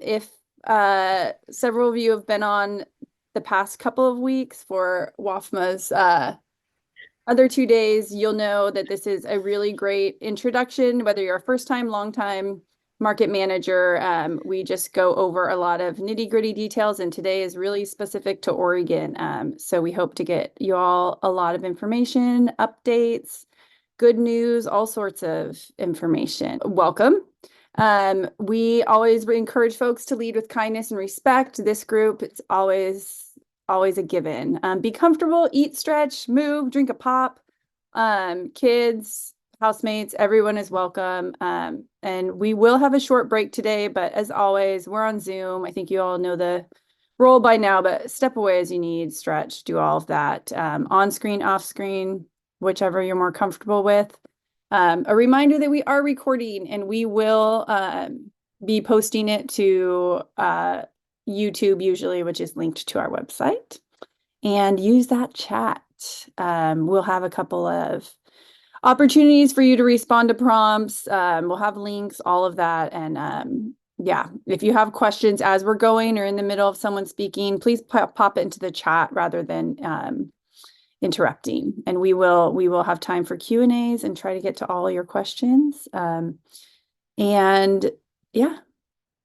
If several of you have been on the past couple of weeks for WFMA's other 2 days, you'll know that this is a really great introduction, whether you're a first-time, long-time market manager. We just go over a lot of nitty-gritty details, and today is really specific to Oregon. So we hope to get you all a lot of information, updates, good news, all sorts of information. Welcome. We always encourage folks to lead with kindness and respect. This group, it's always a given. Be comfortable, eat, stretch, move, drink a pop. Kids, housemates, everyone is welcome. And we will have a short break today, but as always, we're on Zoom. I think you all know the role by now, but step away as you need, stretch, do all of that. On screen, off screen, whichever you're more comfortable with. A reminder that we are recording and we will be posting it to YouTube usually, which is linked to our website. And use that chat. We'll have a couple of opportunities for you to respond to prompts. We'll have links, all of that. And yeah, if you have questions as we're going or in the middle of someone speaking, please pop it into the chat rather than interrupting. And we will have time for Q&As and try to get to all your questions. And yeah,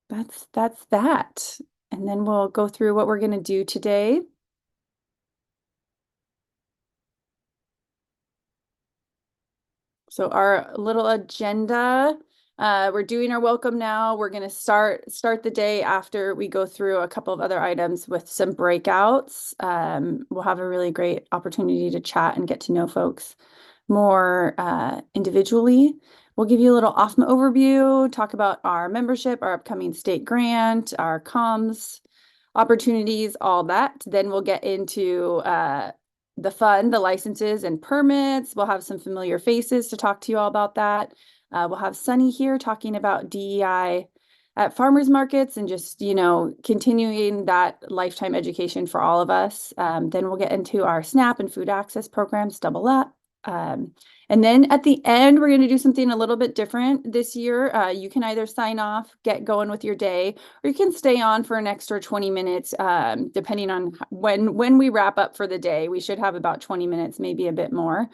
that's that. And then we'll go through what we're going to do today. So our little agenda, we're doing our welcome now. We're going to start the day after we go through a couple of other items with some breakouts. We'll have a really great opportunity to chat and get to know folks more individually. We'll give you a little OFMA overview, talk about our membership, our upcoming state grant, our comms opportunities, all that. Then we'll get into the fun, the licenses and permits. We'll have some familiar faces to talk to you all about that. We'll have Sunny here talking about DEI at farmers markets and just, continuing that lifetime education for all of us. Then we'll get into our SNAP and food access programs, double up. And then at the end, we're going to do something a little bit different this year. You can either sign off, get going with your day, or you can stay on for an extra 20 minutes, depending on when we wrap up for the day. We should have about 20 minutes, maybe a bit more,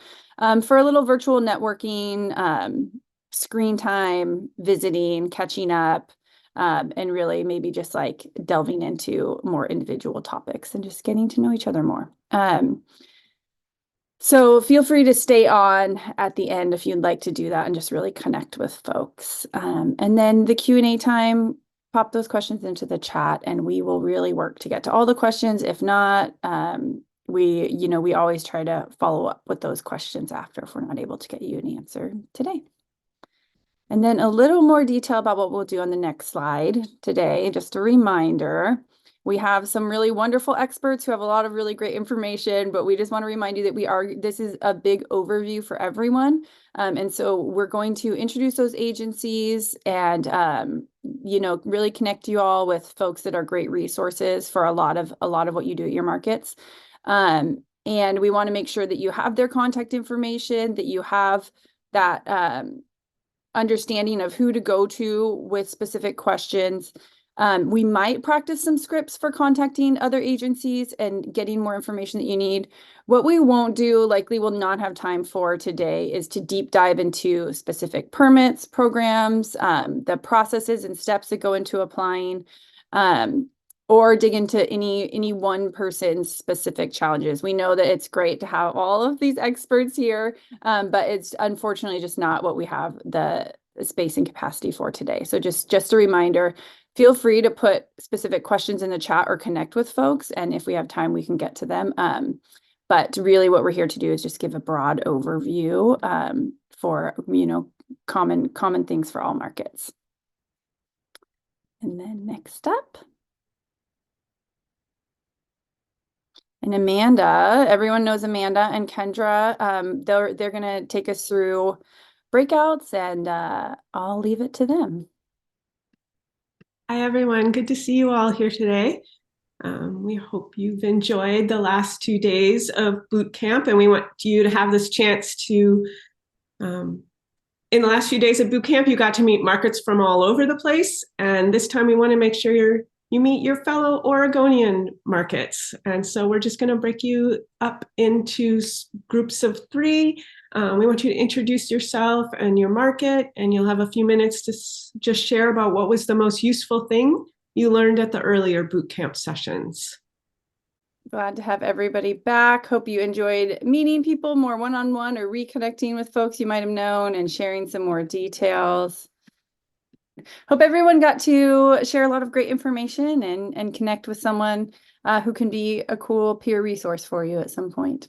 for a little virtual networking, screen time, visiting, catching up, and really maybe just like delving into more individual topics and just getting to know each other more. So feel free to stay on at the end if you'd like to do that and just really connect with folks. And then the Q&A time, pop those questions into the chat and we will really work to get to all the questions. If not, we always try to follow up with those questions after if we're not able to get you an answer today. And then a little more detail about what we'll do on the next slide today. Just a reminder. We have some really wonderful experts who have a lot of really great information, but we just want to remind you that this is a big overview for everyone. And so we're going to introduce those agencies and, really connect you all with folks that are great resources for a lot of what you do at your markets. And we want to make sure that you have their contact information, that you have that understanding of who to go to with specific questions. We might practice some scripts for contacting other agencies and getting more information that you need. What we won't do, likely will not have time for today, is to deep dive into specific permits, programs, the processes and steps that go into applying, or dig into any one person's specific challenges. We know that it's great to have all of these experts here, but it's unfortunately just not what we have the space and capacity for today. So just a reminder, feel free to put specific questions in the chat or connect with folks. And if we have time, we can get to them. But really what we're here to do is just give a broad overview for, common things for all markets. And then next up. And Amanda, everyone knows Amanda and Kendra. They're going to take us through breakouts and I'll leave it to them. Hi, everyone. Good to see you all here today. We hope you've enjoyed the last 2 days of boot camp, and we want you to have this chance to in the last few days of boot camp, you got to meet markets from all over the place. And this time we want to make sure you meet your fellow Oregonian markets. And so we're just going to break you up into groups of three. We want you to introduce yourself and your market, and you'll have a few minutes to just share about what was the most useful thing you learned at the earlier boot camp sessions. Glad to have everybody back. Hope you enjoyed meeting people more one-on-one or reconnecting with folks you might have known and sharing some more details. Hope everyone got to share a lot of great information and connect with someone who can be a cool peer resource for you at some point.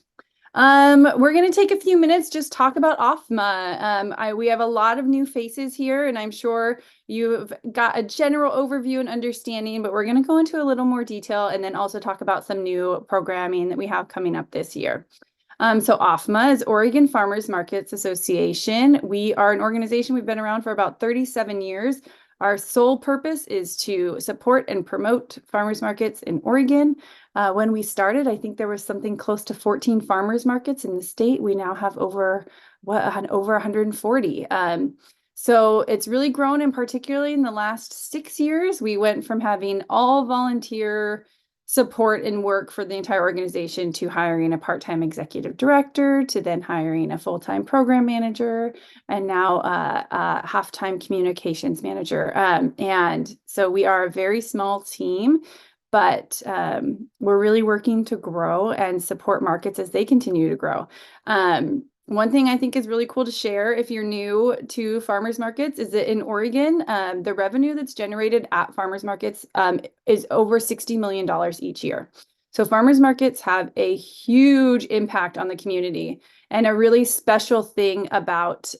We're going to take a few minutes, just talk about OFMA. We have a lot of new faces here, and I'm sure you've got a general overview and understanding, but we're going to go into a little more detail and then also talk about some new programming that we have coming up this year. So OFMA is Oregon Farmers Markets Association. We are an organization, we've been around for about 37 years. Our sole purpose is to support and promote farmers markets in Oregon. When we started, I think there was something close to 14 farmers markets in the state. We now have over 140. So it's really grown, and particularly in the last 6 years, we went from having all volunteer support and work for the entire organization to hiring a part-time executive director, to then hiring a full-time program manager, and now a half-time communications manager. And so we are a very small team, but we're really working to grow and support markets as they continue to grow. One thing I think is really cool to share if you're new to farmers markets is that in Oregon, the revenue that's generated at farmers markets is over $60 million each year. So farmers markets have a huge impact on the community, and a really special thing about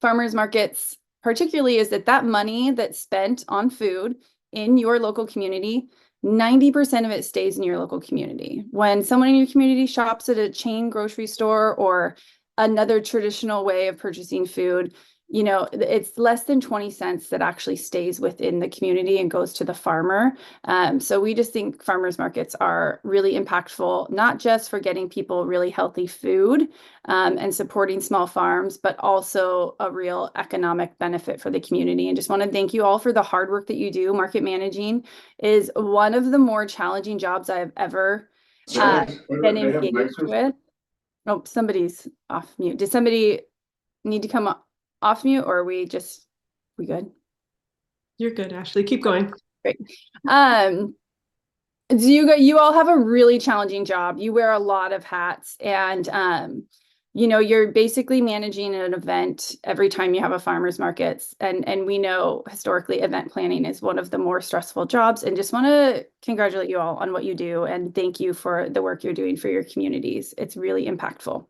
farmers markets particularly is that money that's spent on food in your local community, 90% of it stays in your local community. When someone in your community shops at a chain grocery store or another traditional way of purchasing food, you know, it's less than 20 cents that actually stays within the community and goes to the farmer. So we just think farmers markets are really impactful, not just for getting people really healthy food and supporting small farms, but also a real economic benefit for the community. And just want to thank you all for the hard work that you do. Market managing is one of the more challenging jobs I've ever been engaged with. Oh, somebody's off mute. Did somebody need to come off mute, or are we good? You're good, Ashley. Keep going. Great. You all have a really challenging job. You wear a lot of hats, and you know, you're basically managing an event every time you have a farmers markets. And we know historically event planning is one of the more stressful jobs, and just want to congratulate you all on what you do and thank you for the work you're doing for your communities. It's really impactful.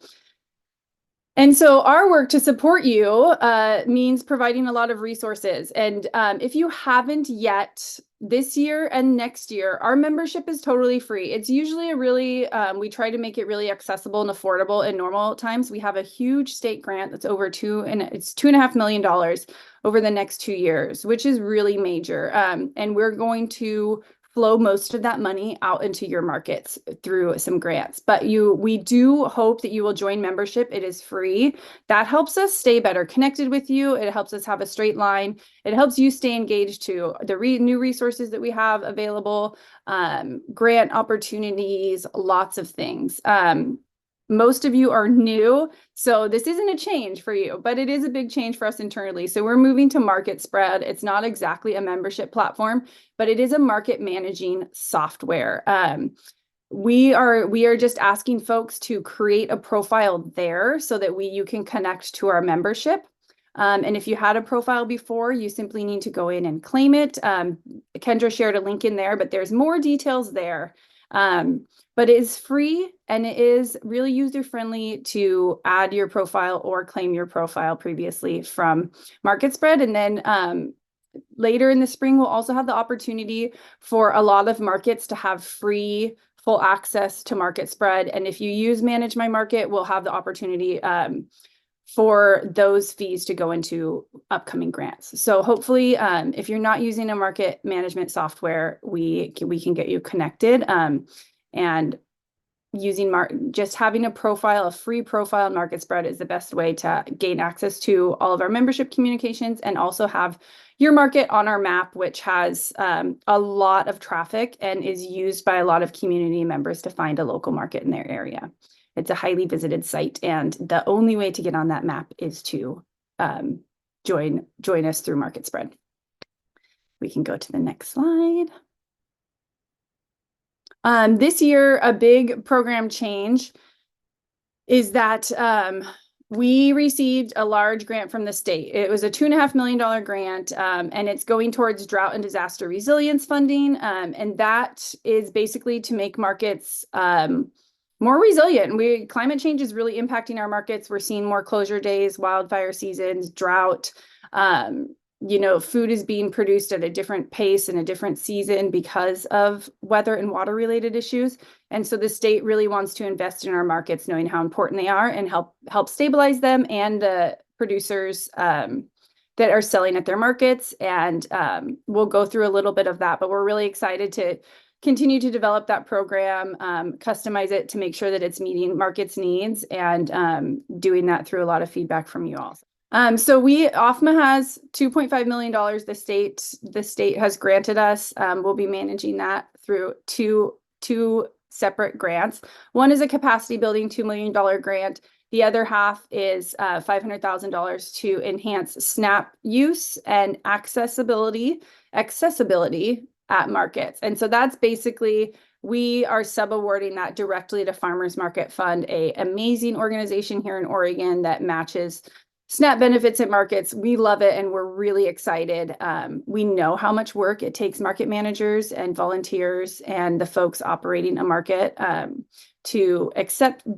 And so our work to support you means providing a lot of resources. And if you haven't yet, this year and next year, our membership is totally free. It's usually we try to make it really accessible and affordable in normal times. We have a huge state grant that's over it's $2.5 million over the next 2 years, which is really major. And we're going to flow most of that money out into your markets through some grants. But we do hope that you will join membership. It is free. That helps us stay better connected with you. It helps us have a straight line. It helps you stay engaged to the new resources that we have available, grant opportunities, lots of things. Most of you are new, so this isn't a change for you, but it is a big change for us internally. So we're moving to Market Spread. It's not exactly a membership platform, but it is a market managing software. We are just asking folks to create a profile there so that you can connect to our membership. And if you had a profile before, you simply need to go in and claim it. Kendra shared a link in there, but there's more details there. But it is free, and it is really user-friendly to add your profile or claim your profile previously from Market Spread. And then later in the spring, we'll also have the opportunity for a lot of markets to have free full access to Market Spread. And if you use Manage My Market, we'll have the opportunity for those fees to go into upcoming grants. So hopefully, if you're not using a market management software, we can get you connected. And just having a free profile on Market Spread is the best way to gain access to all of our membership communications and also have your market on our map, which has a lot of traffic and is used by a lot of community members to find a local market in their area. It's a highly visited site, and the only way to get on that map is to join us through Market Spread. We can go to the next slide. This year, a big program change is that we received a large grant from the state. It was a $2.5 million grant, and it's going towards drought and disaster resilience funding. And that is basically to make markets more resilient. Climate change is really impacting our markets. We're seeing more closure days, wildfire seasons, drought. Food is being produced at a different pace in a different season because of weather and water related issues. And so the state really wants to invest in our markets, knowing how important they are and help stabilize them and the producers that are selling at their markets. And we'll go through a little bit of that, but we're really excited to continue to develop that program, customize it to make sure that it's meeting markets needs, and doing that through a lot of feedback from you all. So OFMA has $2.5 million. The state has granted us. We'll be managing that through two separate grants. One is a capacity building $2 million grant. The other half is $500,000 to enhance SNAP use and accessibility at markets. And so that's basically, we are subawarding that directly to Farmers Market Fund, an amazing organization here in Oregon that matches SNAP benefits at markets. We love it, and we're really excited. We know how much work it takes market managers and volunteers and the folks operating a market to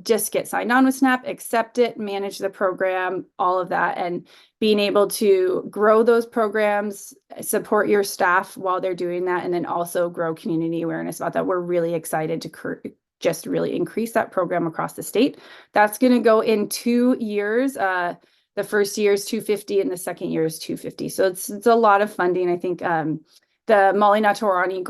just get signed on with SNAP, accept it, manage the program, all of that, and being able to grow those programs, support your staff while they're doing that, and then also grow community awareness about that. We're really excited to just really increase that program across the state. That's going to go in 2 years. The first year is $250 and the second year is $250. So it's a lot of funding. I think the Molly Natorani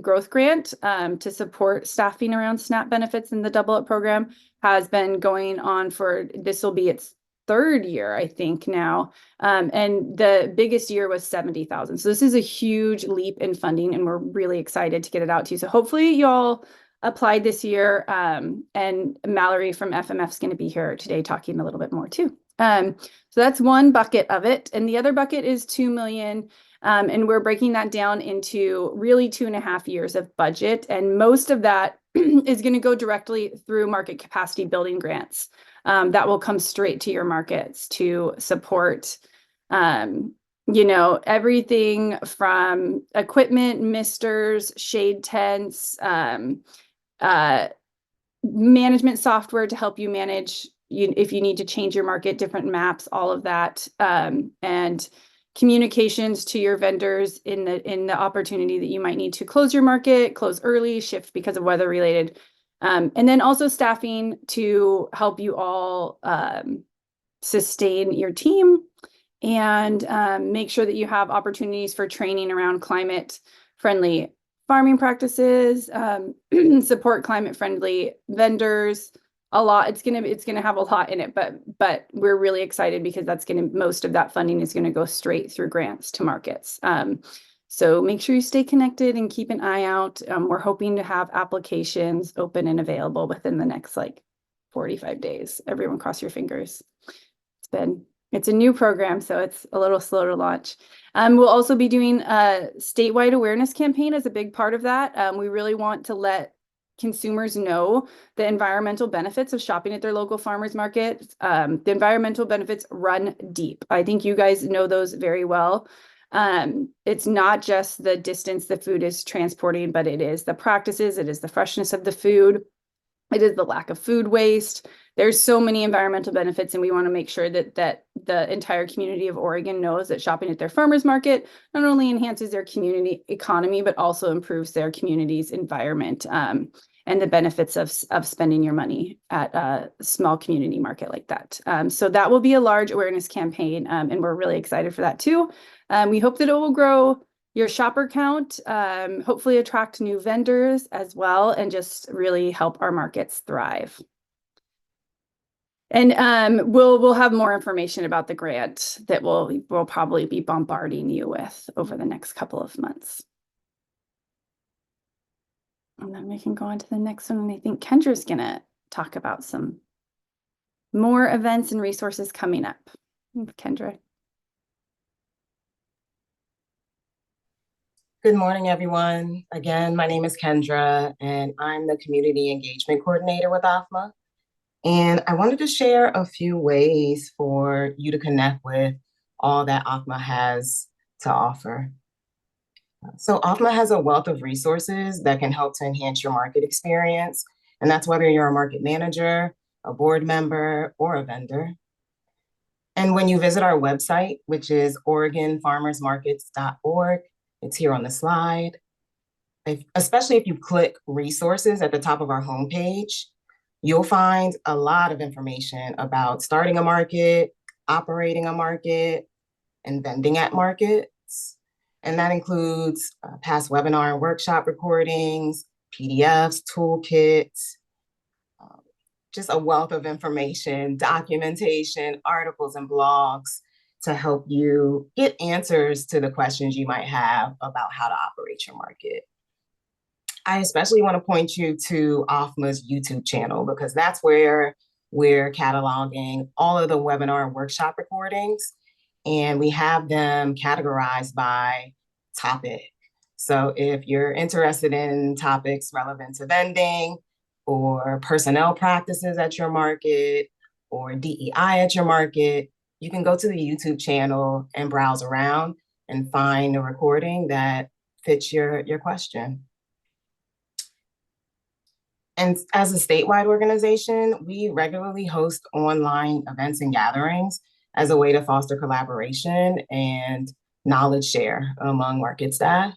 growth grant to support staffing around SNAP benefits in the Double Up program has been going on this will be its 3rd year, I think now. And the biggest year was $70,000. So this is a huge leap in funding, and we're really excited to get it out to you. So hopefully you all applied this year, and Mallory from FMF is going to be here today talking a little bit more too. So that's one bucket of it. And the other bucket is $2 million. And we're breaking that down into really 2.5 years of budget. And most of that is going to go directly through market capacity building grants that will come straight to your markets to support, everything from equipment, misters, shade tents, management software to help you manage if you need to change your market, different maps, all of that, and communications to your vendors in the opportunity that you might need to close your market, close early, shift because of weather related, and then also staffing to help you all sustain your team and make sure that you have opportunities for training around climate friendly farming practices, support climate friendly vendors. A lot. It's gonna have a lot in it, but we're really excited because most of that funding is gonna go straight through grants to markets. So make sure you stay connected and keep an eye out. We're hoping to have applications open and available within the next 45 days. Everyone cross your fingers. It's a new program, so it's a little slow to launch. We'll also be doing a statewide awareness campaign as a big part of that. We really want to let consumers know the environmental benefits of shopping at their local farmers market. The environmental benefits run deep. I think you guys know those very well. It's not just the distance the food is transporting, but it is the practices, it is the freshness of the food, it is the lack of food waste. There's so many environmental benefits, and we want to make sure that the entire community of Oregon knows that shopping at their farmers market not only enhances their community economy, but also improves their community's environment, and the benefits of spending your money at a small community market like that. So that will be a large awareness campaign, and we're really excited for that too. We hope that it will grow your shopper count, hopefully attract new vendors as well, and just really help our markets thrive. And we'll have more information about the grant that we'll probably be bombarding you with over the next couple of months. And then we can go on to the next one. And I think Kendra's gonna talk about some more events and resources coming up. Kendra. Good morning, everyone. Again, my name is Kendra, and I'm the Community Engagement Coordinator with OFMA. And I wanted to share a few ways for you to connect with all that OFMA has to offer. So OFMA has a wealth of resources that can help to enhance your market experience. And that's whether you're a market manager, a board member, or a vendor. And when you visit our website, which is OregonFarmersMarkets.org, it's here on the slide. Especially if you click resources at the top of our homepage, you'll find a lot of information about starting a market, operating a market, and vending at markets. And that includes past webinar and workshop recordings, PDFs, toolkits, just a wealth of information, documentation, articles, and blogs to help you get answers to the questions you might have about how to operate your market. I especially want to point you to OFMA's YouTube channel because that's where we're cataloging all of the webinar and workshop recordings, and we have them categorized by topic. So if you're interested in topics relevant to vending or personnel practices at your market or DEI at your market, you can go to the YouTube channel and browse around and find a recording that fits your question. And as a statewide organization, we regularly host online events and gatherings as a way to foster collaboration and knowledge share among market staff.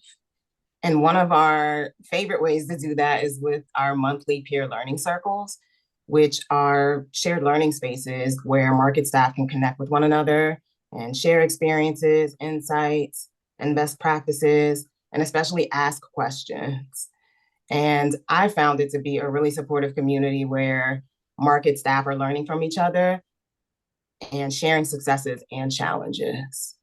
And one of our favorite ways to do that is with our monthly peer learning circles, which are shared learning spaces where market staff can connect with one another and share experiences, insights, and best practices, and especially ask questions. And I found it to be a really supportive community where market staff are learning from each other and sharing successes and challenges.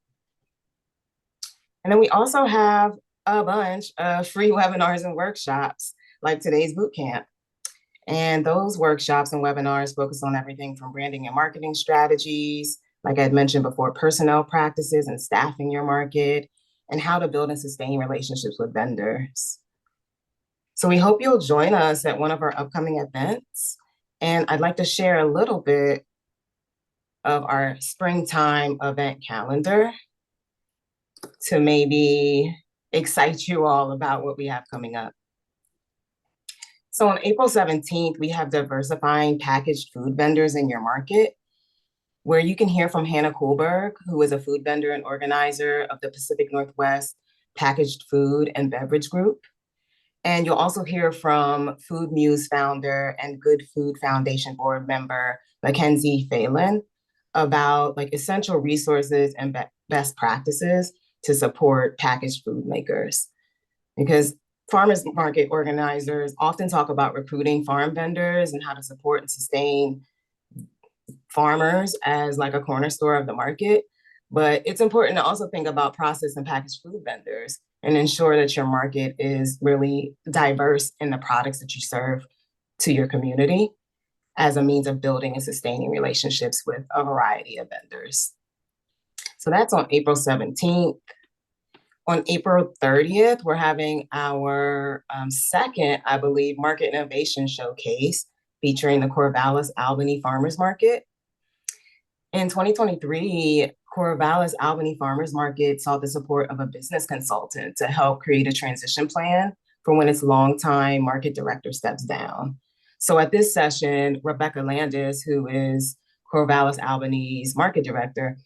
And then we also have a bunch of free webinars and workshops like today's boot camp. And those workshops and webinars focus on everything from branding and marketing strategies, like I'd mentioned before, personnel practices and staffing your market, and how to build and sustain relationships with vendors. So we hope you'll join us at one of our upcoming events. And I'd like to share a little bit of our springtime event calendar to maybe excite you all about what we have coming up. So on April 17th, we have diversifying packaged food vendors in your market, where you can hear from Hannah Kohlberg, who is a food vendor and organizer of the Pacific Northwest Packaged Food and Beverage Group. And you'll also hear from Food Muse founder and Good Food Foundation board member, Mackenzie Phelan, about like essential resources and best practices to support packaged food makers. Because farmers market organizers often talk about recruiting farm vendors and how to support and sustain farmers as like a corner store of the market. But it's important to also think about processed and packaged food vendors and ensure that your market is really diverse in the products that you serve to your community as a means of building and sustaining relationships with a variety of vendors. So that's on April 17th. On April 30th, we're having our second, I believe, Market Innovation Showcase featuring the Corvallis Albany Farmers Market. In 2023, Corvallis Albany Farmers Market sought the support of a business consultant to help create a transition plan for when its longtime market director steps down. So at this session, Rebecca Landis, who is Corvallis Albany's market director,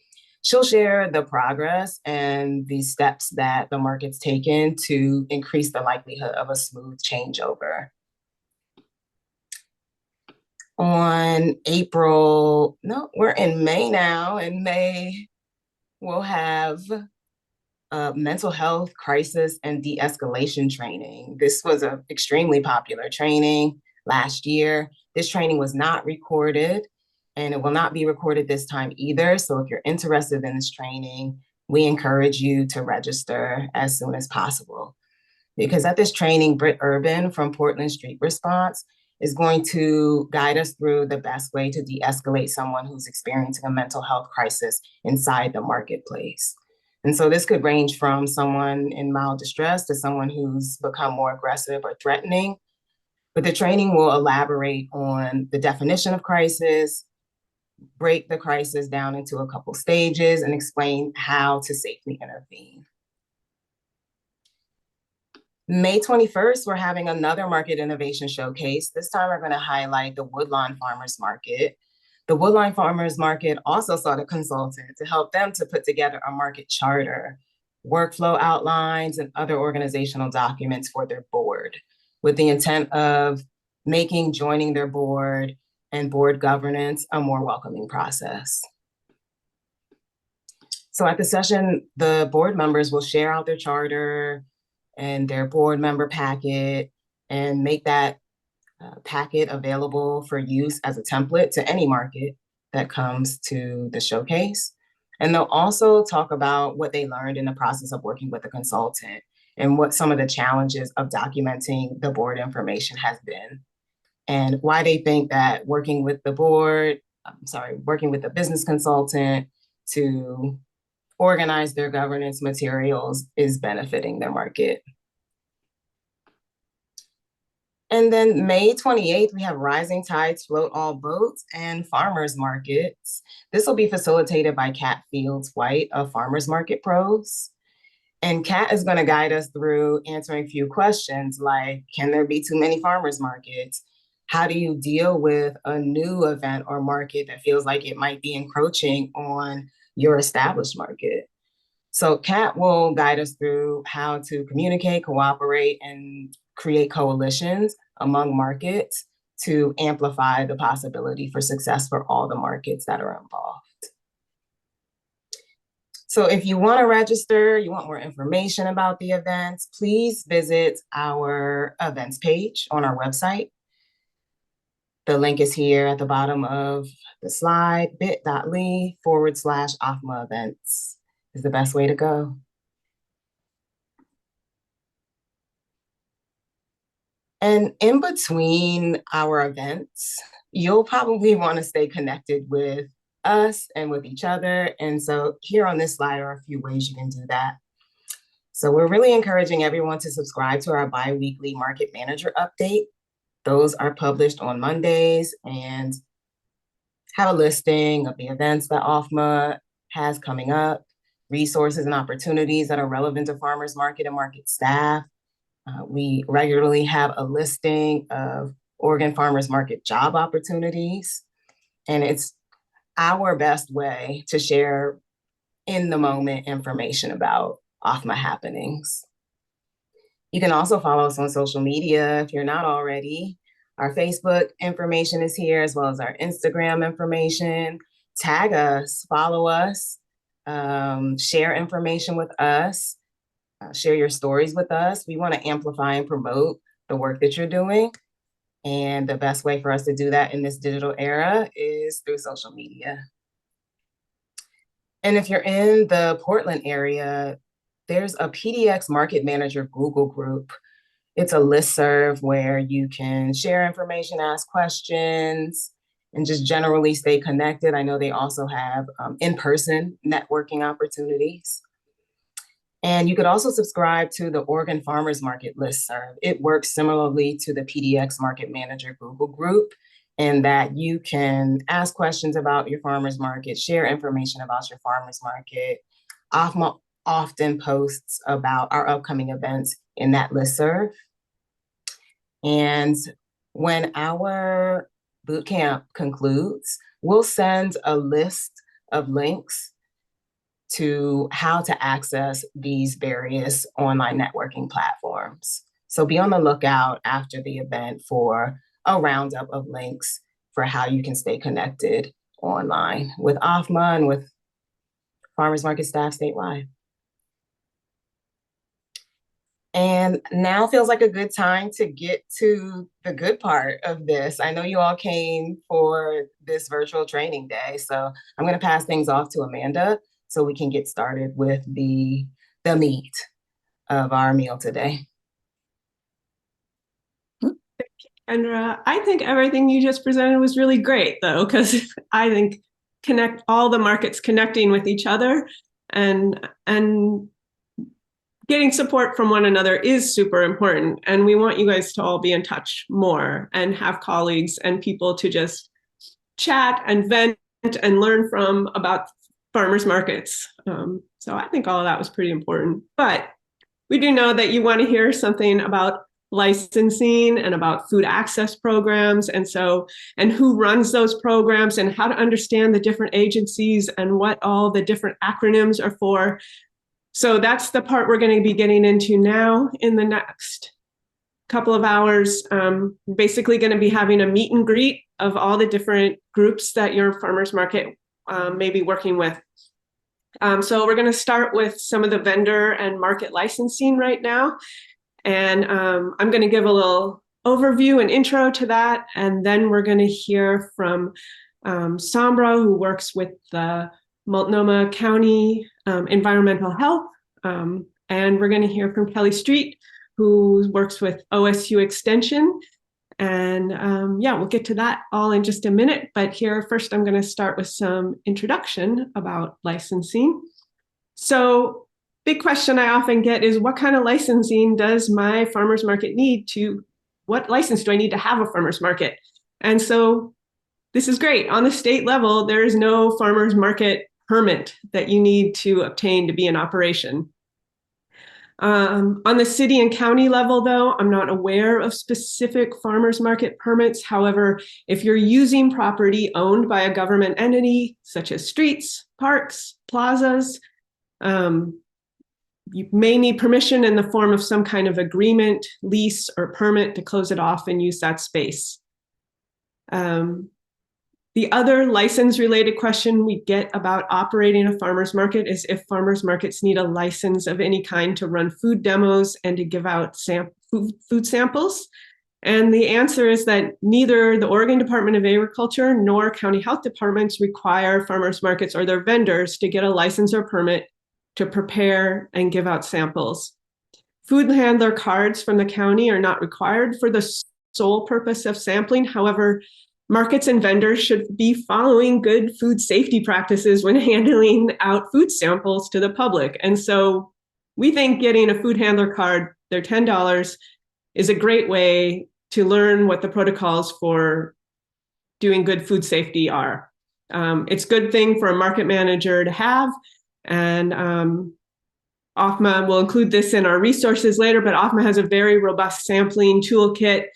she'll share the progress and the steps that the market's taken to increase the likelihood of a smooth changeover. On we're in May now. In May, we'll have mental health crisis and de-escalation training. This was an extremely popular training last year. This training was not recorded, and it will not be recorded this time either. So if you're interested in this training, we encourage you to register as soon as possible. Because at this training, Britt Urban from Portland Street Response is going to guide us through the best way to de-escalate someone who's experiencing a mental health crisis inside the marketplace. And so this could range from someone in mild distress to someone who's become more aggressive or threatening. But the training will elaborate on the definition of crisis, break the crisis down into a couple stages, and explain how to safely intervene. May 21st, we're having another market innovation showcase. This time we're going to highlight the Woodlawn Farmers Market. The Woodlawn Farmers Market also sought a consultant to help them to put together a market charter, workflow outlines, and other organizational documents for their board, with the intent of making joining their board and board governance a more welcoming process. So at the session, the board members will share out their charter and their board member packet and make that packet available for use as a template to any market that comes to the showcase. And they'll also talk about what they learned in the process of working with a consultant and what some of the challenges of documenting the board information has been, and why they think that working with the business consultant to organize their governance materials is benefiting their market. And then May 28th, we have Rising Tides Float All Boats and Farmers Markets. This will be facilitated by Kat Fields White of Farmers Market Pros. And Kat is going to guide us through answering a few questions like, can there be too many farmers markets? How do you deal with a new event or market that feels like it might be encroaching on your established market? So Kat will guide us through how to communicate, cooperate, and create coalitions among markets to amplify the possibility for success for all the markets that are involved. So if you want to register, you want more information about the events, please visit our events page on our website. The link is here at the bottom of the slide, bit.ly/OFMA events is the best way to go. And in between our events, you'll probably want to stay connected with us and with each other. And so here on this slide are a few ways you can do that. So we're really encouraging everyone to subscribe to our bi-weekly market manager update. Those are published on Mondays and have a listing of the events that OFMA has coming up, resources and opportunities that are relevant to farmers market and market staff. We regularly have a listing of Oregon farmers market job opportunities, and it's our best way to share in the moment information about OFMA happenings. You can also follow us on social media if you're not already. Our Facebook information is here, as well as our Instagram information. Tag us, follow us, share information with us, share your stories with us. We want to amplify and promote the work that you're doing. And the best way for us to do that in this digital era is through social media. And if you're in the Portland area, there's a PDX Market Manager Google group. It's a listserv where you can share information, ask questions, and just generally stay connected. I know they also have in-person networking opportunities. And you could also subscribe to the Oregon Farmers Market listserv. It works similarly to the PDX Market Manager Google group, in that you can ask questions about your farmers market, share information about your farmers market. OFMA often posts about our upcoming events in that listserv. And when our bootcamp concludes, we'll send a list of links to how to access these various online networking platforms. So be on the lookout after the event for a roundup of links for how you can stay connected online with OFMA and with farmers market staff statewide. And now feels like a good time to get to the good part of this. I know you all came for this virtual training day, so I'm going to pass things off to Amanda so we can get started with the meat of our meal today. Kendra, I think everything you just presented was really great, though, because I think all the markets connecting with each other and getting support from one another is super important. And we want you guys to all be in touch more and have colleagues and people to just chat and vent and learn from about farmers markets. So I think all of that was pretty important. But we do know that you want to hear something about licensing and about food access programs, and who runs those programs and how to understand the different agencies and what all the different acronyms are for. So that's the part we're going to be getting into now in the next couple of hours. Basically going to be having a meet and greet of all the different groups that your farmers market may be working with. So we're going to start with some of the vendor and market licensing right now. And I'm going to give a little overview and intro to that. And then we're going to hear from Sombra, who works with the Multnomah County Environmental Health. And we're going to hear from Kelly Street, who works with OSU Extension. And we'll get to that all in just a minute. But here, first, I'm going to start with some introduction about licensing. So, big question I often get is, what kind of licensing does my farmer's market need what license do I need to have a farmer's market? And so this is great. On the state level, there is no farmer's market permit that you need to obtain to be in operation. On the city and county level, though, I'm not aware of specific farmers market permits. However, if you're using property owned by a government entity, such as streets, parks, plazas, you may need permission in the form of some kind of agreement, lease, or permit to close it off and use that space. The other license-related question we get about operating a farmer's market is if farmers markets need a license of any kind to run food demos and to give out food samples. And the answer is that neither the Oregon Department of Agriculture nor county health departments require farmers markets or their vendors to get a license or permit to prepare and give out samples. Food handler cards from the county are not required for the sole purpose of sampling. However, markets and vendors should be following good food safety practices when handing out food samples to the public. And so we think getting a food handler card, they're $10, is a great way to learn what the protocols for doing good food safety are. It's a good thing for a market manager to have. And OFMA will include this in our resources later, but OFMA has a very robust sampling toolkit,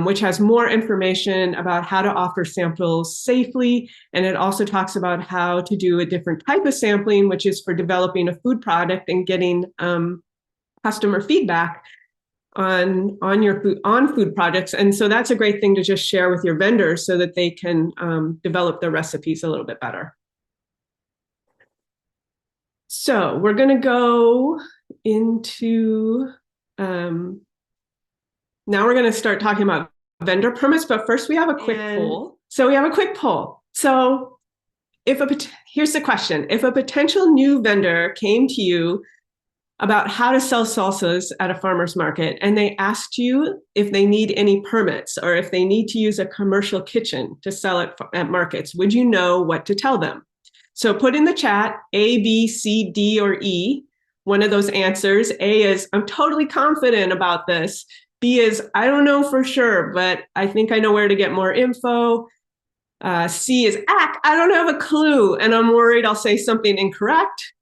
which has more information about how to offer samples safely. And it also talks about how to do a different type of sampling, which is for developing a food product and getting customer feedback on food products. And so that's a great thing to just share with your vendors so that they can develop their recipes a little bit better. So we're going to go into, now we're going to start talking about vendor permits, but first we have a quick poll. So we have a quick poll. So here's the question. If a potential new vendor came to you about how to sell salsas at a farmer's market, and they asked you if they need any permits or if they need to use a commercial kitchen to sell it at markets, would you know what to tell them? So put in the chat A, B, C, D, or E, one of those answers. A is, I'm totally confident about this. B is, I don't know for sure, but I think I know where to get more info. C is, I don't have a clue, and I'm worried I'll say something incorrect.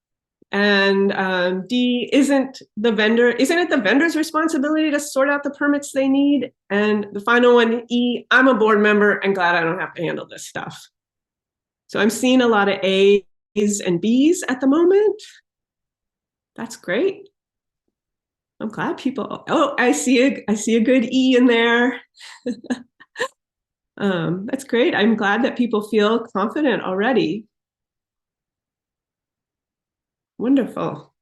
And D, isn't it the vendor's responsibility to sort out the permits they need? And the final one, E, I'm a board member and glad I don't have to handle this stuff. So I'm seeing a lot of A's and B's at the moment. That's great. I'm glad people, I see a good E in there. That's great. I'm glad that people feel confident already. Wonderful.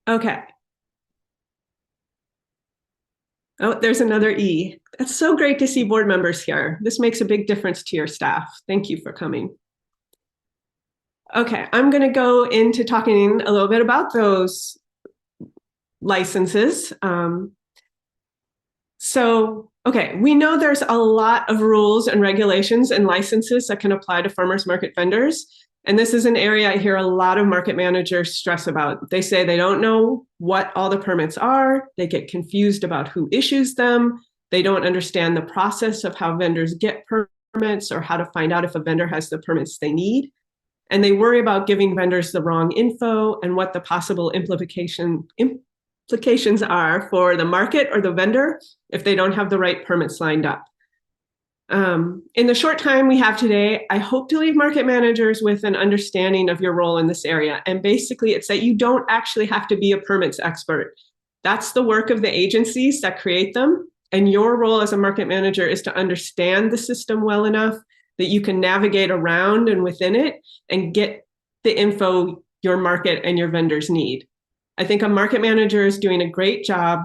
Okay. Oh, there's another E. It's so great to see board members here. This makes a big difference to your staff. Thank you for coming. Okay, I'm going to go into talking a little bit about those licenses. Okay, we know there's a lot of rules and regulations and licenses that can apply to farmers market vendors. And this is an area I hear a lot of market managers stress about. They say they don't know what all the permits are. They get confused about who issues them. They don't understand the process of how vendors get permits or how to find out if a vendor has the permits they need. And they worry about giving vendors the wrong info and what the possible implications are for the market or the vendor if they don't have the right permits lined up. In the short time we have today, I hope to leave market managers with an understanding of your role in this area. And basically, it's that you don't actually have to be a permits expert. That's the work of the agencies that create them. And your role as a market manager is to understand the system well enough that you can navigate around and within it and get the info your market and your vendors need. I think a market manager is doing a great job.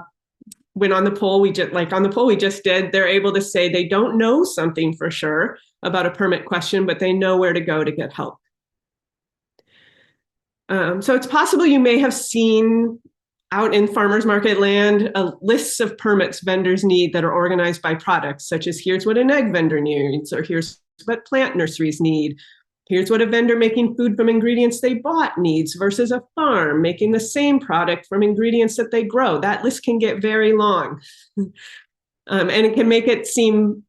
When on the poll we just did, they're able to say they don't know something for sure about a permit question, but they know where to go to get help. So it's possible you may have seen out in farmers market land lists of permits vendors need that are organized by products, such as here's what an egg vendor needs, or here's what plant nurseries need. Here's what a vendor making food from ingredients they bought needs versus a farm making the same product from ingredients that they grow. That list can get very long. And it can make it seem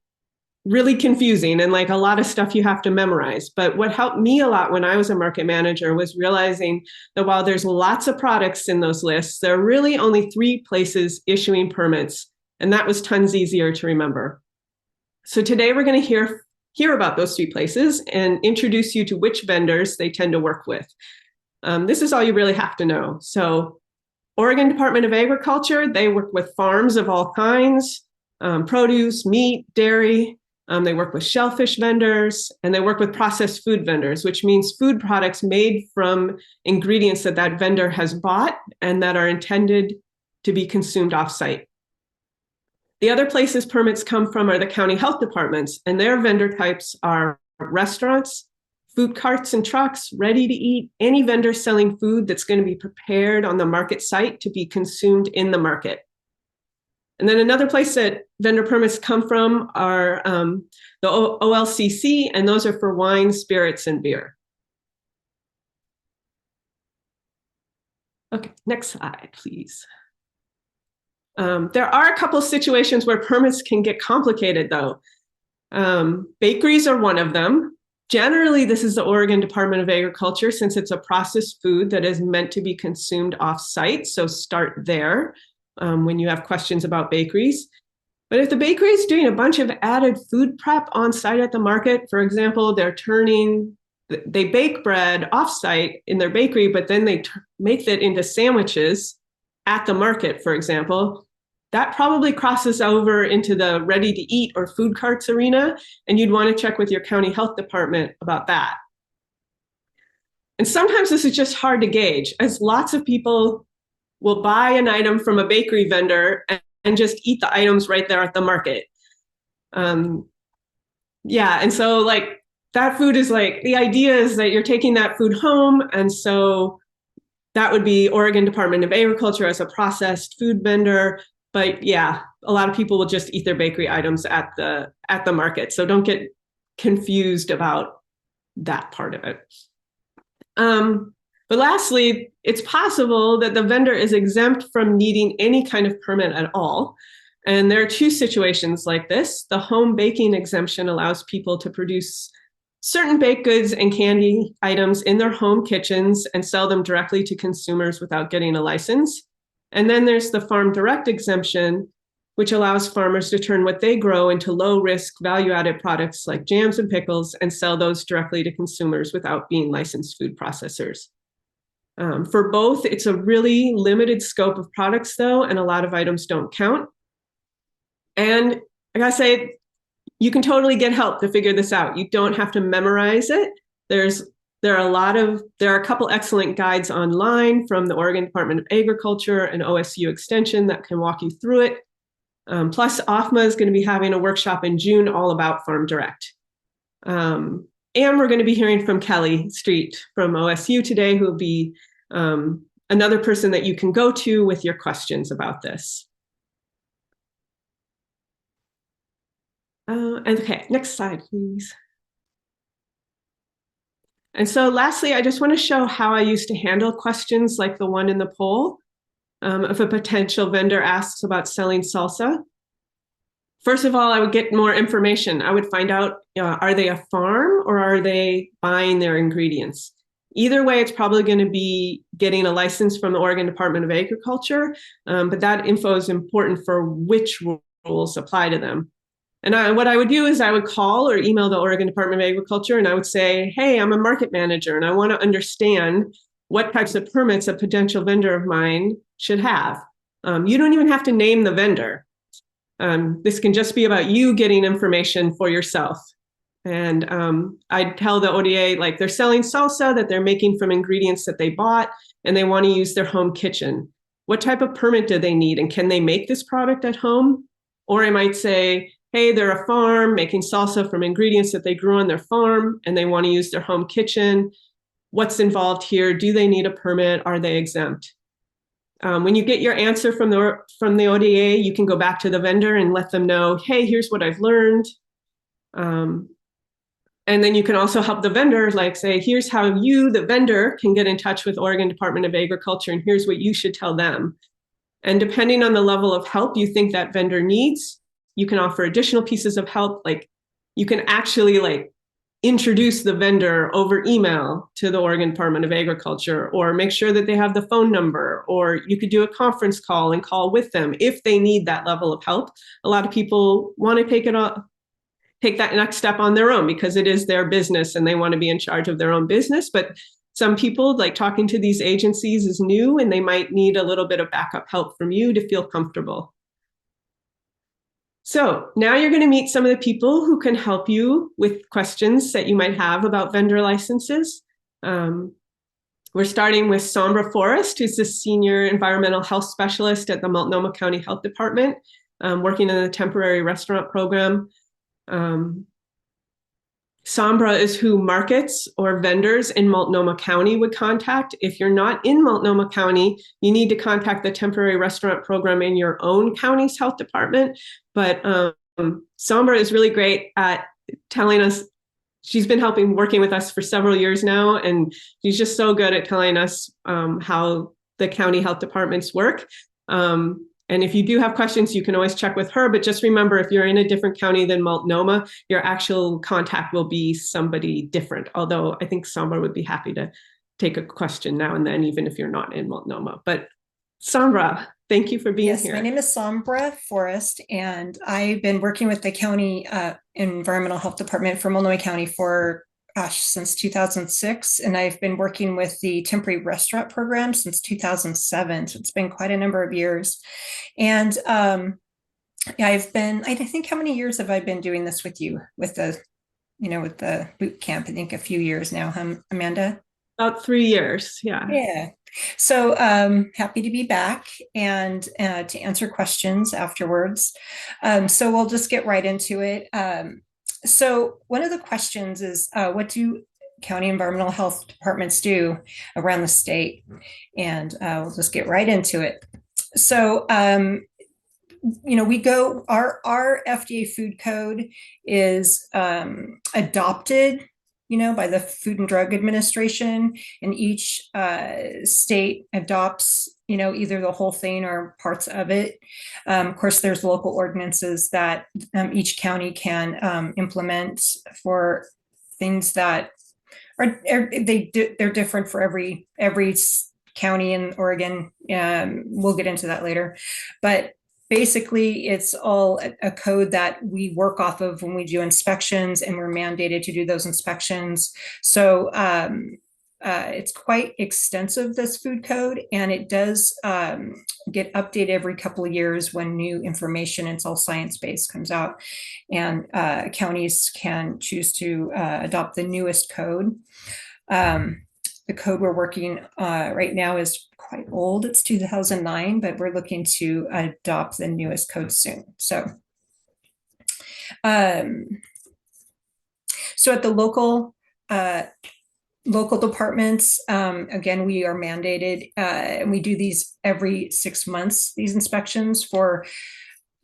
really confusing and like a lot of stuff you have to memorize. But what helped me a lot when I was a market manager was realizing that while there's lots of products in those lists, there are really only 3 places issuing permits. And that was tons easier to remember. So today we're going to hear about those 3 places and introduce you to which vendors they tend to work with. This is all you really have to know. So Oregon Department of Agriculture, they work with farms of all kinds, produce, meat, dairy. They work with shellfish vendors, and they work with processed food vendors, which means food products made from ingredients that that vendor has bought and that are intended to be consumed off-site. The other places permits come from are the county health departments, and their vendor types are restaurants, food carts and trucks, ready to eat, any vendor selling food that's going to be prepared on the market site to be consumed in the market. And then another place that vendor permits come from are the OLCC, and those are for wine, spirits, and beer. Okay, next slide, please. There are a couple situations where permits can get complicated, though. Bakeries are one of them. Generally, this is the Oregon Department of Agriculture, since it's a processed food that is meant to be consumed off-site. So start there when you have questions about bakeries. But if the bakery is doing a bunch of added food prep on-site at the market, for example, they bake bread off-site in their bakery, but then they make it into sandwiches at the market, for example, that probably crosses over into the ready to eat or food carts arena, and you'd want to check with your county health department about that. And sometimes this is just hard to gauge, as lots of people will buy an item from a bakery vendor and just eat the items right there at the market. And so like that food is like, the idea is that you're taking that food home, and so that would be Oregon Department of Agriculture as a processed food vendor. But yeah, a lot of people will just eat their bakery items at the market. So don't get confused about that part of it. But lastly, it's possible that the vendor is exempt from needing any kind of permit at all. And there are 2 situations like this. The home baking exemption allows people to produce certain baked goods and candy items in their home kitchens and sell them directly to consumers without getting a license. And then there's the farm direct exemption, which allows farmers to turn what they grow into low-risk, value-added products like jams and pickles and sell those directly to consumers without being licensed food processors. For both, it's a really limited scope of products, though, and a lot of items don't count. And I gotta say, you can totally get help to figure this out. You don't have to memorize it. There's There are a couple excellent guides online from the Oregon Department of Agriculture and OSU Extension that can walk you through it. Plus, OFMA is going to be having a workshop in June all about Farm Direct. And we're going to be hearing from Kelly Street from OSU today, who will be another person that you can go to with your questions about this. Okay, next slide, please. And so lastly, I just want to show how I used to handle questions like the one in the poll. If a potential vendor asks about selling salsa, first of all, I would get more information. I would find out, are they a farm or are they buying their ingredients? Either way, it's probably going to be getting a license from the Oregon Department of Agriculture, but that info is important for which rules apply to them. And what I would do is I would call or email the Oregon Department of Agriculture, and I would say, hey, I'm a market manager, and I want to understand what types of permits a potential vendor of mine should have. You don't even have to name the vendor. This can just be about you getting information for yourself. And I'd tell the ODA, like, they're selling salsa that they're making from ingredients that they bought, and they want to use their home kitchen. What type of permit do they need? And can they make this product at home? Or I might say, hey, they're a farm making salsa from ingredients that they grew on their farm, and they want to use their home kitchen. What's involved here? Do they need a permit? Are they exempt? When you get your answer from the ODA, you can go back to the vendor and let them know, hey, here's what I've learned. And then you can also help the vendor, like say, here's how you, the vendor, can get in touch with Oregon Department of Agriculture, and here's what you should tell them. And depending on the level of help you think that vendor needs, you can offer additional pieces of help. Like you can actually like introduce the vendor over email to the Oregon Department of Agriculture, or make sure that they have the phone number, or you could do a conference call and call with them if they need that level of help. A lot of people want to take that next step on their own because it is their business and they want to be in charge of their own business. But some people, like talking to these agencies is new, and they might need a little bit of backup help from you to feel comfortable. So now you're going to meet some of the people who can help you with questions that you might have about vendor licenses. We're starting with Sombra Forrest, who's the Senior Environmental Health Specialist at the Multnomah County Health Department, working in the temporary restaurant program. Sombra is who markets or vendors in Multnomah County would contact. If you're not in Multnomah County, you need to contact the temporary restaurant program in your own county's health department. But Sombra is really great at telling us. She's been working with us for several years now, and she's just so good at telling us how the county health departments work. And if you do have questions, you can always check with her. But just remember, if you're in a different county than Multnomah, your actual contact will be somebody different. Although I think Sombra would be happy to take a question now and then, even if you're not in Multnomah. But Sombra, thank you for being here. Yes, my name is Sombra Forrest, and I've been working with the county environmental health department for Multnomah County for since 2006, and I've been working with the temporary restaurant program since 2007. So it's been quite a number of years. And yeah, I think, how many years have I been doing this with you, with the boot camp? I think a few years now, huh, Amanda? About 3 years, yeah. Yeah. So happy to be back and to answer questions afterwards. So we'll just get right into it. So one of the questions is, what do county environmental health departments do around the state? And we'll just get right into it. So, our FDA food code is adopted, by the Food and Drug Administration, and each state adopts, either the whole thing or parts of it. Of course, there's local ordinances that each county can implement for things that they're different for every county in Oregon. We'll get into that later, but basically, it's all a code that we work off of when we do inspections, and we're mandated to do those inspections. So it's quite extensive, this food code, and it does get updated every couple of years when new information, it's all science-based, comes out, and counties can choose to adopt the newest code. The code we're working right now is quite old. It's 2009, but we're looking to adopt the newest code soon. So at the local departments, again, we are mandated, and we do these every 6 months, these inspections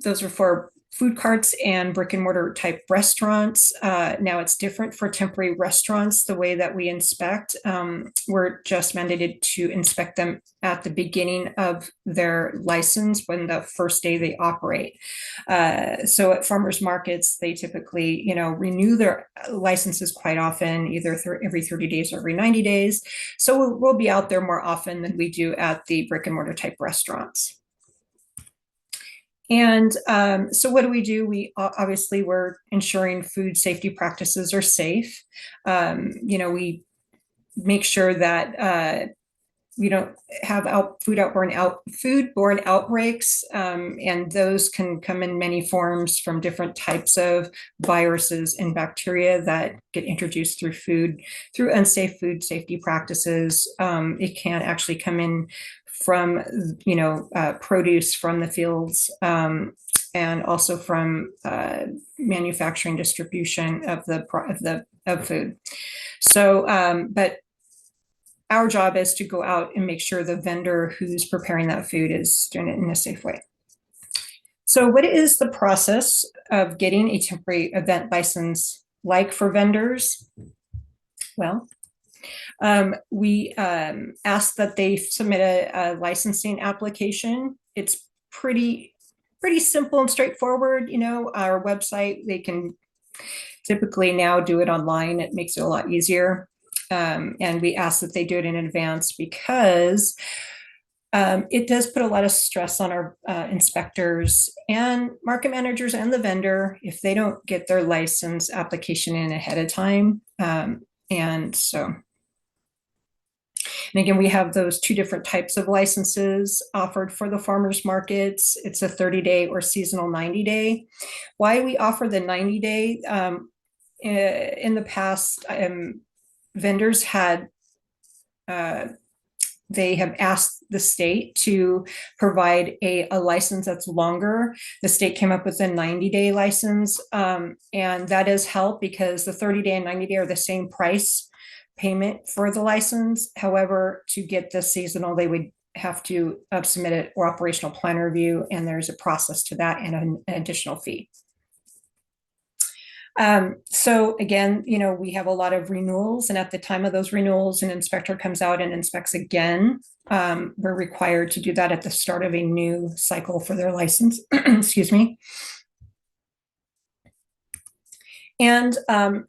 those are for food carts and brick and mortar type restaurants. Now it's different for temporary restaurants, the way that we inspect. We're just mandated to inspect them at the beginning of their license when the first day they operate. So at farmers markets, they typically, renew their licenses quite often, either every 30 days or every 90 days. So we'll be out there more often than we do at the brick and mortar type restaurants. And so what do? We obviously, we're ensuring food safety practices are safe. We make sure that we don't have foodborne outbreaks, and those can come in many forms from different types of viruses and bacteria that get introduced through food, through unsafe food safety practices. It can actually come in from produce from the fields, and also from manufacturing distribution of food. So, but our job is to go out and make sure the vendor who's preparing that food is doing it in a safe way. So, what is the process of getting a temporary event license like for vendors? Well, we ask that they submit a licensing application. It's pretty simple and straightforward. Our website, they can typically now do it online. It makes it a lot easier. And we ask that they do it in advance because it does put a lot of stress on our inspectors and market managers and the vendor if they don't get their license application in ahead of time. And again, we have those two different types of licenses offered for the farmers markets. It's a 30-day or seasonal 90-day. Why we offer the 90-day? In the past, vendors they have asked the state to provide a license that's longer. The state came up with a 90-day license, and that does help because the 30-day and 90-day are the same price payment for the license. However, to get the seasonal, they would have to submit an operational plan review, and there's a process to that and an additional fee. So again, we have a lot of renewals, and at the time of those renewals, an inspector comes out and inspects again. We're required to do that at the start of a new cycle for their license. Excuse me. And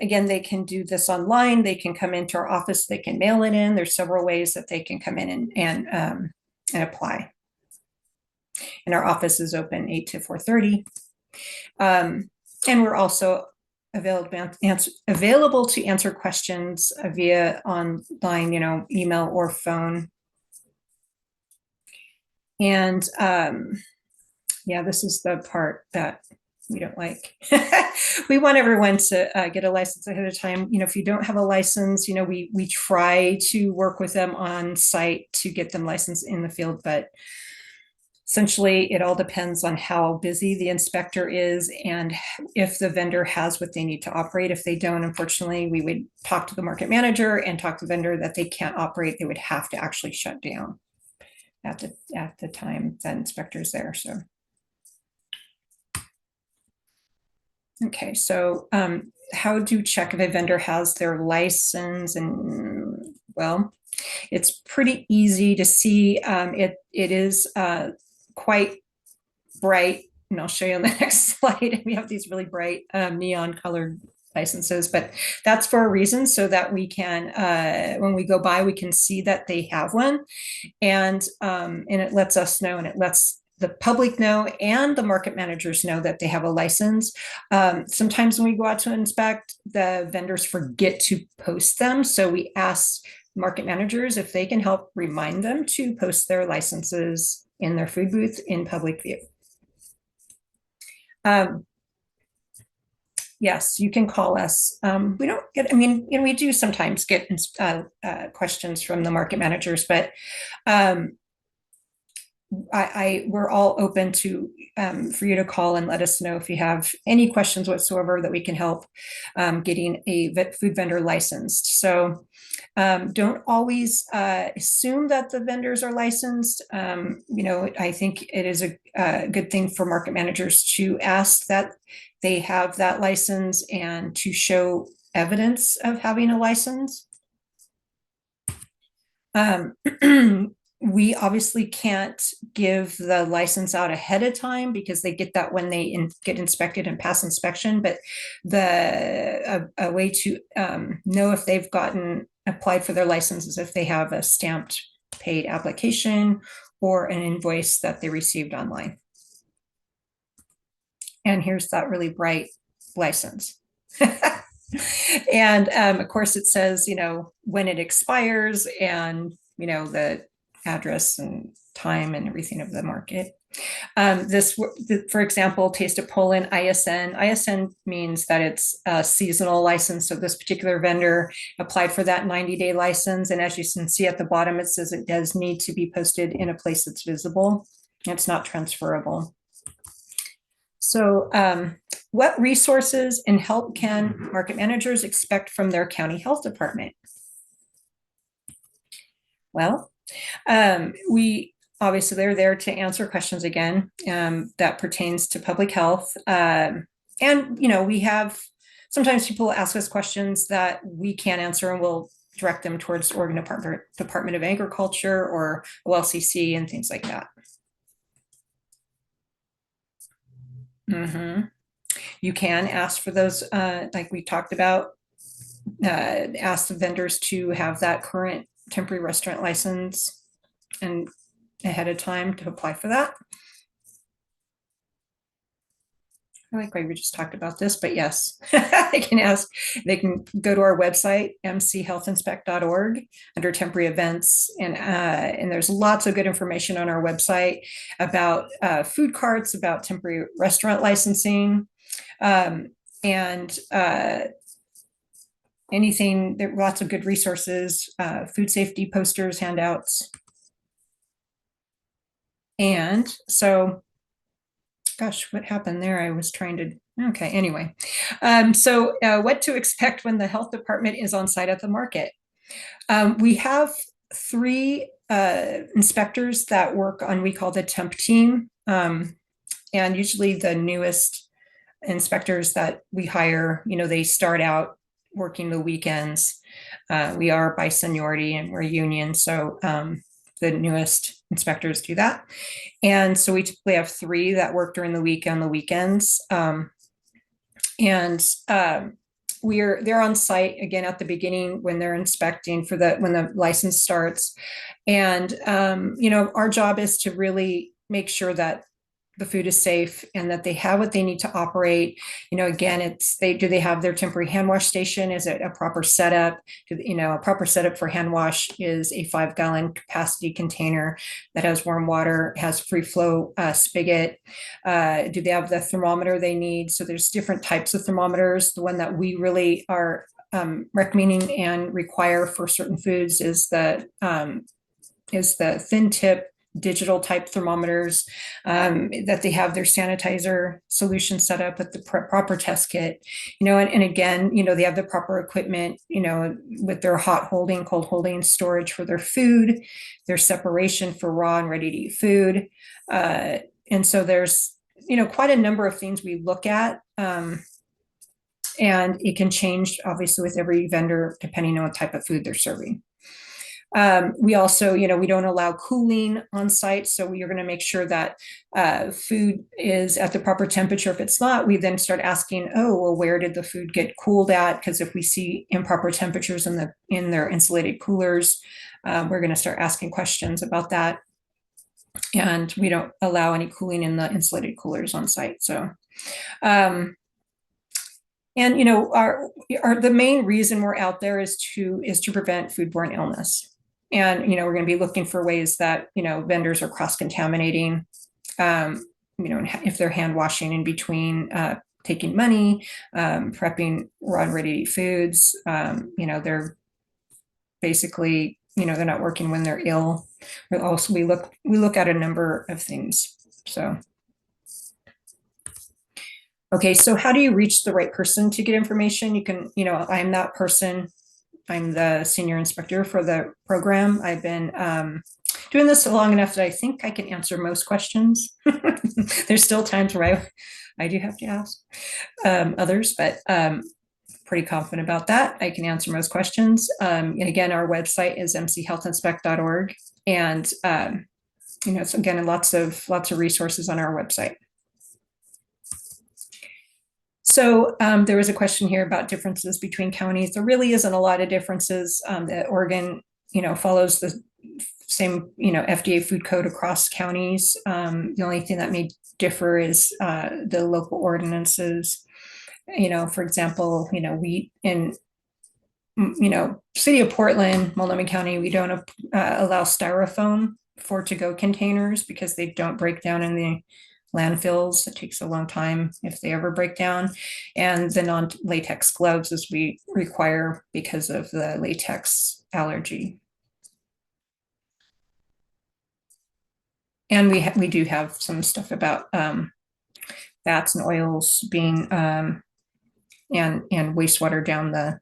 again, they can do this online. They can come into our office. They can mail it in. There's several ways that they can come in and apply. And our office is open 8 to 4:30. And we're also available to answer questions via online, email or phone. And yeah, this is the part that we don't like. We want everyone to get a license ahead of time. If you don't have a license, we try to work with them on site to get them licensed in the field, but essentially it all depends on how busy the inspector is and if the vendor has what they need to operate. If they don't, unfortunately, we would talk to the market manager and talk to the vendor that they can't operate. They would have to actually shut down at the time that inspector's there. So okay, so how to check if a vendor has their license? And well, it's pretty easy to see. It is quite bright, and I'll show you on the next slide. We have these really bright neon colored licenses, but that's for a reason, so that we can, when we go by, we can see that they have one, and it lets us know, and it lets the public know and the market managers know that they have a license. Sometimes when we go out to inspect, the vendors forget to post them. So we ask market managers if they can help remind them to post their licenses in their food booth in public view. yes, you can call us. We don't get, we do sometimes get questions from the market managers, but we're all open to for you to call and let us know if you have any questions whatsoever that we can help getting a food vendor licensed. So don't always assume that the vendors are licensed. I think it is a good thing for market managers to ask that they have that license and to show evidence of having a license. We obviously can't give the license out ahead of time because they get that when they get inspected and pass inspection. But a way to know if they've applied for their license is if they have a stamped paid application or an invoice that they received online. And here's that really bright license. And of course it says, when it expires and, the address and time and everything of the market. For example, Taste of Poland, ISN. ISN means that it's a seasonal license. So this particular vendor applied for that 90-day license. And as you can see at the bottom, it says it does need to be posted in a place that's visible. It's not transferable. So what resources and help can market managers expect from their county health department? Well, we obviously they're there to answer questions again that pertains to public health. And, we have sometimes people ask us questions that we can't answer and we'll direct them towards Oregon Department of Agriculture or OLCC and things like that. You can ask for those, like we talked about, ask the vendors to have that current temporary restaurant license and ahead of time to apply for that. I like why we just talked about this, but yes, they can go to our website, mchealthinspect.org under temporary events. And there's lots of good information on our website about food carts, about temporary restaurant licensing, and anything, there are lots of good resources, food safety posters, handouts. And so, gosh, what happened there? I was trying to, okay, anyway. So what to expect when the health department is on site at the market. We have 3 inspectors that work on, we call the temp team. And usually the newest inspectors that we hire, they start out working the weekends. We are by seniority and we're union. So the newest inspectors do that. And so we typically have 3 that work during the week on the weekends. They're on site again at the beginning when they're inspecting when the license starts. And, our job is to really make sure that the food is safe and that they have what they need to operate. Again, do they have their temporary hand wash station? Is it a proper setup? A proper setup for hand wash is a 5-gallon capacity container that has warm water, has free flow spigot. Do they have the thermometer they need? So there's different types of thermometers. The one that we really are recommending and require for certain foods is the thin tip digital type thermometers, that they have their sanitizer solution set up with the proper test kit, and again, they have the proper equipment, with their hot holding, cold holding storage for their food, their separation for raw and ready to eat food. And so there's, quite a number of things we look at. And it can change obviously with every vendor, depending on what type of food they're serving. We also, we don't allow cooling on site. So we are going to make sure that food is at the proper temperature. If it's not, we then start asking, where did the food get cooled at? Because if we see improper temperatures in their insulated coolers, we're going to start asking questions about that. And we don't allow any cooling in the insulated coolers on site. So, and the main reason we're out there is to prevent foodborne illness. And, we're going to be looking for ways that, vendors are cross-contaminating, if they're hand washing in between taking money, prepping raw and ready to eat foods. They're basically, they're not working when they're ill. But also we look at a number of things. So. Okay, so how do you reach the right person to get information? You can, I'm that person. I'm the senior inspector for the program. I've been doing this long enough that I think I can answer most questions. There's still times where I do have to ask others, but pretty confident about that. I can answer most questions. And again, our website is mchealthinspect.org. And, so again, lots of resources on our website. So there was a question here about differences between counties. There really isn't a lot of differences. That Oregon, follows the same, FDA food code across counties. The only thing that may differ is the local ordinances. For example, we in, city of Portland, Multnomah County, we don't allow styrofoam for to-go containers because they don't break down in the landfills. It takes a long time if they ever break down. And the non-latex gloves as we require because of the latex allergy. And we do have some stuff about fats and oils being and wastewater down the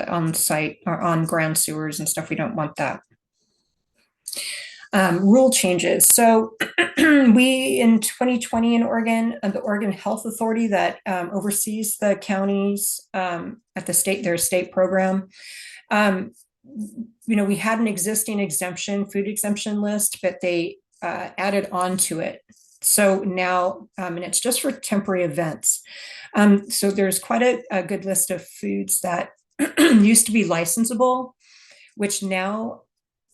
on site or on ground sewers and stuff. We don't want that. Rule changes. So we in 2020 in Oregon, the Oregon Health Authority that oversees the counties at the state, their state program. We had an existing food exemption list, but they added on to it. So now, and it's just for temporary events. So there's quite a good list of foods that used to be licensable, which now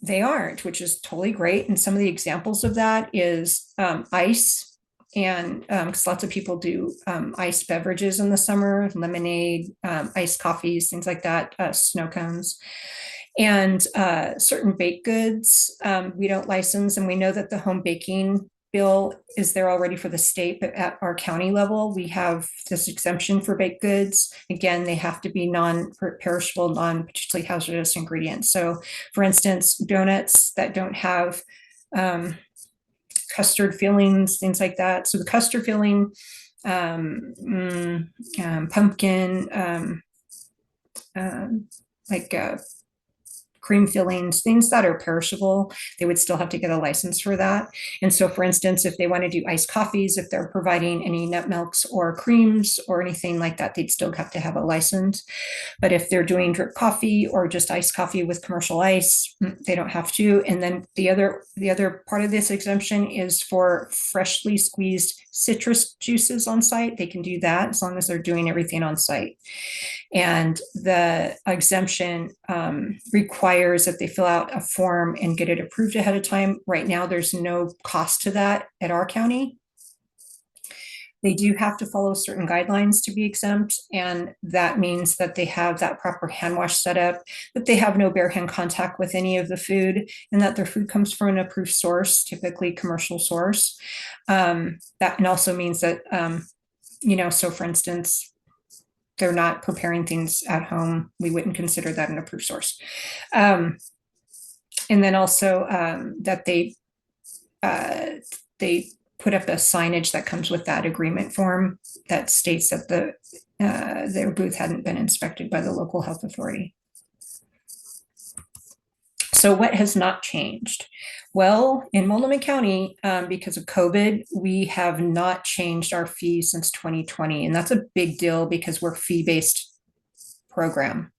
they aren't, which is totally great. And some of the examples of that is ice, and because lots of people do iced beverages in the summer, lemonade, iced coffees, things like that, snow cones, and certain baked goods we don't license. And we know that the home baking bill is there already for the state, but at our county level, we have this exemption for baked goods. Again, they have to be non-perishable, non-particularly hazardous ingredients. So for instance, donuts that don't have custard fillings, things like that. So the custard filling, pumpkin, cream fillings, things that are perishable, they would still have to get a license for that. And so for instance, if they want to do iced coffees, if they're providing any nut milks or creams or anything like that, they'd still have to have a license. But if they're doing drip coffee or just iced coffee with commercial ice, they don't have to. And then the other part of this exemption is for freshly squeezed citrus juices on site. They can do that as long as they're doing everything on site. And the exemption requires that they fill out a form and get it approved ahead of time. Right now, there's no cost to that at our county. They do have to follow certain guidelines to be exempt, and that means that they have that proper hand wash set up, that they have no bare hand contact with any of the food, and that their food comes from an approved source, typically commercial source. That also means that, so for instance, they're not preparing things at home. We wouldn't consider that an approved source. And then also that they put up a signage that comes with that agreement form that states that their booth hadn't been inspected by the local health authority. So what has not changed? Well, in Multnomah County, because of COVID, we have not changed our fees since 2020. And that's a big deal because we're a fee-based program.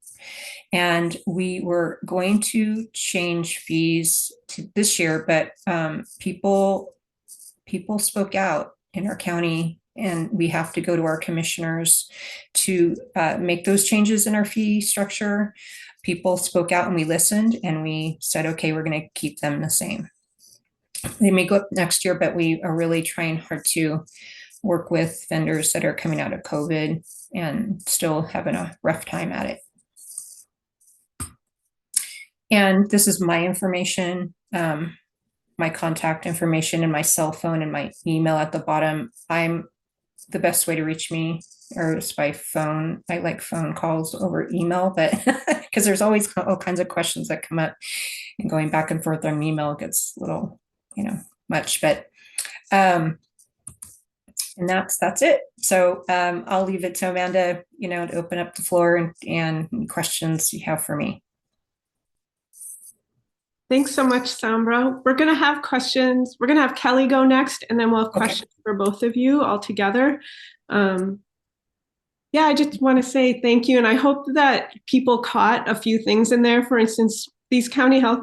And we were going to change fees to this year, but people spoke out in our county, and we have to go to our commissioners to make those changes in our fee structure. People spoke out and we listened, and we said, okay, we're going to keep them the same. They may go up next year, but we are really trying hard to work with vendors that are coming out of COVID and still having a rough time at it. And this is my information, my contact information and my cell phone and my email at the bottom. I'm the best way to reach me or is by phone. I like phone calls over email, but because there's always all kinds of questions that come up, and going back and forth on email gets a little, much. But and that's it. So I'll leave it to Amanda, to open up the floor and any questions you have for me. Thanks so much, Sambra. We're going to have questions. We're going to have Kelly go next, and then we'll have Okay. questions for both of you all together. Yeah, I just want to say thank you. And I hope that people caught a few things in there. For instance, these county health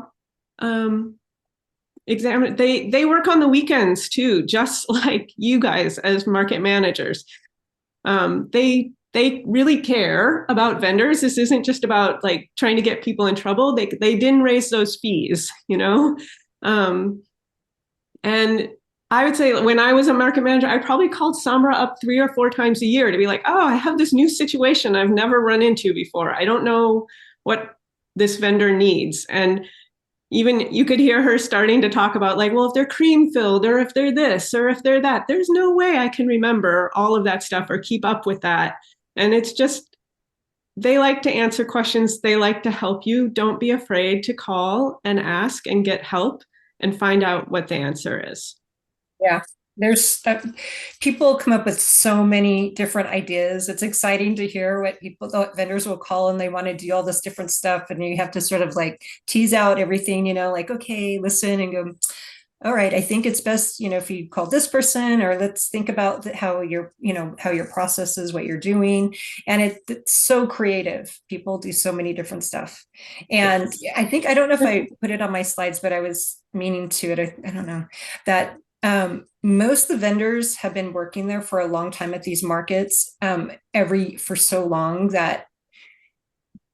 they work on the weekends too, just like you guys as market managers. They really care about vendors. This isn't just about like trying to get people in trouble. They didn't raise those fees, and I would say when I was a market manager, I probably called Sambra up 3 or 4 times a year to be like, oh, I have this new situation I've never run into before. I don't know what this vendor needs. And even you could hear her starting to talk about like, well, if they're cream filled or if they're this or if they're that, there's no way I can remember all of that stuff or keep up with that. And it's just, they like to answer questions. They like to help you. Don't be afraid to call and ask and get help and find out what the answer is. Yeah, there's people come up with so many different ideas. It's exciting to hear what vendors will call and they want to do all this different stuff. And you have to sort of like tease out everything, like, okay, listen and go, all right, I think it's best, if you call this person, or let's think about how your process is, what you're doing. And it's so creative. People do so many different stuff. And I think, I don't know if I put it on my slides, but I was meaning to it. I don't know that most of the vendors have been working there for a long time at these markets, for so long that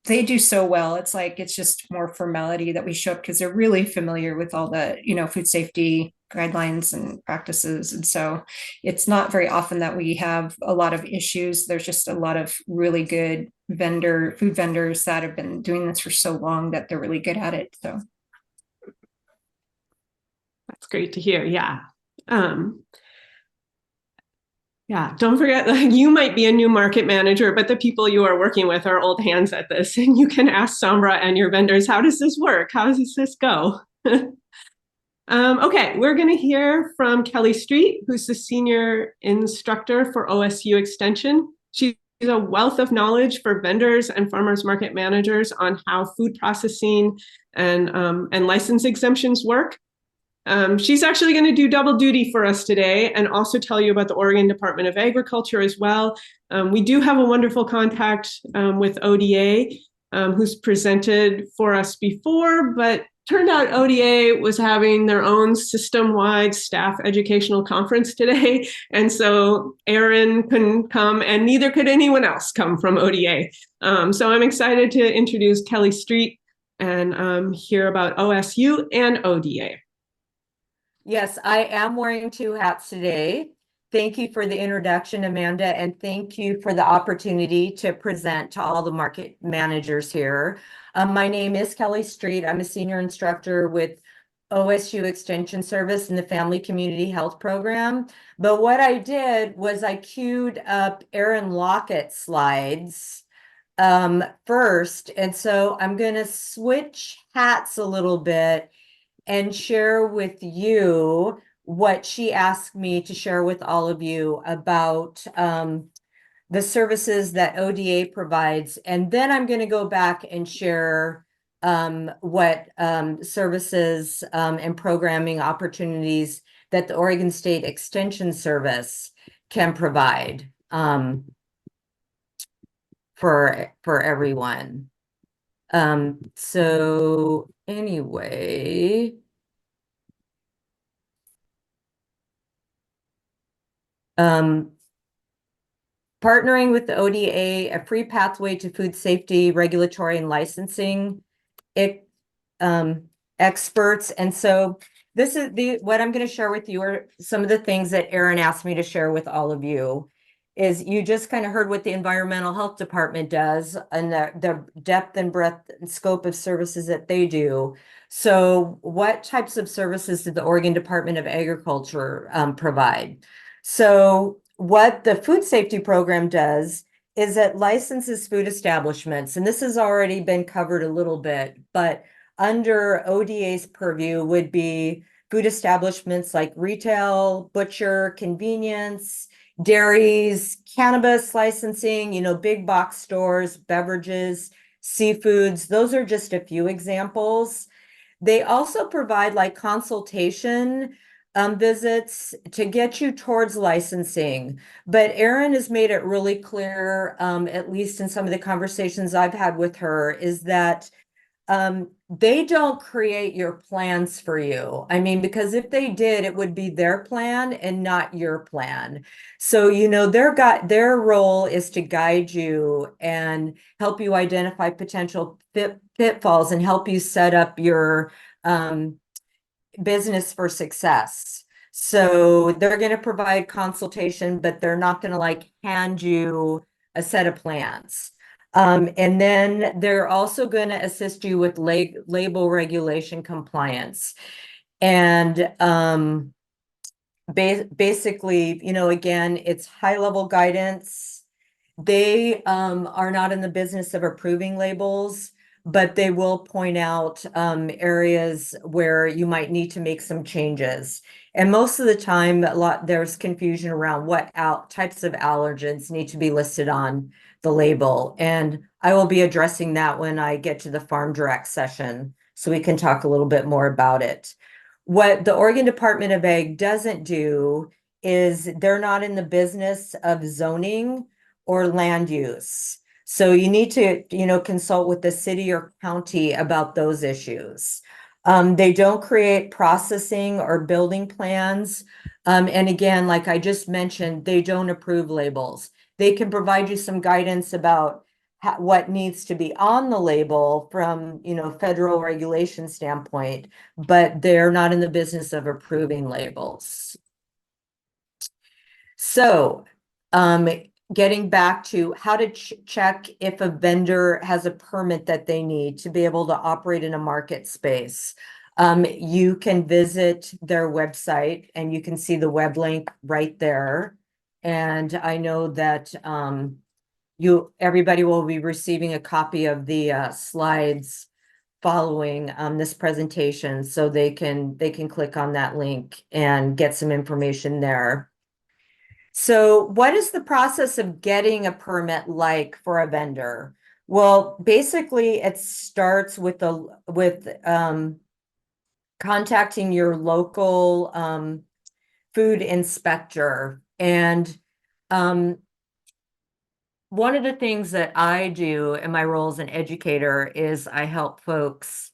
they do so well. It's like, it's just more formality that we show up because they're really familiar with all the, food safety guidelines and practices. And so it's not very often that we have a lot of issues. There's just a lot of really good food vendors that have been doing this for so long that they're really good at it. So that's great to hear. Yeah. Yeah, don't forget, you might be a new market manager, but the people you are working with are old hands at this. And you can ask Sambra and your vendors, how does this work? How does this go? Okay, we're going to hear from Kelly Street, who's the senior instructor for OSU Extension. She's a wealth of knowledge for vendors and farmers market managers on how food processing and license exemptions work. She's actually going to do double duty for us today and also tell you about the Oregon Department of Agriculture as well. We do have a wonderful contact with ODA who's presented for us before, but turned out ODA was having their own system-wide staff educational conference today. And so Erin couldn't come and neither could anyone else come from ODA. So I'm excited to introduce Kelly Street and hear about OSU and ODA. Yes, I am wearing 2 hats today. Thank you for the introduction, Amanda, and thank you for the opportunity to present to all the market managers here. My name is Kelly Street. I'm a senior instructor with OSU Extension Service in the Family Community Health Program. But what I did was I queued up Erin Lockett's slides first. And so I'm going to switch hats a little bit and share with you what she asked me to share with all of you about the services that ODA provides. And then I'm going to go back and share what services and programming opportunities that the Oregon State Extension Service can provide for everyone. So anyway, partnering with the ODA, a free pathway to food safety, regulatory and licensing experts. And so this is what I'm going to share with you are some of the things that Erin asked me to share with all of you. Is you just kind of heard what the environmental health department does and the depth and breadth and scope of services that they do. So what types of services did the Oregon Department of Agriculture provide? So what the food safety program does is it licenses food establishments, and this has already been covered a little bit, but under ODA's purview would be food establishments like retail, butcher, convenience, dairies, cannabis licensing, big box stores, beverages, seafoods. Those are just a few examples. They also provide like consultation visits to get you towards licensing. But Erin has made it really clear, at least in some of the conversations I've had with her, is that they don't create your plans for you. I mean, because if they did, it would be their plan and not your plan. So, their role is to guide you and help you identify potential pitfalls and help you set up your business for success. So they're going to provide consultation, but they're not going to like hand you a set of plans. And then they're also going to assist you with label regulation compliance. And basically, again, it's high-level guidance. They are not in the business of approving labels, but they will point out areas where you might need to make some changes. And most of the time, there's confusion around what types of allergens need to be listed on the label. And I will be addressing that when I get to the Farm Direct session, so we can talk a little bit more about it. What the Oregon Department of Ag doesn't do is they're not in the business of zoning or land use. So you need to, consult with the city or county about those issues. They don't create processing or building plans. And again, like I just mentioned, they don't approve labels. They can provide you some guidance about what needs to be on the label from, federal regulation standpoint, but they're not in the business of approving labels. So, getting back to how to check if a vendor has a permit that they need to be able to operate in a market space. You can visit their website and you can see the web link right there. And I know that everybody will be receiving a copy of the slides following this presentation, so they can click on that link and get some information there. So what is the process of getting a permit like for a vendor? Well, basically it starts with contacting your local food inspector. And one of the things that I do in my role as an educator is I help folks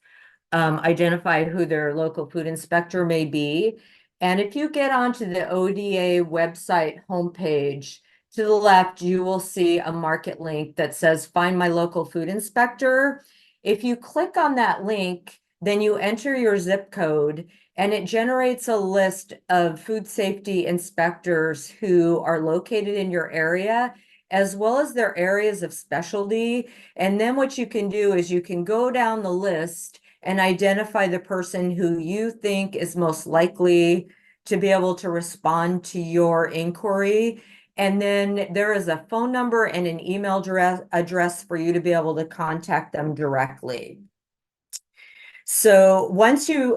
identify who their local food inspector may be. And if you get onto the ODA website homepage, to the left, you will see a market link that says Find My Local Food Inspector. If you click on that link, then you enter your zip code and it generates a list of food safety inspectors who are located in your area, as well as their areas of specialty. And then what you can do is you can go down the list and identify the person who you think is most likely to be able to respond to your inquiry. And then there is a phone number and an email address for you to be able to contact them directly. So once you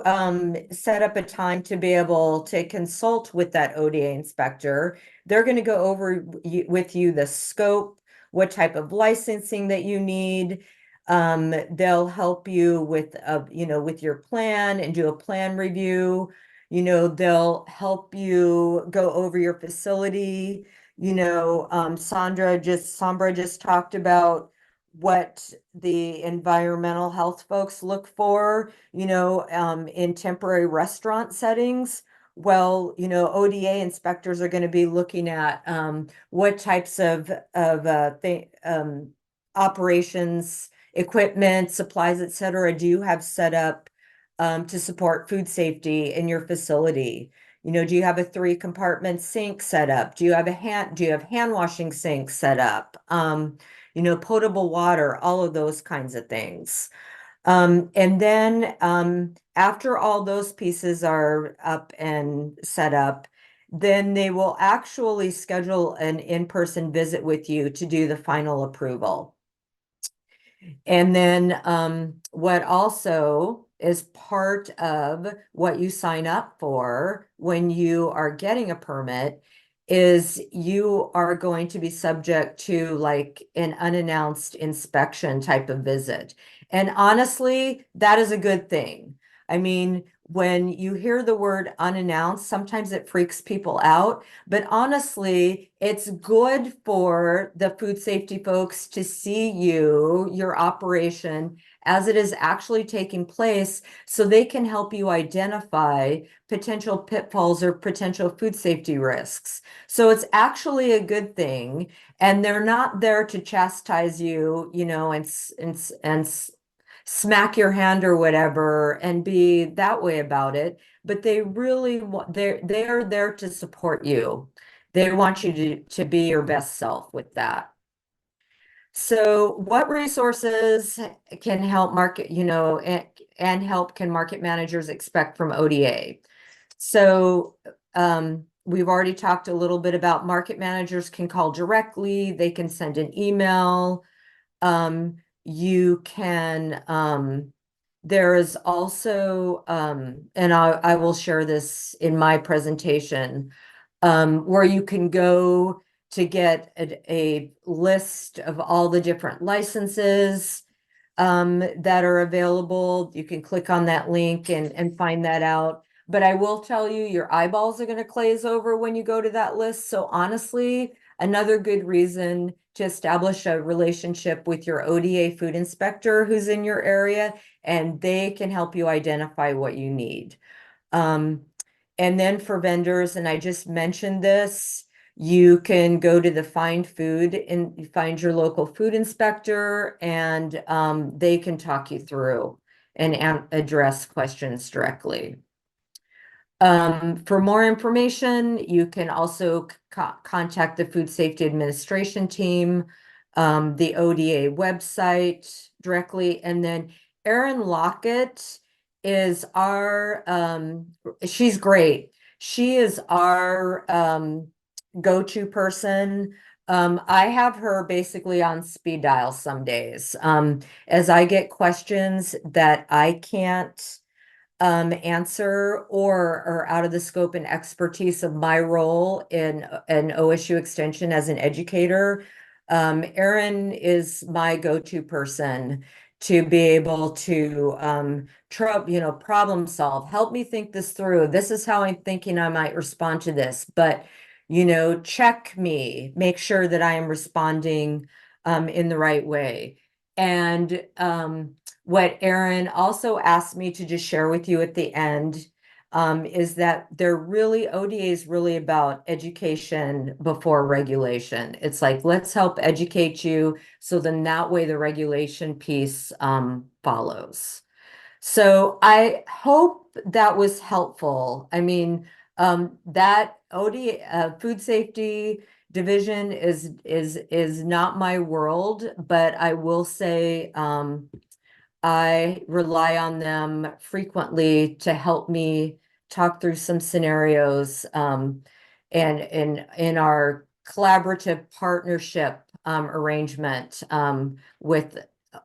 set up a time to be able to consult with that ODA inspector, they're going to go over with you the scope, what type of licensing that you need. They'll help you with with your plan and do a plan review. They'll help you go over your facility. Sambra just talked about what the environmental health folks look for, in temporary restaurant settings. Well, ODA inspectors are going to be looking at what types of operations, equipment, supplies, et cetera, do you have set up to support food safety in your facility? Do you have a 3-compartment sink set up? Do you have hand washing sinks set up? Potable water, all of those kinds of things. And then after all those pieces are up and set up, then they will actually schedule an in-person visit with you to do the final approval. And then what also is part of what you sign up for when you are getting a permit is you are going to be subject to like an unannounced inspection type of visit. And honestly, that is a good thing. I mean, when you hear the word unannounced, sometimes it freaks people out. But honestly, it's good for the food safety folks to see your operation as it is actually taking place, so they can help you identify potential pitfalls or potential food safety risks. So it's actually a good thing. And they're not there to chastise you, you know, and smack your hand or whatever and be that way about it, but they really want, they are there to support you. They want you to be your best self with that. So what resources can help market, you know, and help can market managers expect from ODA? So we've already talked a little bit about market managers can call directly, they can send an email. You can, there is also, and I will share this in my presentation, where you can go to get a list of all the different licenses that are available. You can click on that link and find that out. But I will tell you, your eyeballs are going to glaze over when you go to that list. So honestly, another good reason to establish a relationship with your ODA food inspector who's in your area, and they can help you identify what you need. And then for vendors, and I just mentioned this, you can go to the Find Food and find your local food inspector, and they can talk you through and address questions directly. For more information, you can also contact the Food Safety Administration team, the ODA website directly, and then Erin Lockett is our, she's great. She is our go-to person. I have her basically on speed dial some days. As I get questions that I can't answer or are out of the scope and expertise of my role in an OSU extension as an educator, Erin is my go-to person to be able to problem solve, help me think this through. This is how I'm thinking I might respond to this, but check me, make sure that I am responding in the right way. And what Erin also asked me to just share with you at the end is that ODA is really about education before regulation. It's like, let's help educate you, so then that way the regulation piece follows. So I hope that was helpful. I mean, that ODA food safety division is not my world, but I will say I rely on them frequently to help me talk through some scenarios, and in our collaborative partnership arrangement with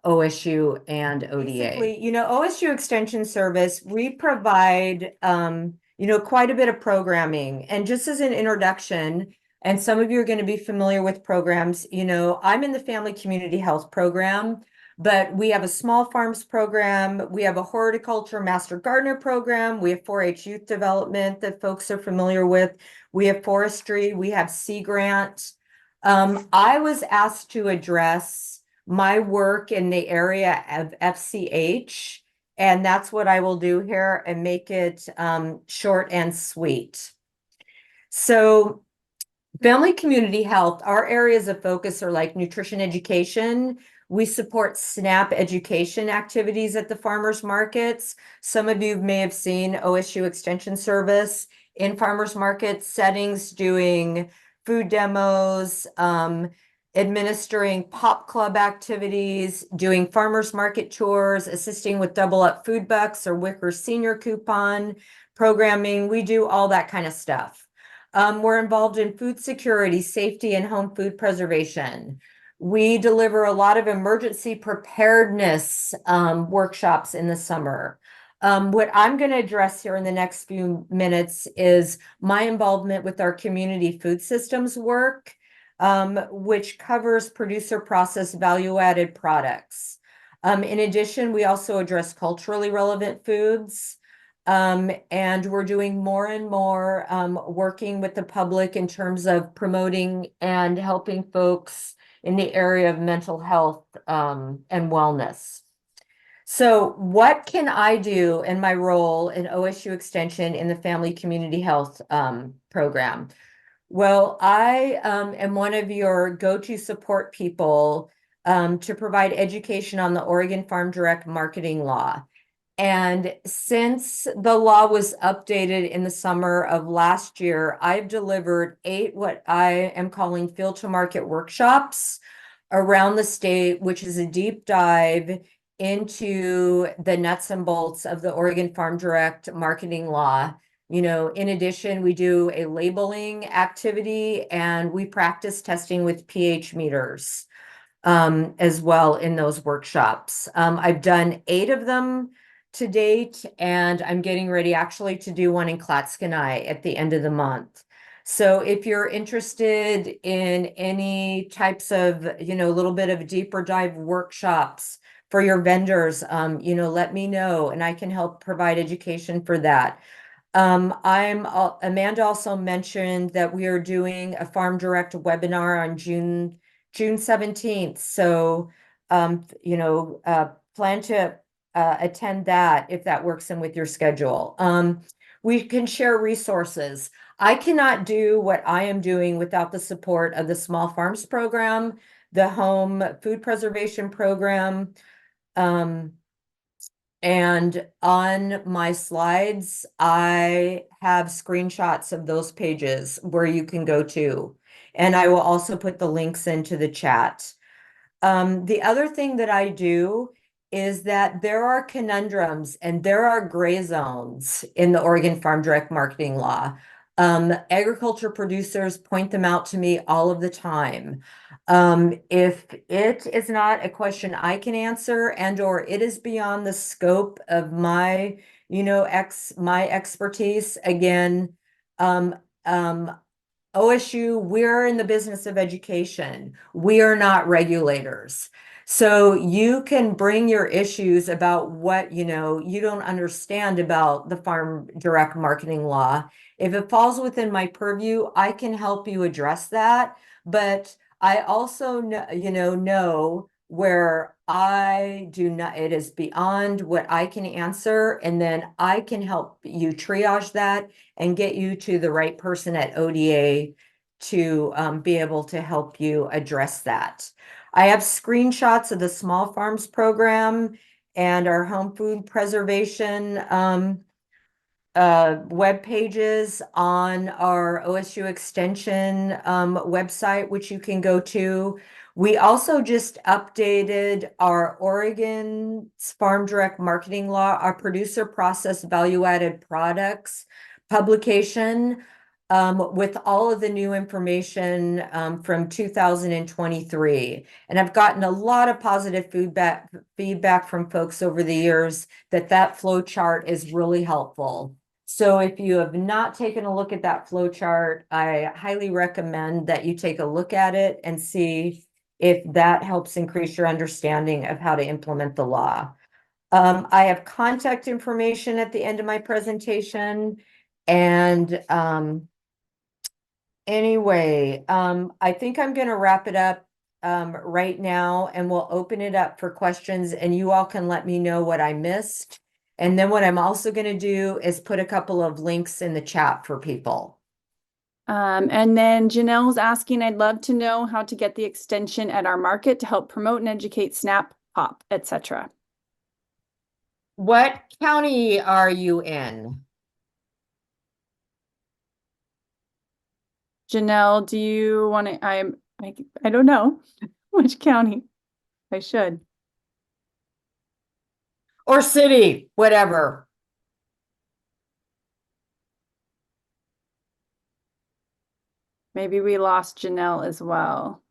OSU and ODA. Basically, OSU Extension Service, we provide quite a bit of programming. And just as an introduction, and some of you are going to be familiar with programs, I'm in the Family Community Health program. But we have a small farms program. We have a horticulture master gardener program. We have 4-H youth development that folks are familiar with. We have forestry. We have Sea Grant. I was asked to address my work in the area of FCH, and that's what I will do here and make it short and sweet. So family community health, our areas of focus are like nutrition education. We support SNAP education activities at the farmers markets. Some of you may have seen OSU Extension Service in farmers market settings doing food demos, administering pop club activities, doing farmers market tours, assisting with double up food bucks or Wicker senior coupon programming. We do all that kind of stuff. We're involved in food security, safety, and home food preservation. We deliver a lot of emergency preparedness workshops in the summer. What I'm going to address here in the next few minutes is my involvement with our community food systems work, which covers producer processed value-added products. In addition, we also address culturally relevant foods. And we're doing more and more working with the public in terms of promoting and helping folks in the area of mental health and wellness. So what can I do in my role in OSU Extension in the Family Community Health program? Well, I am one of your go-to support people to provide education on the Oregon Farm Direct Marketing Law. And since the law was updated in the summer of last year, I've delivered 8 what I am calling field to market workshops around the state, which is a deep dive into the nuts and bolts of the Oregon Farm Direct marketing law. You know, in addition, we do a labeling activity and we practice testing with pH meters as well in those workshops. I've done 8 of them to date, and I'm getting ready actually to do one in Clatskanie at the end of the month. So if you're interested in any types of, you know, a little bit of deeper dive workshops for your vendors, you know, let me know and I can help provide education for that. Amanda also mentioned that we are doing a Farm Direct webinar on June 17th. So, you know, plan to attend that if that works in with your schedule. We can share resources. I cannot do what I am doing without the support of the Small Farms Program, the Home Food Preservation Program. And on my slides, I have screenshots of those pages where you can go to. And I will also put the links into the chat. The other thing that I do is that there are conundrums and there are gray zones in the Oregon Farm Direct Marketing Law. Agriculture producers point them out to me all of the time. If it is not a question I can answer and or it is beyond the scope of my, you know, my expertise, again, OSU, we're in the business of education. We are not regulators. So you can bring your issues about what, you know, you don't understand about the Farm Direct Marketing Law. If it falls within my purview, I can help you address that. But I also know where I do not, it is beyond what I can answer, and then I can help you triage that and get you to the right person at ODA to be able to help you address that. I have screenshots of the Small Farms Program and our home food preservation web pages on our OSU Extension website, which you can go to. We also just updated our Oregon Farm Direct Marketing Law, our producer process value-added products publication with all of the new information from 2023. And I've gotten a lot of positive feedback from folks over the years that flow chart is really helpful. So if you have not taken a look at that flow chart, I highly recommend that you take a look at it and see if that helps increase your understanding of how to implement the law. I have contact information at the end of my presentation. And anyway, I think I'm going to wrap it up right now, and we'll open it up for questions, and you all can let me know what I missed. And then what I'm also going to do is put a couple of links in the chat for people. And then Janelle's asking, I'd love to know how to get the extension at our market to help promote and educate SNAP, POP, etc. What county are you in? Janelle, do you want to, I don't know which county. I should. Or city, whatever. Maybe we lost Janelle as well.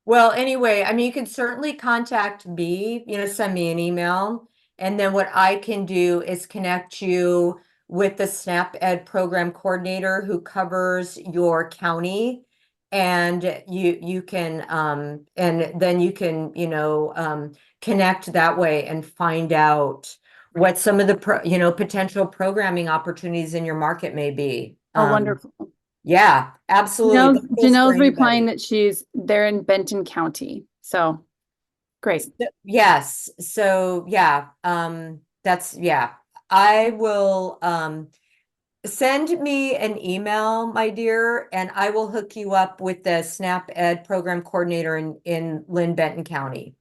Well, anyway, I mean, you can certainly contact me, send me an email. And then what I can do is connect you with the SNAP Ed program coordinator who covers your county. And you can and then you can, connect that way and find out what some of the potential programming opportunities in your market may be. Oh, wonderful. Yeah, absolutely. That goes for Janelle's anybody. replying that they're in Benton County. So great. Yes. So yeah, I will send me an email, my dear, and I will hook you up with the SNAP Ed program coordinator in Lynn Benton County.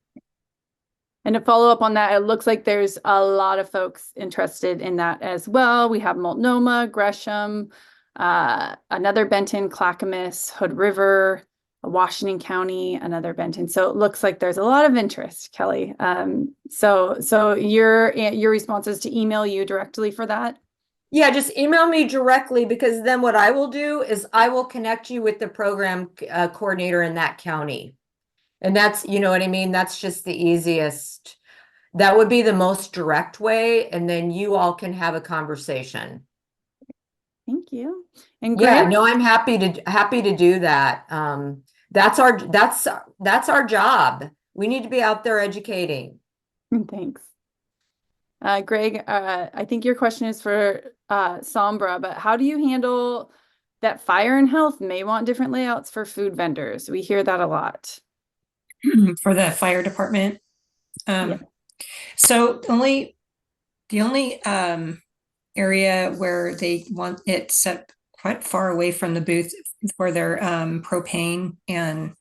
And to follow up on that, it looks like there's a lot of folks interested in that as well. We have Multnomah, Gresham, another Benton, Clackamas, Hood River, Washington County, another Benton. So it looks like there's a lot of interest, Kelly. So your response is to email you directly for that? Yeah, just email me directly, because then what I will do is I will connect you with the program coordinator in that county. And that's, you know what I mean? That's just the easiest. That would be the most direct way. And then you all can have a conversation. Thank you. And Yeah, Greg? no, I'm happy to do that. That's our job. We need to be out there educating. Thanks. Greg, I think your question is for Sombra, but how do you handle that fire and health may want different layouts for food vendors? We hear that a lot. For the fire department. Yeah. So the only area where they want it set quite far away from the booth for their propane and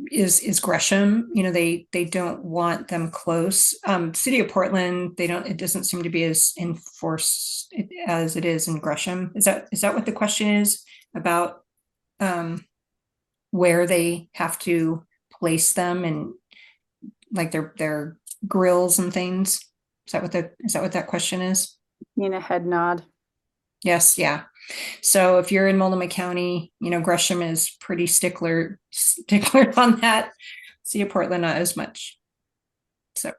is Gresham. They don't want them close. City of Portland, it doesn't seem to be as enforced as it is in Gresham. Is that what the question is about? Where they have to place them and like their grills and things. Is that what that question is? Nina, head nod. Yes, yeah. So if you're in Multnomah County, Gresham is pretty stickler on that. City of Portland, not as much. So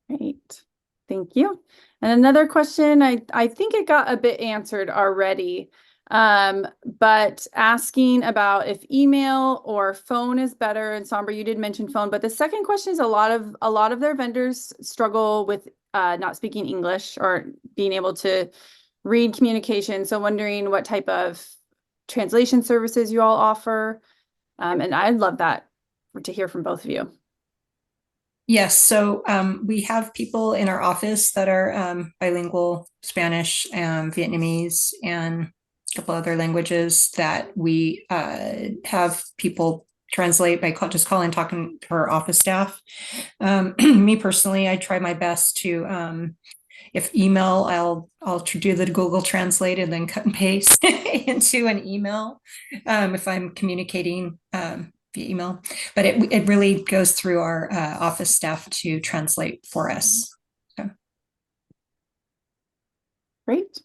Great. Thank you. And another question, I think it got a bit answered already. But asking about if email or phone is better, and Sombra, you did mention phone, but the second question is a lot of their vendors struggle with not speaking English or being able to read communication. So wondering what type of translation services you all offer. And I'd love that to hear from both of you. yes, so we have people in our office that are bilingual, Spanish, Vietnamese, and couple other languages that we have people translate by just calling, talking to our office staff. Me personally, I try my best to, if email, I'll do the Google Translate and then cut and paste into an email if I'm communicating via email. But it really goes through our office staff to translate for us. So. Great.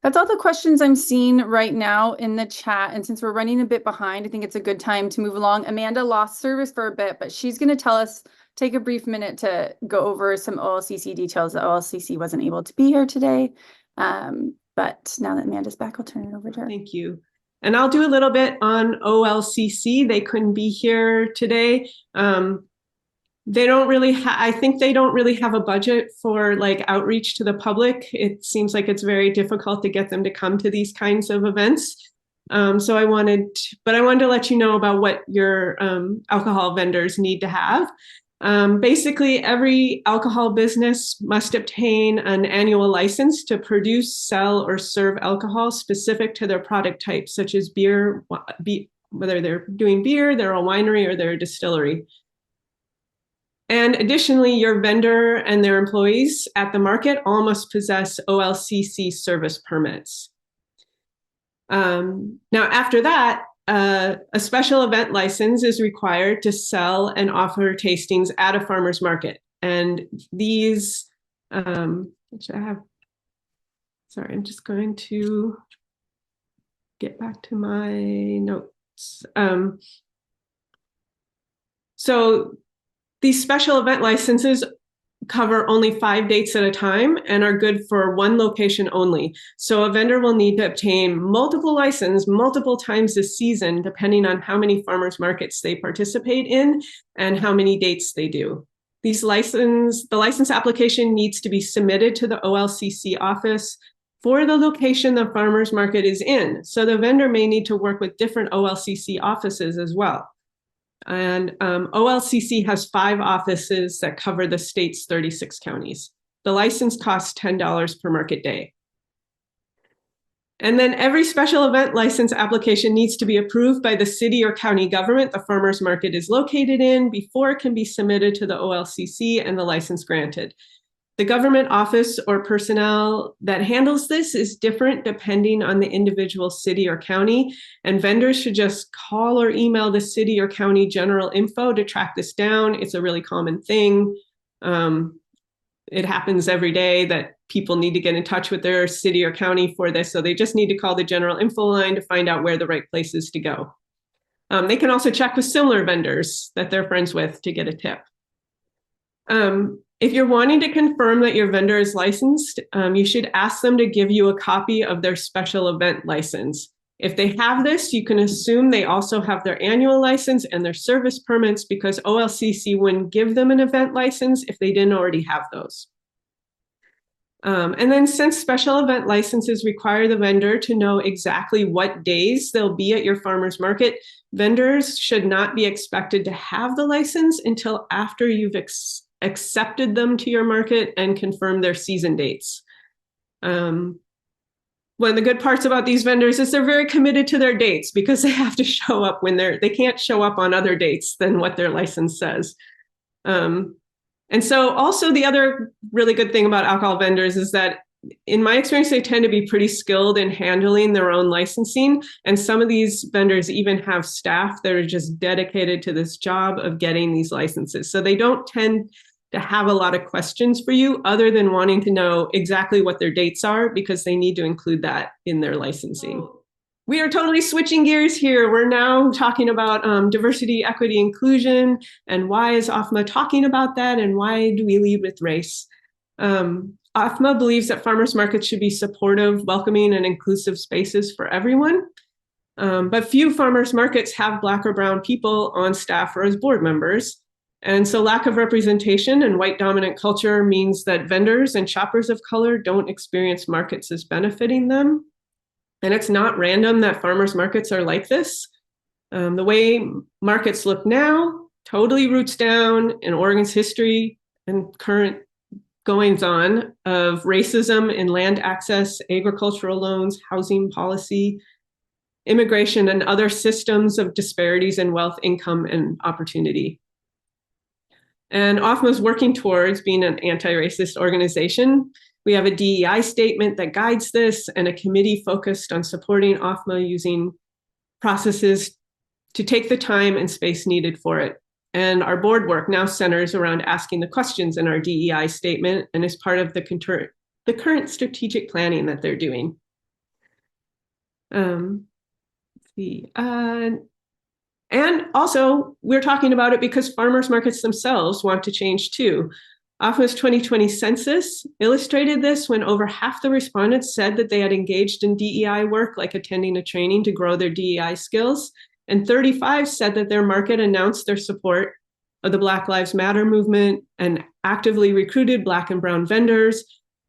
That's all the questions I'm seeing right now in the chat. And since we're running a bit behind, I think it's a good time to move along. Amanda lost service for a bit, but she's going to take a brief minute to go over some OLCC details. The OLCC wasn't able to be here today. But now that Amanda's back, I'll turn it over to her. Thank you. And I'll do a little bit on OLCC. They couldn't be here today. I think they don't really have a budget for like outreach to the public. It seems like it's very difficult to get them to come to these kinds of events. So I wanted to let you know about what your alcohol vendors need to have. Basically, every alcohol business must obtain an annual license to produce, sell, or serve alcohol specific to their product type, such as beer, whether they're doing beer, they're a winery, or they're a distillery. And additionally, your vendor and their employees at the market all must possess OLCC service permits. Now, after that, a special event license is required to sell and offer tastings at a farmer's market. And these, I'm just going to get back to my notes. So these special event licenses cover only 5 dates at a time and are good for one location only. So a vendor will need to obtain multiple licenses multiple times this season, depending on how many farmers markets they participate in and how many dates they do. The license application needs to be submitted to the OLCC office for the location the farmers market is in. So the vendor may need to work with different OLCC offices as well. And OLCC has 5 offices that cover the state's 36 counties. The license costs $10 per market day. And then every special event license application needs to be approved by the city or county government the farmers market is located in before it can be submitted to the OLCC and the license granted. The government office or personnel that handles this is different depending on the individual city or county, and vendors should just call or email the city or county general info to track this down. It's a really common thing. It happens every day that people need to get in touch with their city or county for this, so they just need to call the general info line to find out where the right place is to go. They can also check with similar vendors that they're friends with to get a tip. If you're wanting to confirm that your vendor is licensed, you should ask them to give you a copy of their special event license. If they have this, you can assume they also have their annual license and their service permits, because OLCC wouldn't give them an event license if they didn't already have those. And then since special event licenses require the vendor to know exactly what days they'll be at your farmer's market, vendors should not be expected to have the license until after you've accepted them to your market and confirmed their season dates. One of the good parts about these vendors is they're very committed to their dates, because they have to show up when they can't show up on other dates than what their license says. And so also the other really good thing about alcohol vendors is that, in my experience, they tend to be pretty skilled in handling their own licensing. And some of these vendors even have staff that are just dedicated to this job of getting these licenses. So they don't tend to have a lot of questions for you other than wanting to know exactly what their dates are, because they need to include that in their licensing. We are totally switching gears here. We're now talking about diversity, equity, inclusion, and why is OFMA talking about that, and why do we lead with race? OFMA believes that farmers markets should be supportive, welcoming, and inclusive spaces for everyone. But few farmers markets have Black or brown people on staff or as board members. And so lack of representation and white dominant culture means that vendors and shoppers of color don't experience markets as benefiting them. And it's not random that farmers markets are like this. The way markets look now totally roots down in Oregon's history and current goings on of racism in land access, agricultural loans, housing policy, immigration, and other systems of disparities in wealth, income, and opportunity. And OFMA is working towards being an anti-racist organization. We have a DEI statement that guides this, and a committee focused on supporting OFMA using processes to take the time and space needed for it. And our board work now centers around asking the questions in our DEI statement, and is part of the current strategic planning that they're doing. And also, we're talking about it because farmers markets themselves want to change too. OFMA's 2020 census illustrated this when over half the respondents said that they had engaged in DEI work, like attending a training to grow their DEI skills. And 35 said that their market announced their support of the Black Lives Matter movement and actively recruited Black and brown vendors,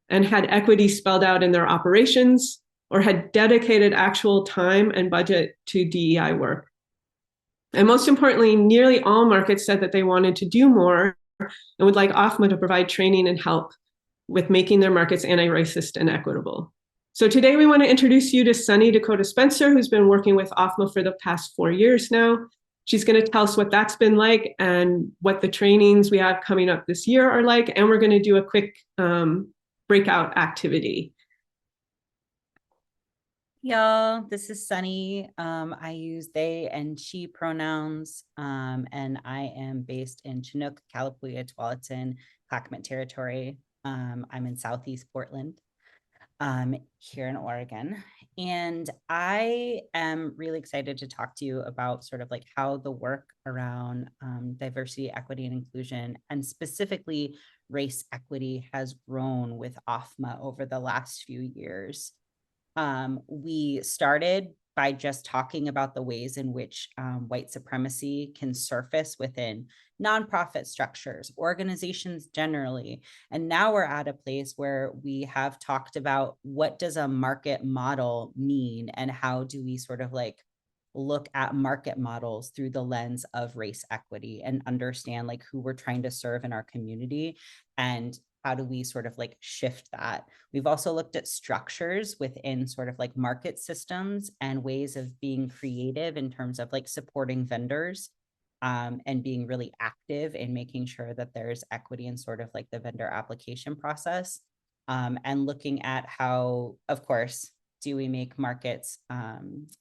and had equity spelled out in their operations, or had dedicated actual time and budget to DEI work. And most importantly, nearly all markets said that they wanted to do more and would like OFMA to provide training and help with making their markets anti-racist and equitable. So today we want to introduce you to Sunny Dakota Spencer, who's been working with OFMA for the past 4 years now. She's going to tell us what that's been like and what the trainings we have coming up this year are like. And we're going to do a quick breakout activity. Y'all, this is Sunny. I use they and she pronouns, and I am based in Chinook, Calapooya, Tualatin, Clackamas Territory. I'm in Southeast Portland, here in Oregon. And I am really excited to talk to you about sort of like how the work around diversity, equity, and inclusion, and specifically race equity, has grown with OFMA over the last few years. We started by just talking about the ways in which white supremacy can surface within nonprofit structures, organizations generally. And now we're at a place where we have talked about what does a market model mean, and how do we sort of like look at market models through the lens of race equity and understand like who we're trying to serve in our community, and how do we sort of like shift that. We've also looked at structures within sort of like market systems and ways of being creative in terms of like supporting vendors, and being really active in making sure that there's equity in sort of like the vendor application process, and looking at how, of course, do we make markets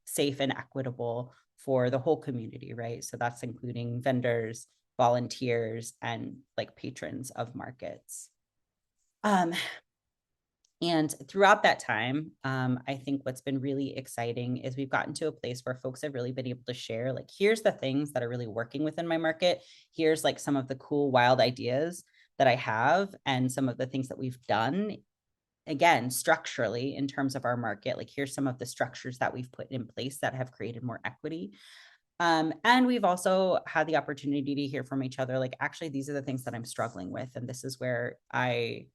safe and equitable for the whole community, right? So that's including vendors, volunteers, and like patrons of markets. And throughout that time, I think what's been really exciting is we've gotten to a place where folks have really been able to share, like, here's the things that are really working within my market. Here's like some of the cool, wild ideas that I have, and some of the things that we've done, again, structurally in terms of our market. Like, here's some of the structures that we've put in place that have created more equity. And we've also had the opportunity to hear from each other, like, actually, these are the things that I'm struggling with. And this is where I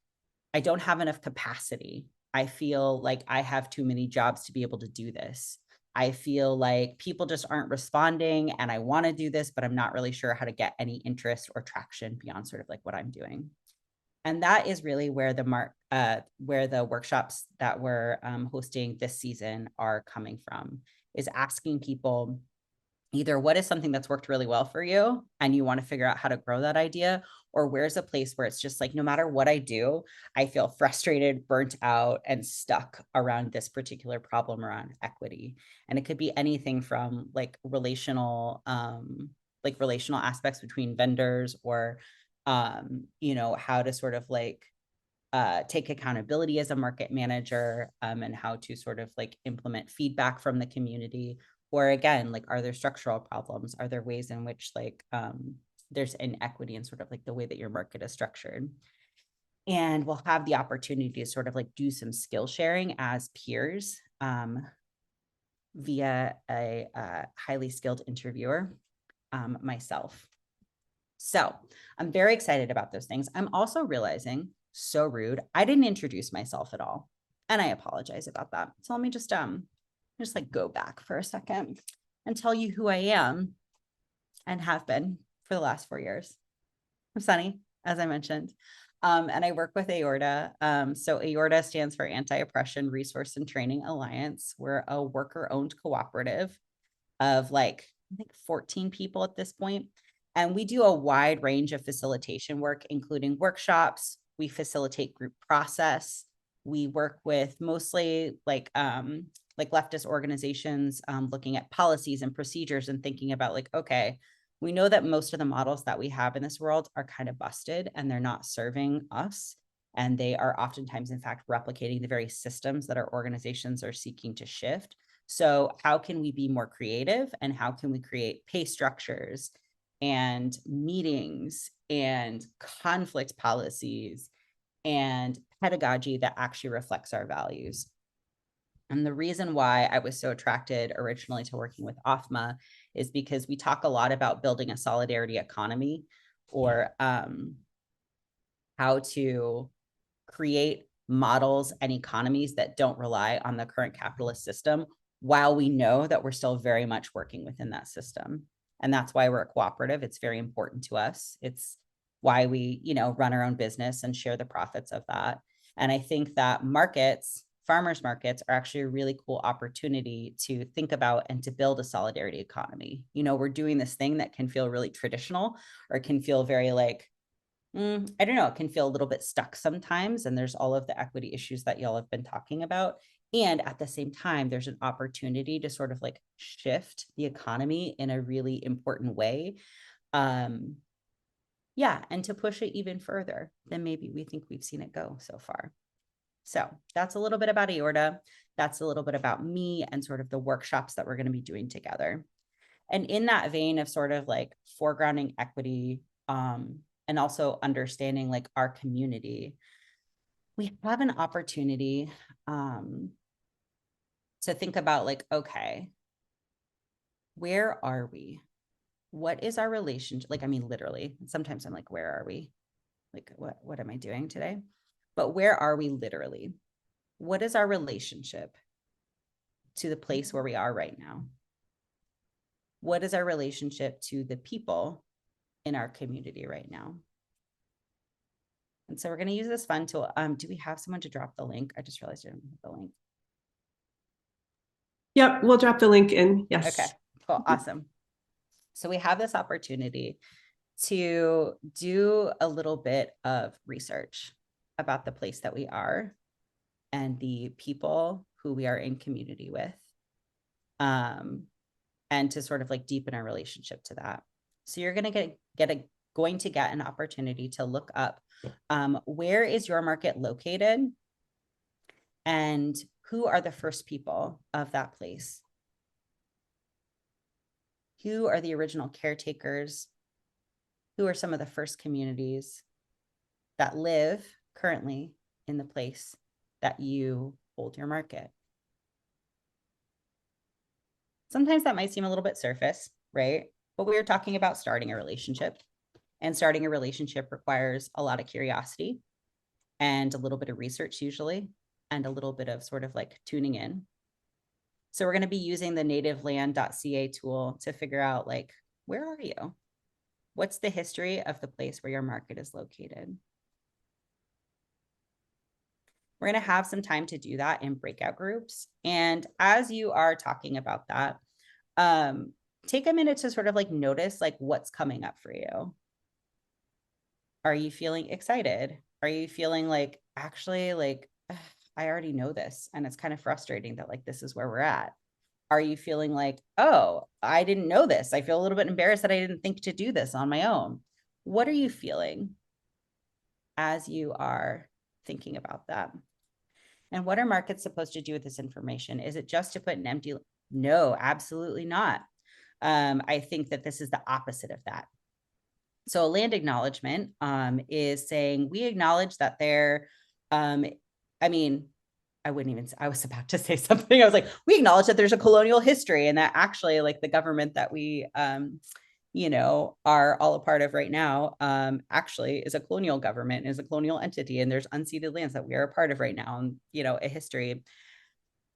don't have enough capacity. I feel like I have too many jobs to be able to do this. I feel like people just aren't responding, and I want to do this, but I'm not really sure how to get any interest or traction beyond sort of like what I'm doing. And that is really where the workshops that we're hosting this season are coming from, is asking people either what is something that's worked really well for you and you want to figure out how to grow that idea, or where's a place where it's just like, no matter what I do, I feel frustrated, burnt out, and stuck around this particular problem around equity. And it could be anything from like relational aspects between vendors, or how to sort of like take accountability as a market manager, and how to sort of like implement feedback from the community. Or again, like, are there structural problems? Are there ways in which like there's inequity in sort of like the way that your market is structured? And we'll have the opportunity to sort of like do some skill sharing as peers via a highly skilled interviewer, myself. So I'm very excited about those things. I'm also realizing, so rude, I didn't introduce myself at all, and I apologize about that. So let me just like go back for a second and tell you who I am and have been for the last 4 years. I'm Sunny, as I mentioned, and I work with AORTA. So AORTA stands for Anti-Oppression Resource and Training Alliance. We're a worker-owned cooperative of like, I think 14 people at this point. And we do a wide range of facilitation work, including workshops. We facilitate group process. We work with mostly like leftist organizations, looking at policies and procedures and thinking about like, okay, we know that most of the models that we have in this world are kind of busted and they're not serving us. And they are oftentimes, in fact, replicating the very systems that our organizations are seeking to shift. So how can we be more creative, and how can we create pay structures and meetings and conflict policies and pedagogy that actually reflects our values? And the reason why I was so attracted originally to working with OFMA is because we talk a lot about building a solidarity economy, or how to create models and economies that don't rely on the current capitalist system, while we know that we're still very much working within that system. And that's why we're a cooperative. It's very important to us. It's why we, run our own business and share the profits of that. And I think that farmers markets are actually a really cool opportunity to think about and to build a solidarity economy. We're doing this thing that can feel really traditional, or it can feel very like, I don't know, it can feel a little bit stuck sometimes. And there's all of the equity issues that y'all have been talking about. And at the same time, there's an opportunity to sort of like shift the economy in a really important way. And to push it even further than maybe we think we've seen it go so far. So that's a little bit about aorta. That's a little bit about me and sort of the workshops that we're going to be doing together. And in that vein of sort of like foregrounding equity, and also understanding like our community, we have an opportunity to think about like, okay, where are we? What is our relationship? Like, I mean, literally, sometimes I'm like, where are we? Like, what am I doing today? But where are we literally? What is our relationship to the place where we are right now? What is our relationship to the people in our community right now? And so we're going to use this fun tool. Do we have someone to drop the link? I just realized I didn't have the link. Yep, we'll drop the link in. Yes. Okay, cool, awesome. So we have this opportunity to do a little bit of research about the place that we are and the people who we are in community with, and to sort of like deepen our relationship to that. So you're going to get an opportunity to look up where is your market located and who are the first people of that place? Who are the original caretakers? Who are some of the first communities that live currently in the place that you hold your market? Sometimes that might seem a little bit surface, right? But we're talking about starting a relationship, and starting a relationship requires a lot of curiosity and a little bit of research usually, and a little bit of sort of like tuning in. So we're going to be using the nativeland.ca tool to figure out like, where are you? What's the history of the place where your market is located? We're going to have some time to do that in breakout groups. And as you are talking about that, take a minute to sort of like notice like what's coming up for you. Are you feeling excited? Are you feeling like, actually, like, I already know this and it's kind of frustrating that like this is where we're at? Are you feeling like, oh, I didn't know this. I feel a little bit embarrassed that I didn't think to do this on my own. What are you feeling as you are thinking about that? And what are markets supposed to do with this information? Is it just to put an empty? No, absolutely not. I think that this is the opposite of that. So a land acknowledgement is saying we acknowledge that there, I mean, I wouldn't even, I was about to say something. I was like, we acknowledge that there's a colonial history and that actually like the government that we, are all a part of right now, actually is a colonial government, is a colonial entity, and there's unceded lands that we are a part of right now, and, a history.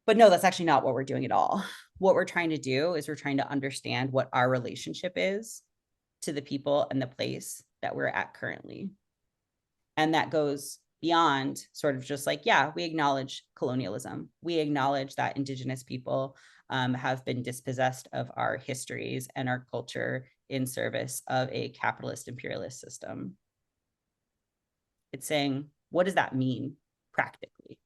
But no, that's actually not what we're doing at all. What we're trying to do is we're trying to understand what our relationship is to the people and the place that we're at currently. And that goes beyond sort of just like, yeah, we acknowledge colonialism. We acknowledge that Indigenous people have been dispossessed of our histories and our culture in service of a capitalist imperialist system. It's saying, what does that mean practically?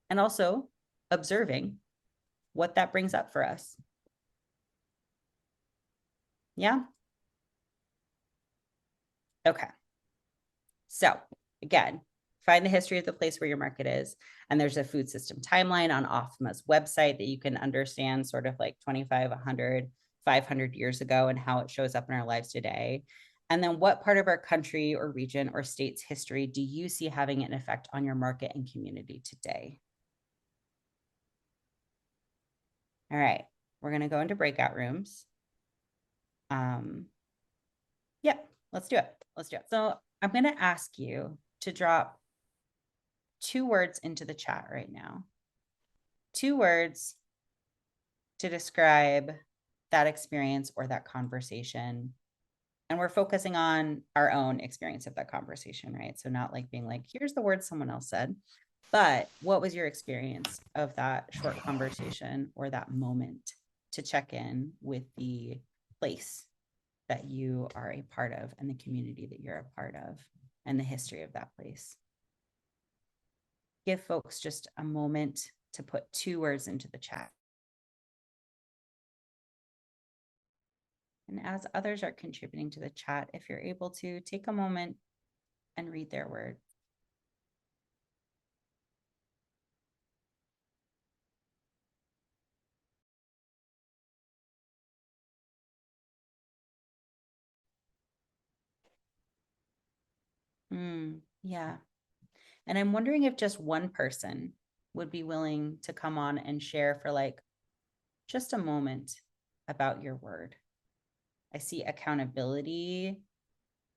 And also observing what that brings up for us. Yeah. Okay. So again, find the history of the place where your market is. And there's a food system timeline on OFMA's website that you can understand sort of like 25, 100, 500 years ago and how it shows up in our lives today. And then what part of our country or region or state's history do you see having an effect on your market and community today? All right, we're going to go into breakout rooms. Yeah, let's do it. Let's do it. So I'm going to ask you to drop 2 words into the chat right now. 2 words to describe that experience or that conversation. And we're focusing on our own experience of that conversation, right? So not like being like, here's the word someone else said, but what was your experience of that short conversation or that moment to check in with the place that you are a part of and the community that you're a part of and the history of that place? Give folks just a moment to put 2 words into the chat. And as others are contributing to the chat, if you're able to take a moment and read their word. Yeah. And I'm wondering if just one person would be willing to come on and share for like just a moment about your word. I see accountability,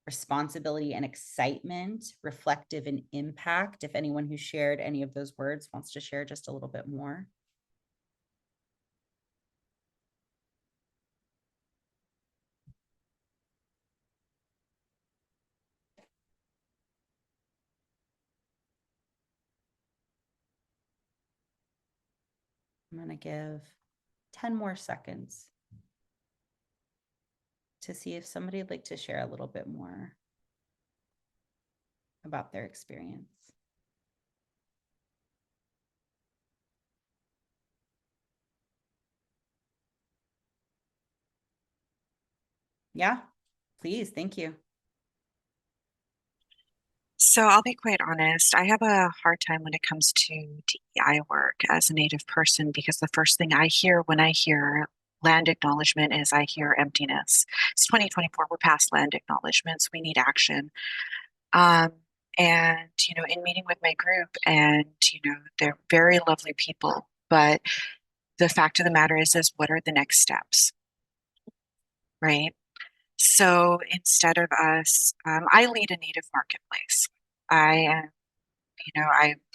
responsibility, and excitement, reflective and impact. If anyone who shared any of those words wants to share just a little bit more. I'm going to give 10 more seconds to see if somebody would like to share a little bit more about their experience. Yeah, please. Thank you. So I'll be quite honest. I have a hard time when it comes to DEI work as a Native person because the first thing I hear when I hear land acknowledgement is I hear emptiness. It's 2024. We're past land acknowledgements. We need action. And, you know, in meeting with my group, and, you know, they're very lovely people, but the fact of the matter is what are the next steps? Right? So instead of us, I lead a Native marketplace. I am, you know,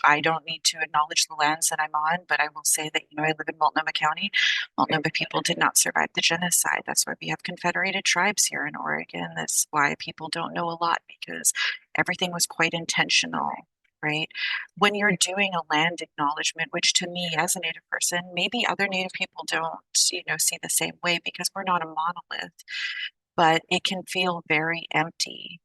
I don't need to acknowledge the lands that I'm on, but I will say that, you know, I live in Multnomah County. Multnomah people did not survive the genocide. That's why we have confederated tribes here in Oregon. That's why people don't know a lot, because everything was quite intentional, right? When you're doing a land acknowledgement, which to me as a Native person, maybe other Native people don't, you know, see the same way because we're not a monolith, but it can feel very empty.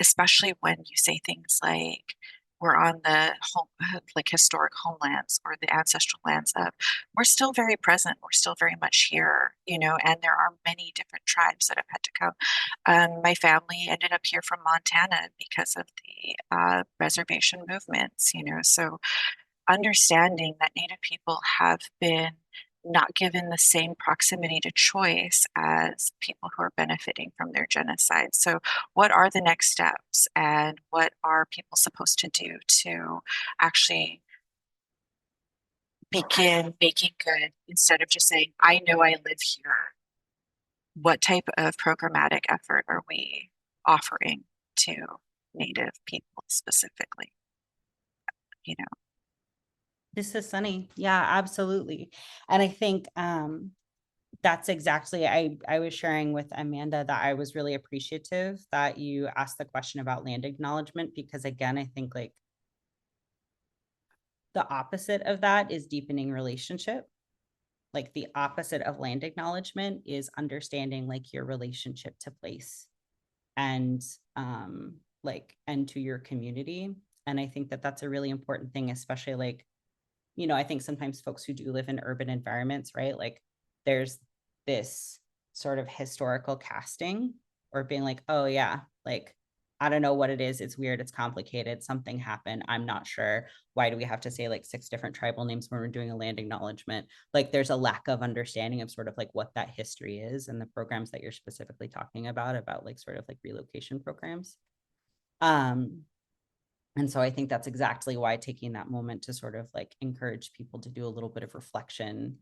Especially when you say things like we're on the home, like historic homelands or the ancestral lands of, we're still very present, we're still very much here, you know, and there are many different tribes that have had to come. My family ended up here from Montana because of the reservation movements, you know, so understanding that Native people have been not given the same proximity to choice as people who are benefiting from their genocide. So what are the next steps, and what are people supposed to do to actually begin making good, instead of just saying, I know I live here? What type of programmatic effort are we offering to Native people specifically? You know? This is Sunny. Yeah, absolutely. And I think that's exactly, I was sharing with Amanda that I was really appreciative that you asked the question about land acknowledgement, because again, I think like the opposite of that is deepening relationship. Like the opposite of land acknowledgement is understanding like your relationship to place and like and to your community. And I think that that's a really important thing, especially like, you know, I think sometimes folks who do live in urban environments, right? Like there's this sort of historical casting or being like, oh yeah, like, I don't know what it is. It's weird. It's complicated. Something happened. I'm not sure. Why do we have to say like 6 different tribal names when we're doing a land acknowledgement? Like there's a lack of understanding of sort of like what that history is and the programs that you're specifically talking about like sort of like relocation programs. And so I think that's exactly why taking that moment to sort of like encourage people to do a little bit of reflection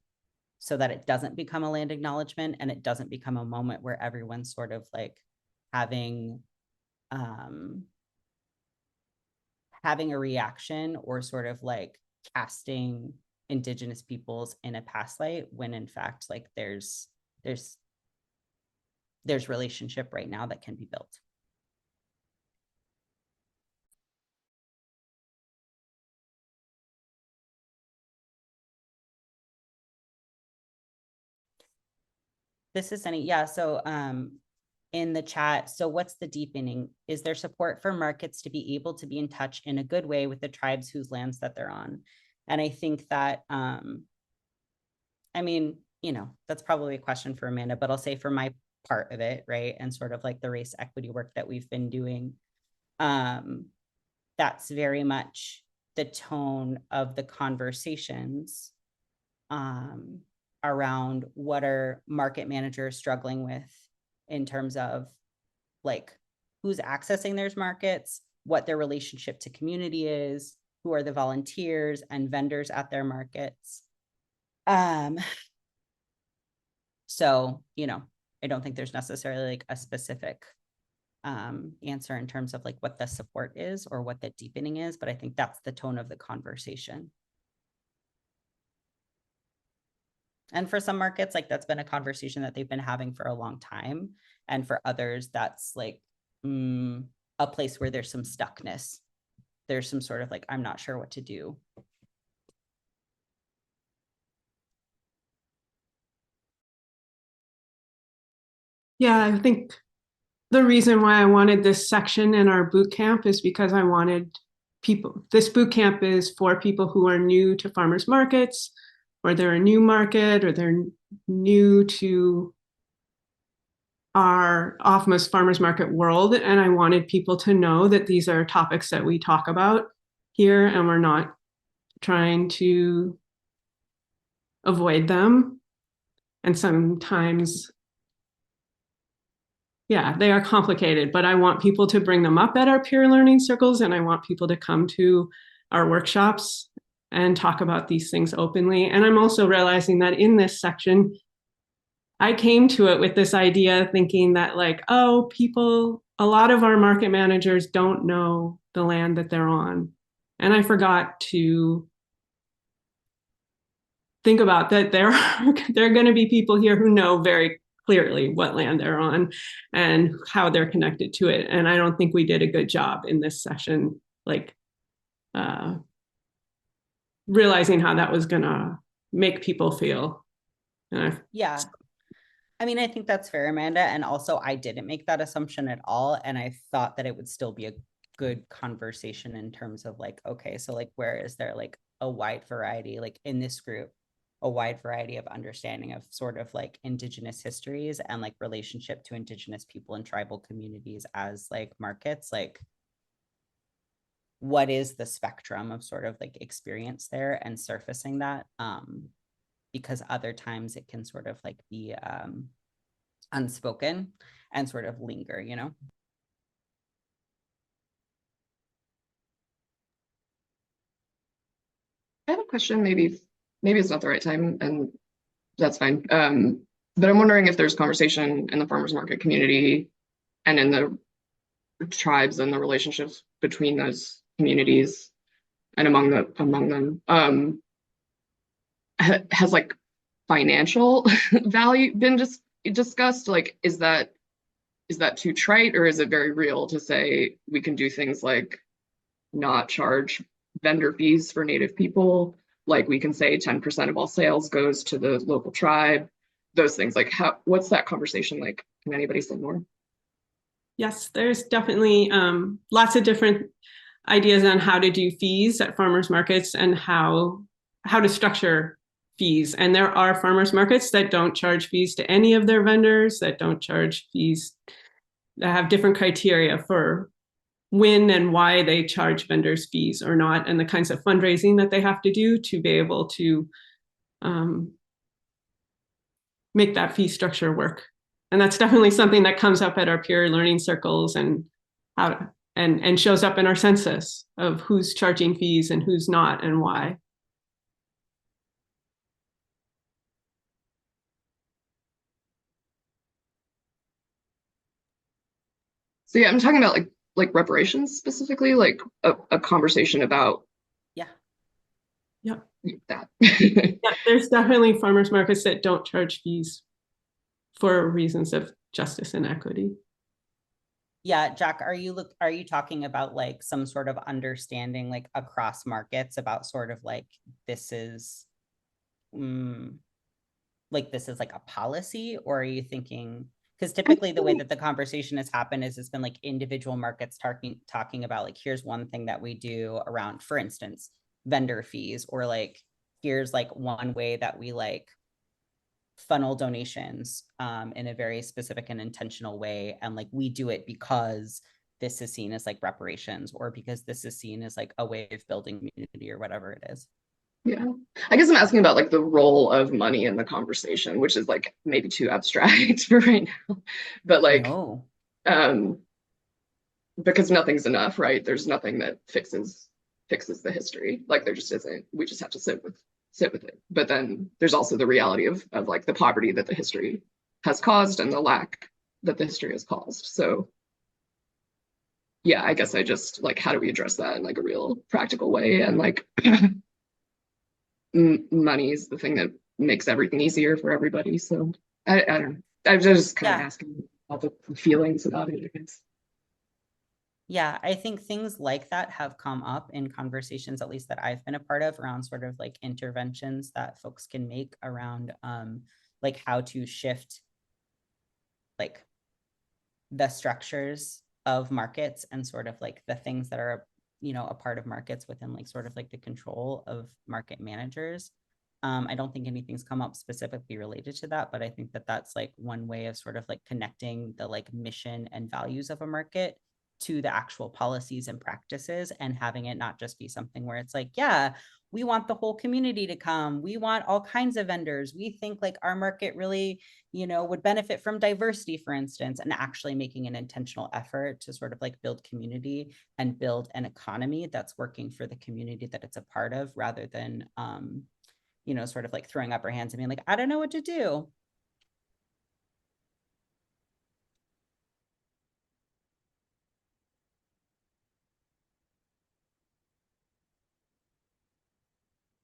so that it doesn't become a land acknowledgement and it doesn't become a moment where everyone's sort of like having a reaction or sort of like casting Indigenous peoples in a past light, when in fact, like there's relationship right now that can be built. This is Sunny. Yeah. So in the chat, so what's the deepening? Is there support for markets to be able to be in touch in a good way with the tribes whose lands that they're on? And I think that, I mean, you know, that's probably a question for Amanda, but I'll say for my part of it, right? And sort of like the race equity work that we've been doing. That's very much the tone of the conversations around what are market managers struggling with in terms of like who's accessing those markets, what their relationship to community is, who are the volunteers and vendors at their markets. So, you know, I don't think there's necessarily like a specific answer in terms of like what the support is or what the deepening is, but I think that's the tone of the conversation. And for some markets, like that's been a conversation that they've been having for a long time. And for others, that's like a place where there's some stuckness. There's some sort of like, I'm not sure what to do. Yeah, I think the reason why I wanted this section in our boot camp is because I wanted people, this boot camp is for people who are new to farmers markets, or they're a new market, or they're new to our OFMA's farmers market world. And I wanted people to know that these are topics that we talk about here, and we're not trying to avoid them. And sometimes, yeah, they are complicated, but I want people to bring them up at our peer learning circles, and I want people to come to our workshops and talk about these things openly. And I'm also realizing that in this section, I came to it with this idea thinking that like, oh, people, a lot of our market managers don't know the land that they're on. And I forgot to think about that there are going to be people here who know very clearly what land they're on and how they're connected to it. And I don't think we did a good job in this session, like realizing how that was going to make people feel. Yeah. I mean, I think that's fair, Amanda. And also I didn't make that assumption at all. And I thought that it would still be a good conversation in terms of like, okay, so like, where is there like a wide variety, like in this group, a wide variety of understanding of sort of like Indigenous histories and like relationship to Indigenous people and tribal communities as like markets, like what is the spectrum of sort of like experience there and surfacing that, because other times it can sort of like be unspoken and sort of linger, you know? I have a question, maybe it's not the right time and that's fine. But I'm wondering if there's conversation in the farmers market community and in the tribes and the relationships between those communities and among them, has like financial value been just discussed? Like, is that too trite, or is it very real to say we can do things like not charge vendor fees for Native people? Like we can say 10% of all sales goes to the local tribe, those things. Like what's that conversation like? Can anybody say more? Yes, there's definitely lots of different ideas on how to do fees at farmers markets and how to structure fees. And there are farmers markets that don't charge fees to any of their vendors, that don't charge fees, that have different criteria for when and why they charge vendors fees or not, and the kinds of fundraising that they have to do to be able to make that fee structure work. And that's definitely something that comes up at our peer learning circles and and shows up in our census of who's charging fees and who's not and why. So yeah, I'm talking about like reparations specifically, like a conversation about that. Yeah, there's definitely farmers markets that don't charge fees for reasons of justice and equity. Yeah, Jack, are you talking about like some sort of understanding like across markets about sort of like this is like a policy, or are you thinking, because typically the way that the conversation has happened is it's been like individual markets talking about like, here's one thing that we do around, for instance, vendor fees, or like, here's like one way that we like funnel donations in a very specific and intentional way. And like, we do it because this is seen as like reparations, or because this is seen as like a way of building community, or whatever it is. Yeah, I guess I'm asking about like the role of money in the conversation, which is like maybe too abstract for right now, but like, No. Because nothing's enough, right? There's nothing that fixes the history. Like there just isn't. We just have to sit with it. But then there's also the reality of like the poverty that the history has caused and the lack that the history has caused. So yeah, I guess I just like, how do we address that in like a real practical way? And like money is the thing that makes everything easier for everybody. So I don't know. I was just kind of asking all the feelings about it, I guess. Yeah, I think things like that have come up in conversations, at least that I've been a part of, around sort of like interventions that folks can make around like how to shift like the structures of markets and sort of like the things that are, you know, a part of markets within like sort of like the control of market managers. I don't think anything's come up specifically related to that, but I think that that's like one way of sort of like connecting the like mission and values of a market to the actual policies and practices, and having it not just be something where it's like, yeah, we want the whole community to come. We want all kinds of vendors. We think like our market really, you know, would benefit from diversity, for instance, and actually making an intentional effort to sort of like build community and build an economy that's working for the community that it's a part of, rather than, you know, sort of like throwing up our hands and being like, I don't know what to do.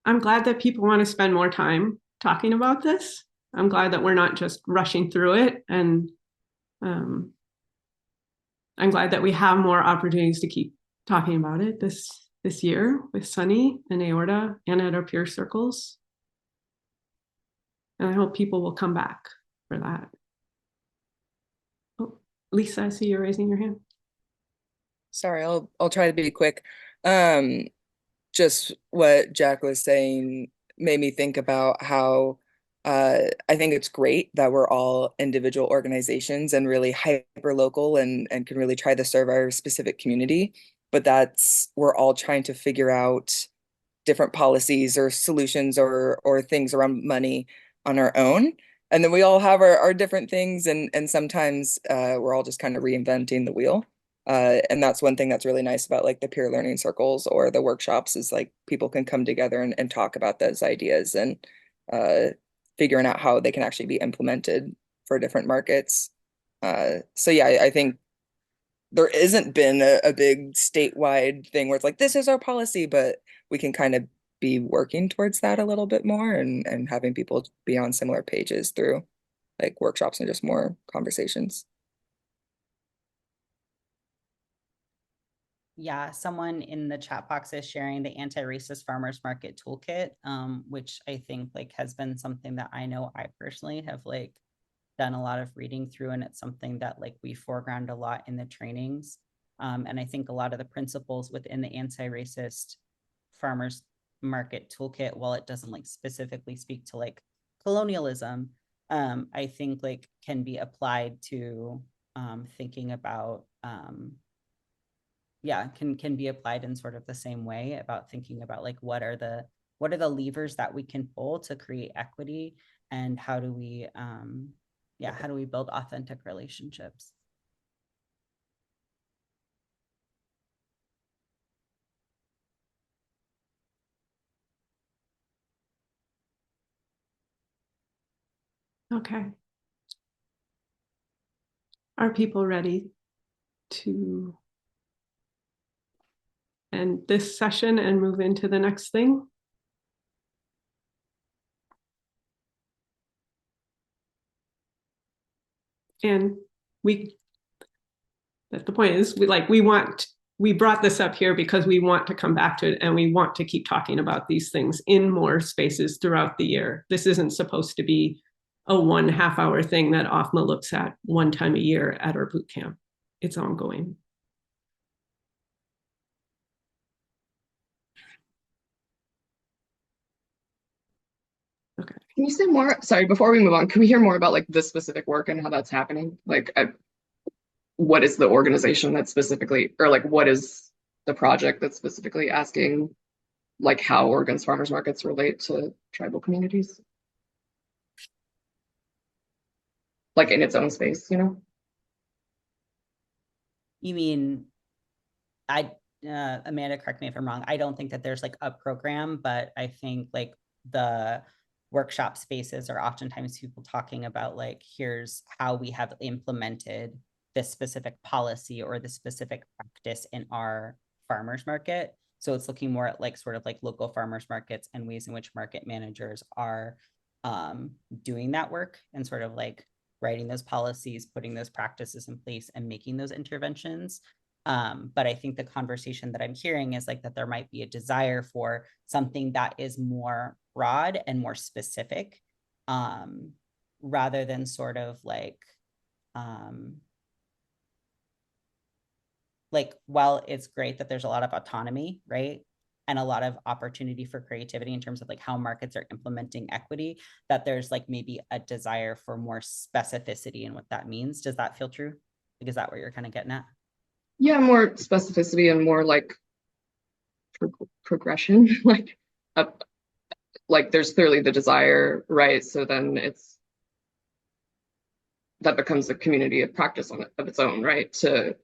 I'm glad that people want to spend more time talking about this. I'm glad that we're not just rushing through it. And I'm glad that we have more opportunities to keep talking about it this year with Sunny and Aorta and at our peer circles. And I hope people will come back for that. Oh, Lisa, I see you're raising your hand. Sorry, I'll try to be quick. Just what Jack was saying made me think about how I think it's great that we're all individual organizations and really hyper local and can really try to serve our specific community. But we're all trying to figure out different policies or solutions or things around money on our own. And then we all have our different things, and sometimes we're all just kind of reinventing the wheel. And that's one thing that's really nice about like the peer learning circles or the workshops, is like people can come together and talk about those ideas and figuring out how they can actually be implemented for different markets. So yeah, I think there isn't been a big statewide thing where it's like, this is our policy, but we can kind of be working towards that a little bit more, and having people be on similar pages through like workshops and just more conversations. Yeah, someone in the chat box is sharing the anti-racist farmers market toolkit, which I think like has been something that I know I personally have like done a lot of reading through, and it's something that like we foreground a lot in the trainings. And I think a lot of the principles within the anti-racist farmers market toolkit, while it doesn't like specifically speak to like colonialism, I think like can be applied to thinking about can be applied in sort of the same way, about thinking about like what are the levers that we can pull to create equity, and how do we build authentic relationships. Okay. Are people ready to end this session and move into the next thing? And that's the point, is we brought this up here because we want to come back to it, and we want to keep talking about these things in more spaces throughout the year. This isn't supposed to be a 1.5 hour thing that OFMA looks at one time a year at our boot camp. It's ongoing. Okay. Can you say more? Sorry, before we move on, can we hear more about like this specific work and how that's happening? Like, what is the organization that's specifically, or like, what is the project that's specifically asking, like, how Oregon's farmers markets relate to tribal communities? Like in its own space, you know? You mean, Amanda, correct me if I'm wrong. I don't think that there's like a program, but I think like the workshop spaces are oftentimes people talking about like, here's how we have implemented this specific policy or the specific practice in our farmers market. So it's looking more at like sort of like local farmers markets and ways in which market managers are doing that work and sort of like writing those policies, putting those practices in place and making those interventions. But I think the conversation that I'm hearing is like that there might be a desire for something that is more broad and more specific, rather than sort of like while it's great that there's a lot of autonomy, right? And a lot of opportunity for creativity in terms of like how markets are implementing equity, that there's like maybe a desire for more specificity in what that means. Does that feel true? Like, is that what you're kind of getting at? Yeah, more specificity and more like progression. Like there's clearly the desire, right? So then that becomes a community of practice of its own, right? To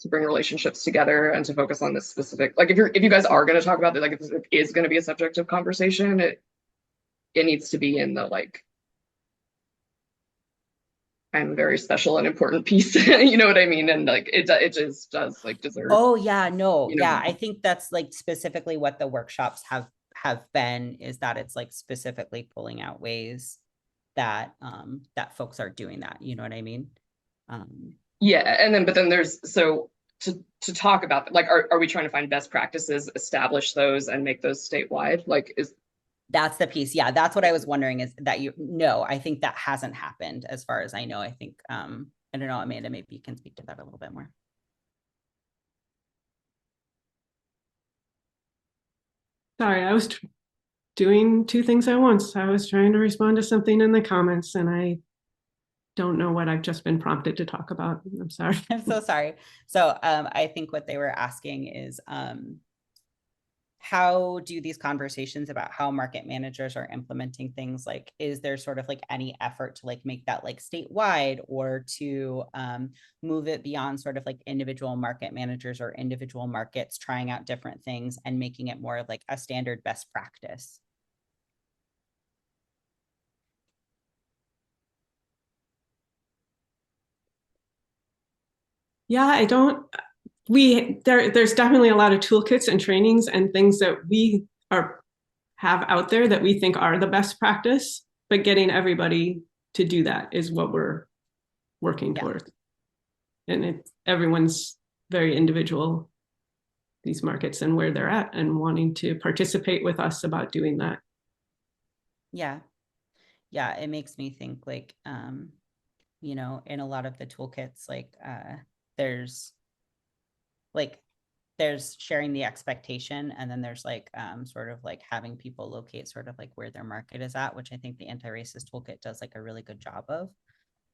bring relationships together and to focus on this specific, like if you guys are going to talk about it, like if this is going to be a subject of conversation, it needs to be in the like, I'm very special and important piece. You know what I mean? And like it just does like deserve. Oh yeah, no, you know. yeah. I think that's like specifically what the workshops have been, is that it's like specifically pulling out ways that that folks are doing that. You know what I mean? Yeah, and then but then there's to talk about, like, are we trying to find best practices, establish those, and make those statewide? Like, that's the piece. Yeah, that's what I was wondering, is that no, I think that hasn't happened as far as I know. I think I don't know, Amanda, maybe you can speak to that a little bit more. Sorry, I was doing two things at once. I was trying to respond to something in the comments, and I don't know what I've just been prompted to talk about. I'm sorry. I'm so sorry. So I think what they were asking is, how do these conversations about how market managers are implementing things, like, is there sort of like any effort to like make that like statewide, or to move it beyond sort of like individual market managers or individual markets trying out different things and making it more of like a standard best practice? Yeah, there's definitely a lot of toolkits and trainings and things that we have out there that we think are the best practice, but getting everybody to do that is what we're working towards. And everyone's very individual, these markets, and where they're at, and wanting to participate with us about doing that. Yeah. Yeah, it makes me think like, you know, in a lot of the toolkits, like there's sharing the expectation, and then there's like sort of like having people locate sort of like where their market is at, which I think the anti-racist toolkit does like a really good job of.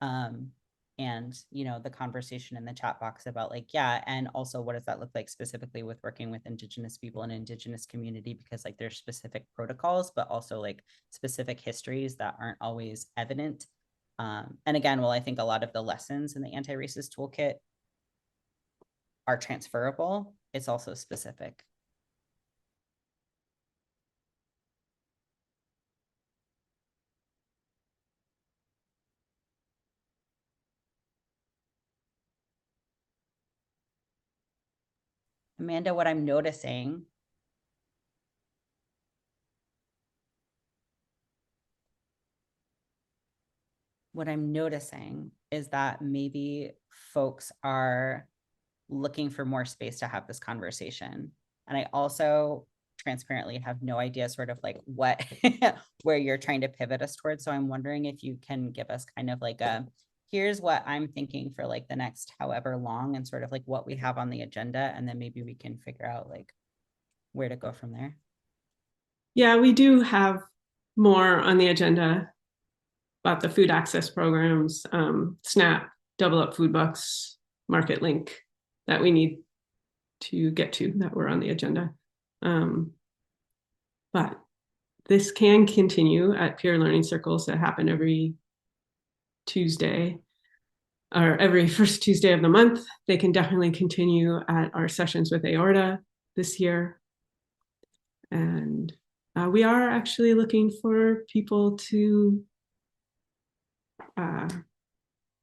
And you know, the conversation in the chat box about like, yeah, and also what does that look like specifically with working with Indigenous people and Indigenous community, because like there's specific protocols, but also like specific histories that aren't always evident. And again, well, I think a lot of the lessons in the anti-racist toolkit are transferable, it's also specific. Amanda, what I'm noticing is that maybe folks are looking for more space to have this conversation. And I also transparently have no idea sort of like what, where you're trying to pivot us towards. So I'm wondering if you can give us kind of like here's what I'm thinking for like the next however long, and sort of like what we have on the agenda. And then maybe we can figure out like where to go from there. Yeah, we do have more on the agenda about the food access programs, SNAP, Double Up Food Bucks, Market Link that we need to get to that were on the agenda. But this can continue at peer learning circles that happen every Tuesday or every first Tuesday of the month. They can definitely continue at our sessions with Aorta this year. And we are actually looking for people to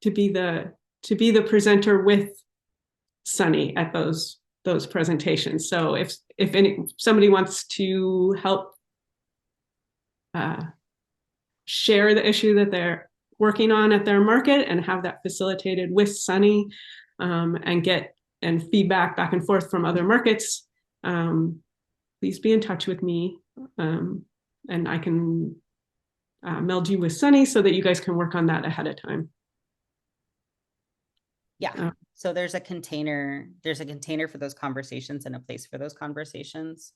be the presenter with Sunny at those presentations. So if somebody wants to help share the issue that they're working on at their market and have that facilitated with Sunny, and get feedback back and forth from other markets, please be in touch with me, and I can meld you with Sunny so that you guys can work on that ahead of time. Yeah. So there's a container for those conversations and a place for those conversations.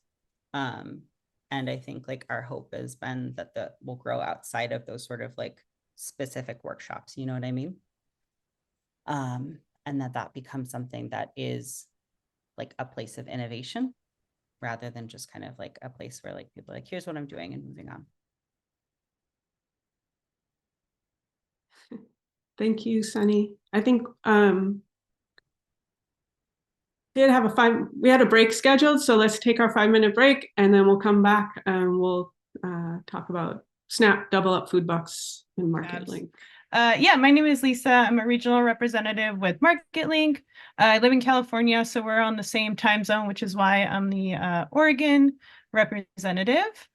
And I think like our hope has been that will grow outside of those sort of like specific workshops, you know what I mean? And that becomes something that is like a place of innovation rather than just kind of like a place where like people are like, here's what I'm doing and moving on. Thank you, Sunny. I think we had a break scheduled, so let's take our 5-minute break and then we'll come back and we'll talk about SNAP, Double Up Food Bucks, and Market Link. Yeah, my name is Lisa. I'm a regional representative with Market Link. I live in California, so we're on the same time zone, which is why I'm the Oregon representative.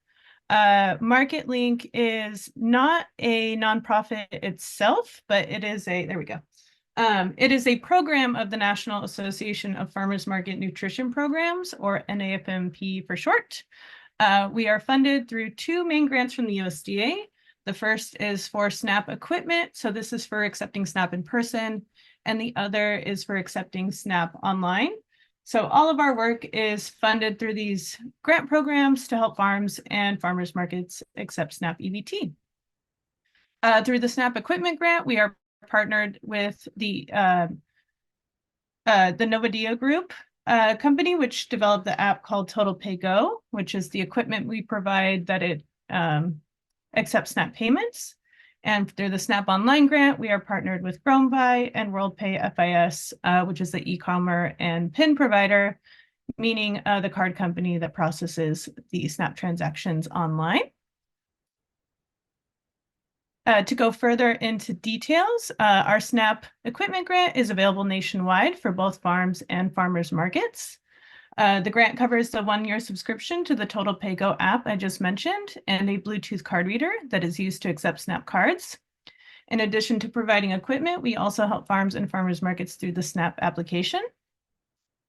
Market Link is not a nonprofit itself, but it is there we go. It is a program of the National Association of Farmers Market Nutrition Programs, or NAFMP for short. We are funded through 2 main grants from the USDA. The first is for SNAP equipment. So this is for accepting SNAP in person, and the other is for accepting SNAP online. So all of our work is funded through these grant programs to help farms and farmers markets accept SNAP EBT. Through the SNAP equipment grant, we are partnered with the Novadia Group company, which developed the app called Total Pay Go, which is the equipment we provide that it accepts SNAP payments. And through the SNAP Online grant, we are partnered with GrownBuy and WorldPay FIS, which is the e-commerce and PIN provider, meaning the card company that processes the SNAP transactions online. To go further into details, our SNAP equipment grant is available nationwide for both farms and farmers markets. The grant covers the 1-year subscription to the Total Pay Go app I just mentioned and a Bluetooth card reader that is used to accept SNAP cards. In addition to providing equipment, we also help farms and farmers markets through the SNAP application.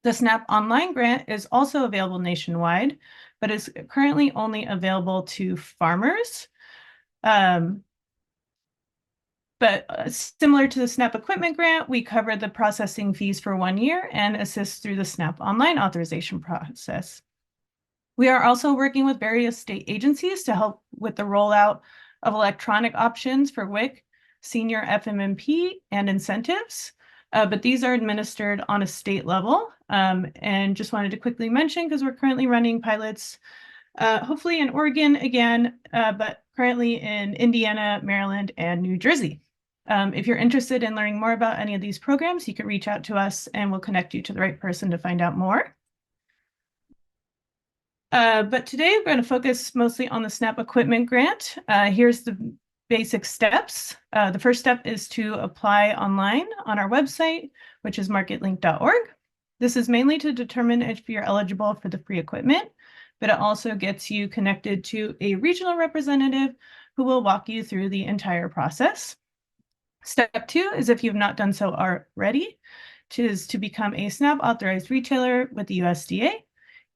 The SNAP Online grant is also available nationwide, but is currently only available to farmers. But similar to the SNAP equipment grant, we cover the processing fees for 1 year and assist through the SNAP Online authorization process. We are also working with various state agencies to help with the rollout of electronic options for WIC, senior FMMP, and incentives. But these are administered on a state level. And just wanted to quickly mention, because we're currently running pilots, hopefully in Oregon again, but currently in Indiana, Maryland, and New Jersey. If you're interested in learning more about any of these programs, you can reach out to us and we'll connect you to the right person to find out more. But today we're going to focus mostly on the SNAP equipment grant. Here's the basic steps. The first step is to apply online on our website, which is marketlink.org. This is mainly to determine if you're eligible for the free equipment, but it also gets you connected to a regional representative who will walk you through the entire process. Step 2 is, if you've not done so already, is to become a SNAP authorized retailer with the USDA,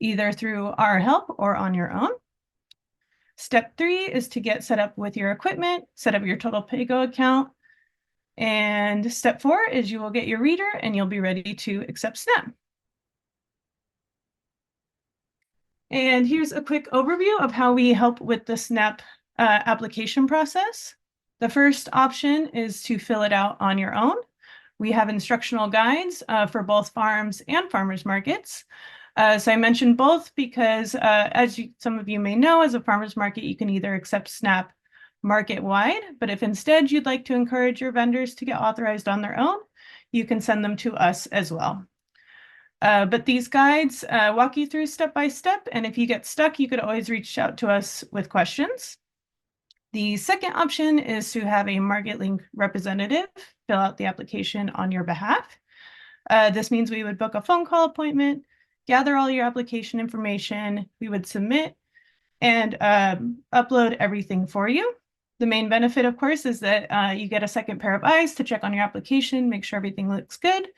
either through our help or on your own. Step 3 is to get set up with your equipment, set up your Total Pay Go account. And step 4 is you will get your reader and you'll be ready to accept SNAP. And here's a quick overview of how we help with the SNAP application process. The first option is to fill it out on your own. We have instructional guides for both farms and farmers markets. So I mentioned both because as some of you may know, as a farmers market, you can either accept SNAP market-wide, but if instead you'd like to encourage your vendors to get authorized on their own, you can send them to us as well. But these guides walk you through step by step, and if you get stuck, you could always reach out to us with questions. The second option is to have a MarketLink representative fill out the application on your behalf. This means we would book a phone call appointment, gather all your application information, we would submit and upload everything for you. The main benefit, of course, is that you get a second pair of eyes to check on your application, make sure everything looks good,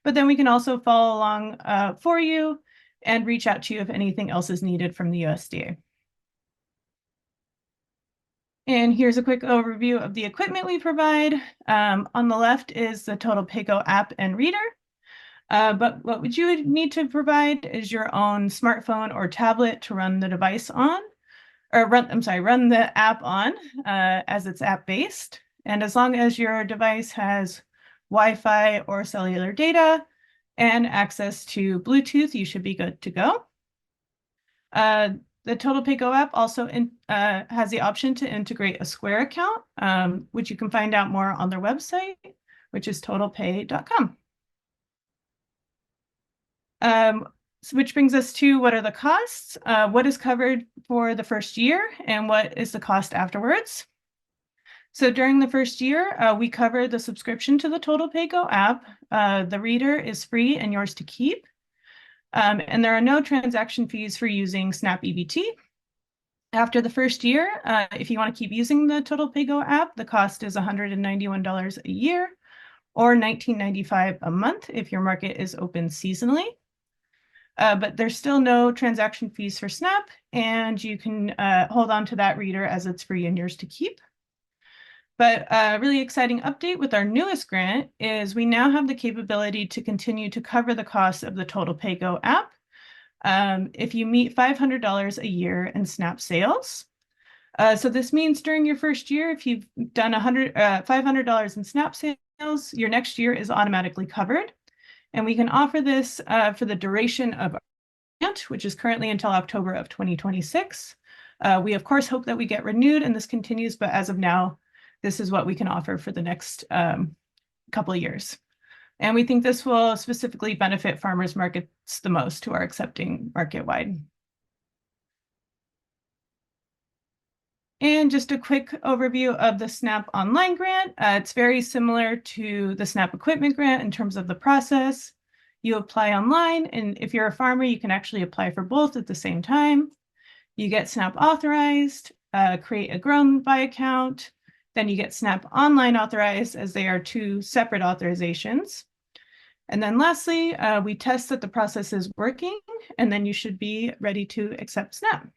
but then we can also follow along for you and reach out to you if anything else is needed from the USDA. And here's a quick overview of the equipment we provide. On the left is the Total Paygo app and reader. But what would you need to provide is your own smartphone or tablet to run the device on, or run the app on, as it's app-based. And as long as your device has Wi-Fi or cellular data and access to Bluetooth, you should be good to go. The Total Paygo app also has the option to integrate a Square account, which you can find out more on their website, which is totalpay.com. Which brings us to what are the costs, what is covered for the first year, and what is the cost afterwards. So during the first year, we cover the subscription to the Total Paygo app. The reader is free and yours to keep. And there are no transaction fees for using SNAP EBT. After the first year, if you want to keep using the Total Paygo app, the cost is $191 a year or $19.95 a month if your market is open seasonally. But there's still no transaction fees for SNAP, and you can hold on to that reader as it's free and yours to keep. But a really exciting update with our newest grant is we now have the capability to continue to cover the cost of the Total Paygo app if you meet $500 a year in SNAP sales. So this means during your first year, if you've done $500 in SNAP sales, your next year is automatically covered. And we can offer this for the duration of our grant, which is currently until October of 2026. We, of course, hope that we get renewed and this continues, but as of now, this is what we can offer for the next couple of years. And we think this will specifically benefit farmers markets the most who are accepting market-wide. And just a quick overview of the SNAP Online Grant. It's very similar to the SNAP Equipment Grant in terms of the process. You apply online, and if you're a farmer, you can actually apply for both at the same time. You get SNAP authorized, create a Grown By account, then you get SNAP Online authorized, as they are two separate authorizations. And then lastly, we test that the process is working, and then you should be ready to accept SNAP.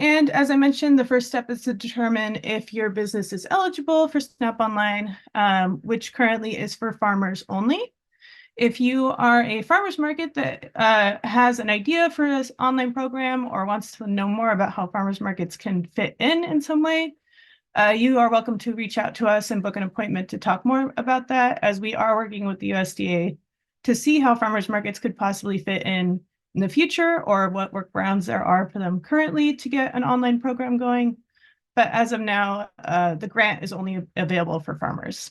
And as I mentioned, the first step is to determine if your business is eligible for SNAP Online, which currently is for farmers only. If you are a farmers market that has an idea for this online program or wants to know more about how farmers markets can fit in some way, you are welcome to reach out to us and book an appointment to talk more about that, as we are working with the USDA to see how farmers markets could possibly fit in the future or what workarounds there are for them currently to get an online program going. But as of now, the grant is only available for farmers.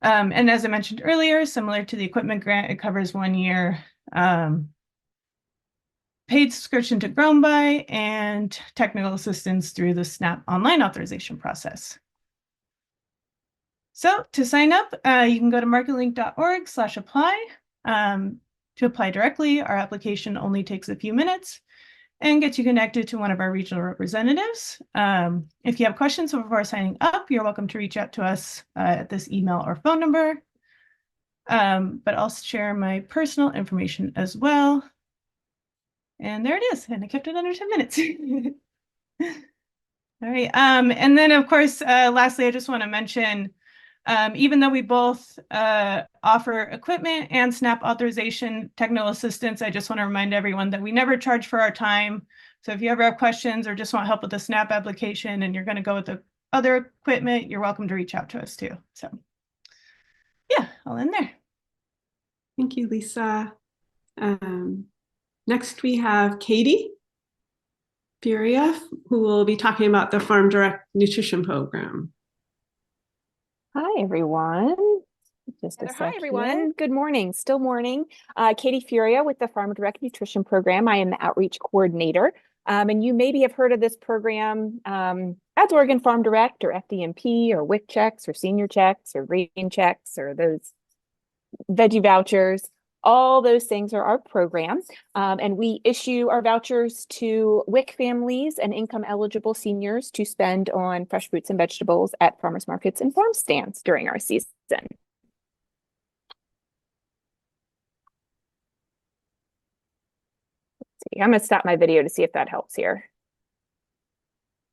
And as I mentioned earlier, similar to the equipment grant, it covers 1 year paid subscription to Grown By and technical assistance through the SNAP Online authorization process. So to sign up, you can go to marketlink.org/apply. To apply directly, our application only takes a few minutes and gets you connected to one of our regional representatives. If you have questions before signing up, you're welcome to reach out to us at this email or phone number. But I'll share my personal information as well. And there it is, and I kept it under 10 minutes. All right, and then of course, lastly, I just want to mention, even though we both offer equipment and SNAP authorization technical assistance, I just want to remind everyone that we never charge for our time. So if you ever have questions or just want help with the SNAP application and you're going to go with the other equipment, you're welcome to reach out to us too. So yeah, I'll end there. Thank you, Lisa. Next, we have Katie Furia, who will be talking about the Farm Direct Nutrition Program. Hi, everyone. Just a Hi, sec everyone. here. Good morning. Still morning. Katie Furia with the Farm Direct Nutrition Program. I am the outreach coordinator. And you maybe have heard of this program as Oregon Farm Direct or FDMP or WIC checks or senior checks or grain checks or those veggie vouchers. All those things are our program. And we issue our vouchers to WIC families and income eligible seniors to spend on fresh fruits and vegetables at farmers markets and farm stands during our season. I'm going to stop my video to see if that helps here.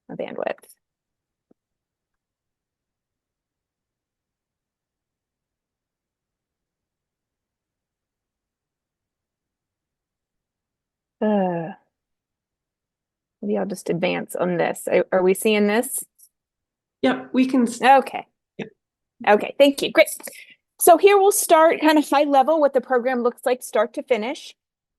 My bandwidth. Maybe I'll just advance on this. Are we seeing this? Yep, we can. Okay. Yep. Okay, thank you. Great. So here we'll start kind of high level what the program looks like start to finish.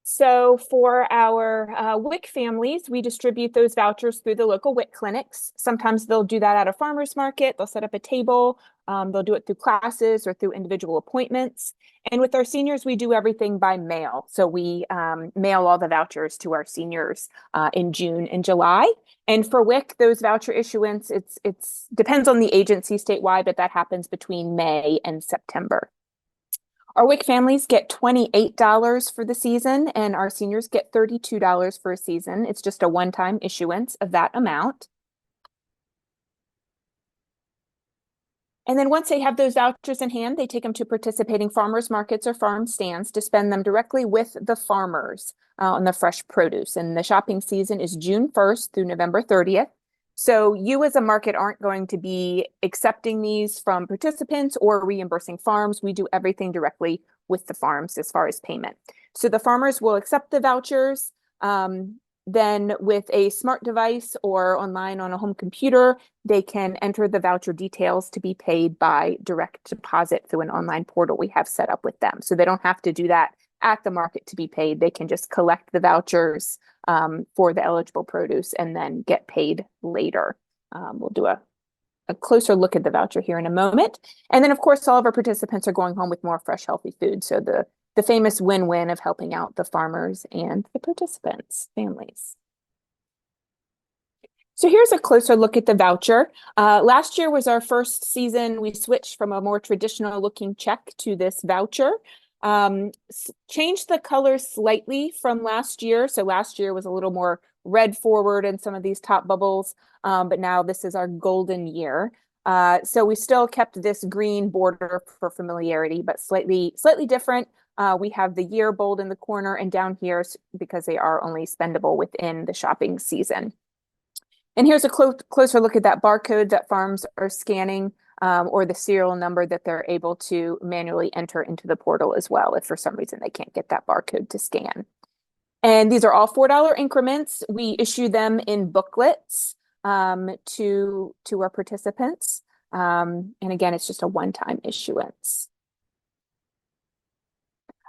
So for our WIC families, we distribute those vouchers through the local WIC clinics. Sometimes they'll do that at a farmer's market. They'll set up a table. They'll do it through classes or through individual appointments. And with our seniors, we do everything by mail. So we mail all the vouchers to our seniors in June and July. And for WIC, those voucher issuance, it's depends on the agency statewide, but that happens between May and September. Our WIC families get $28 for the season, and our seniors get $32 for a season. It's just a one-time issuance of that amount. And then once they have those vouchers in hand, they take them to participating farmers markets or farm stands to spend them directly with the farmers on the fresh produce. And the shopping season is June 1st through November 30th. So you as a market aren't going to be accepting these from participants or reimbursing farms. We do everything directly with the farms as far as payment. So the farmers will accept the vouchers. Then with a smart device or online on a home computer, they can enter the voucher details to be paid by direct deposit through an online portal we have set up with them. So they don't have to do that at the market to be paid. They can just collect the vouchers for the eligible produce and then get paid later. We'll do a closer look at the voucher here in a moment. And then, of course, all of our participants are going home with more fresh, healthy food. So the famous win-win of helping out the farmers and the participants' families. So here's a closer look at the voucher. Last year was our first season. We switched from a more traditional looking check to this voucher. Changed the color slightly from last year. So last year was a little more red forward in some of these top bubbles, but now this is our golden year. So we still kept this green border for familiarity, but slightly different. We have the year bold in the corner and down here because they are only spendable within the shopping season. And here's a closer look at that barcode that farms are scanning or the serial number that they're able to manually enter into the portal as well if for some reason they can't get that barcode to scan. And these are all $4 increments. We issue them in booklets to our participants. And again, it's just a one-time issuance.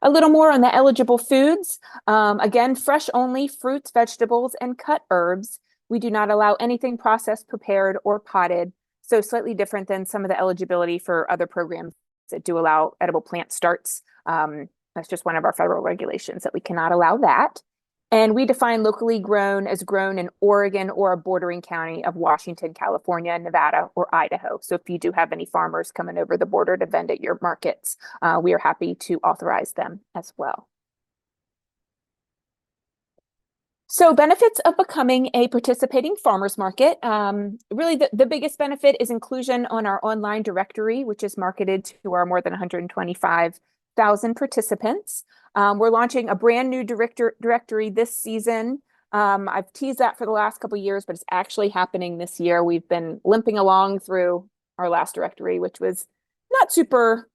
A little more on the eligible foods. Again, fresh only fruits, vegetables, and cut herbs. We do not allow anything processed, prepared, or potted. So slightly different than some of the eligibility for other programs that do allow edible plant starts. That's just one of our federal regulations that we cannot allow that. And we define locally grown as grown in Oregon or a bordering county of Washington, California, Nevada, or Idaho. So if you do have any farmers coming over the border to vend at your markets, we are happy to authorize them as well. So benefits of becoming a participating farmers market. Really, the biggest benefit is inclusion on our online directory, which is marketed to our more than 125,000 participants. We're launching a brand new directory this season. I've teased that for the last couple of years, but it's actually happening this year. We've been limping along through our last directory, which was not super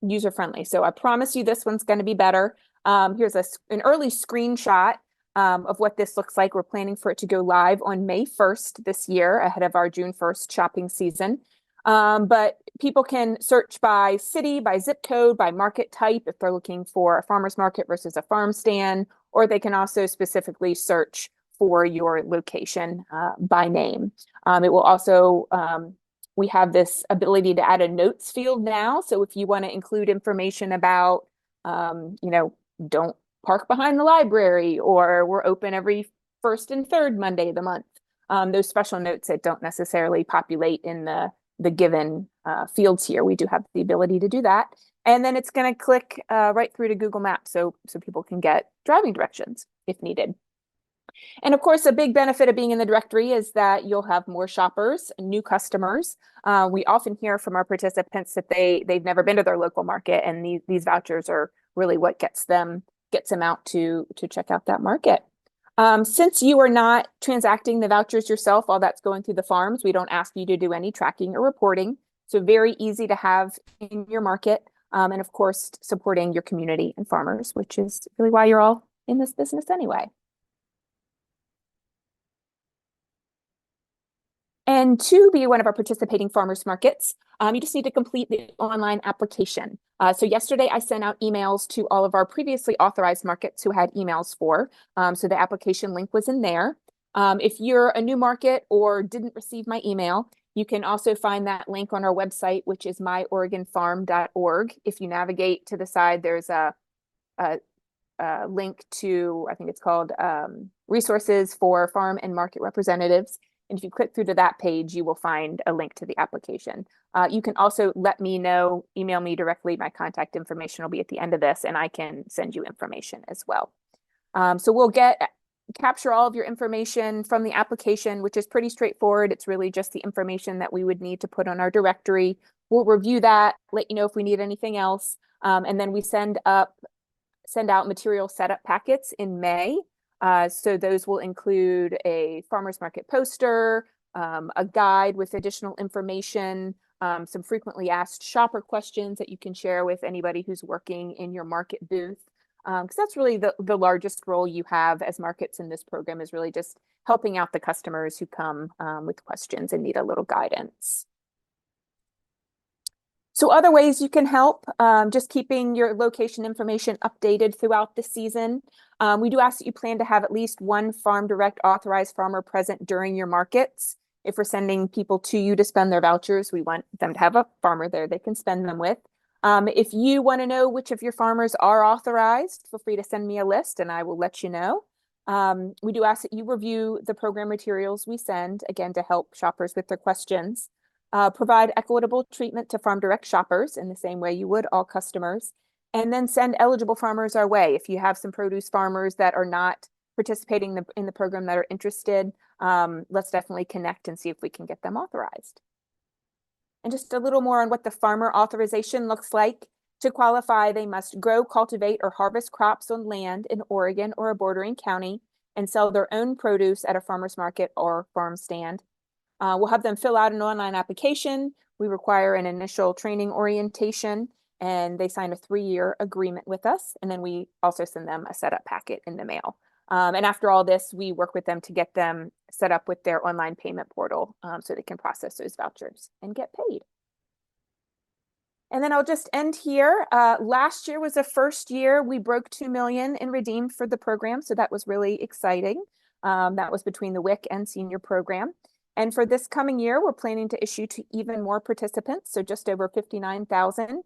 user-friendly. So I promise you this one's going to be better. Here's an early screenshot of what this looks like. We're planning for it to go live on May 1st this year, ahead of our June 1st shopping season. But people can search by city, by zip code, by market type if they're looking for a farmer's market versus a farm stand, or they can also specifically search for your location by name. It will also, we have this ability to add a notes field now. So if you want to include information about, don't park behind the library, or we're open every first and third Monday of the month. Those special notes that don't necessarily populate in the given fields here, we do have the ability to do that. And then it's going to click right through to Google Maps so people can get driving directions if needed. And of course, a big benefit of being in the directory is that you'll have more shoppers, new customers. We often hear from our participants that they've never been to their local market, and these vouchers are really what gets them out to check out that market. Since you are not transacting the vouchers yourself, all that's going through the farms, we don't ask you to do any tracking or reporting. So very easy to have in your market. And of course, supporting your community and farmers, which is really why you're all in this business anyway. And to be one of our participating farmers markets, you just need to complete the online application. So yesterday I sent out emails to all of our previously authorized markets who had emails for. So the application link was in there. If you're a new market or didn't receive my email, you can also find that link on our website, which is myoregonfarm.org. If you navigate to the side, there's a link to, I think it's called Resources for Farm and Market Representatives. And if you click through to that page, you will find a link to the application. You can also let me know, email me directly. My contact information will be at the end of this, and I can send you information as well. So we'll capture all of your information from the application, which is pretty straightforward. It's really just the information that we would need to put on our directory. We'll review that, let you know if we need anything else. And then we send out material setup packets in May. So those will include a farmers market poster, a guide with additional information, some frequently asked shopper questions that you can share with anybody who's working in your market booth. Because that's really the largest role you have as markets in this program, is really just helping out the customers who come with questions and need a little guidance. So other ways you can help, just keeping your location information updated throughout the season. We do ask that you plan to have at least one Farm Direct authorized farmer present during your markets. If we're sending people to you to spend their vouchers, we want them to have a farmer there they can spend them with. If you want to know which of your farmers are authorized, feel free to send me a list and I will let you know. We do ask that you review the program materials we send, again, to help shoppers with their questions. Provide equitable treatment to Farm Direct shoppers in the same way you would all customers, and then send eligible farmers our way. If you have some produce farmers that are not participating in the program that are interested, let's definitely connect and see if we can get them authorized. And just a little more on what the farmer authorization looks like. To qualify, they must grow, cultivate, or harvest crops on land in Oregon or a bordering county and sell their own produce at a farmer's market or farm stand. We'll have them fill out an online application. We require an initial training orientation, and they sign a 3-year agreement with us. And then we also send them a setup packet in the mail. And after all this, we work with them to get them set up with their online payment portal so they can process those vouchers and get paid. And then I'll just end here. Last year was the first year we broke 2 million in redeemed for the program. So that was really exciting. That was between the WIC and senior program. And for this coming year, we're planning to issue to even more participants. So just over 59,000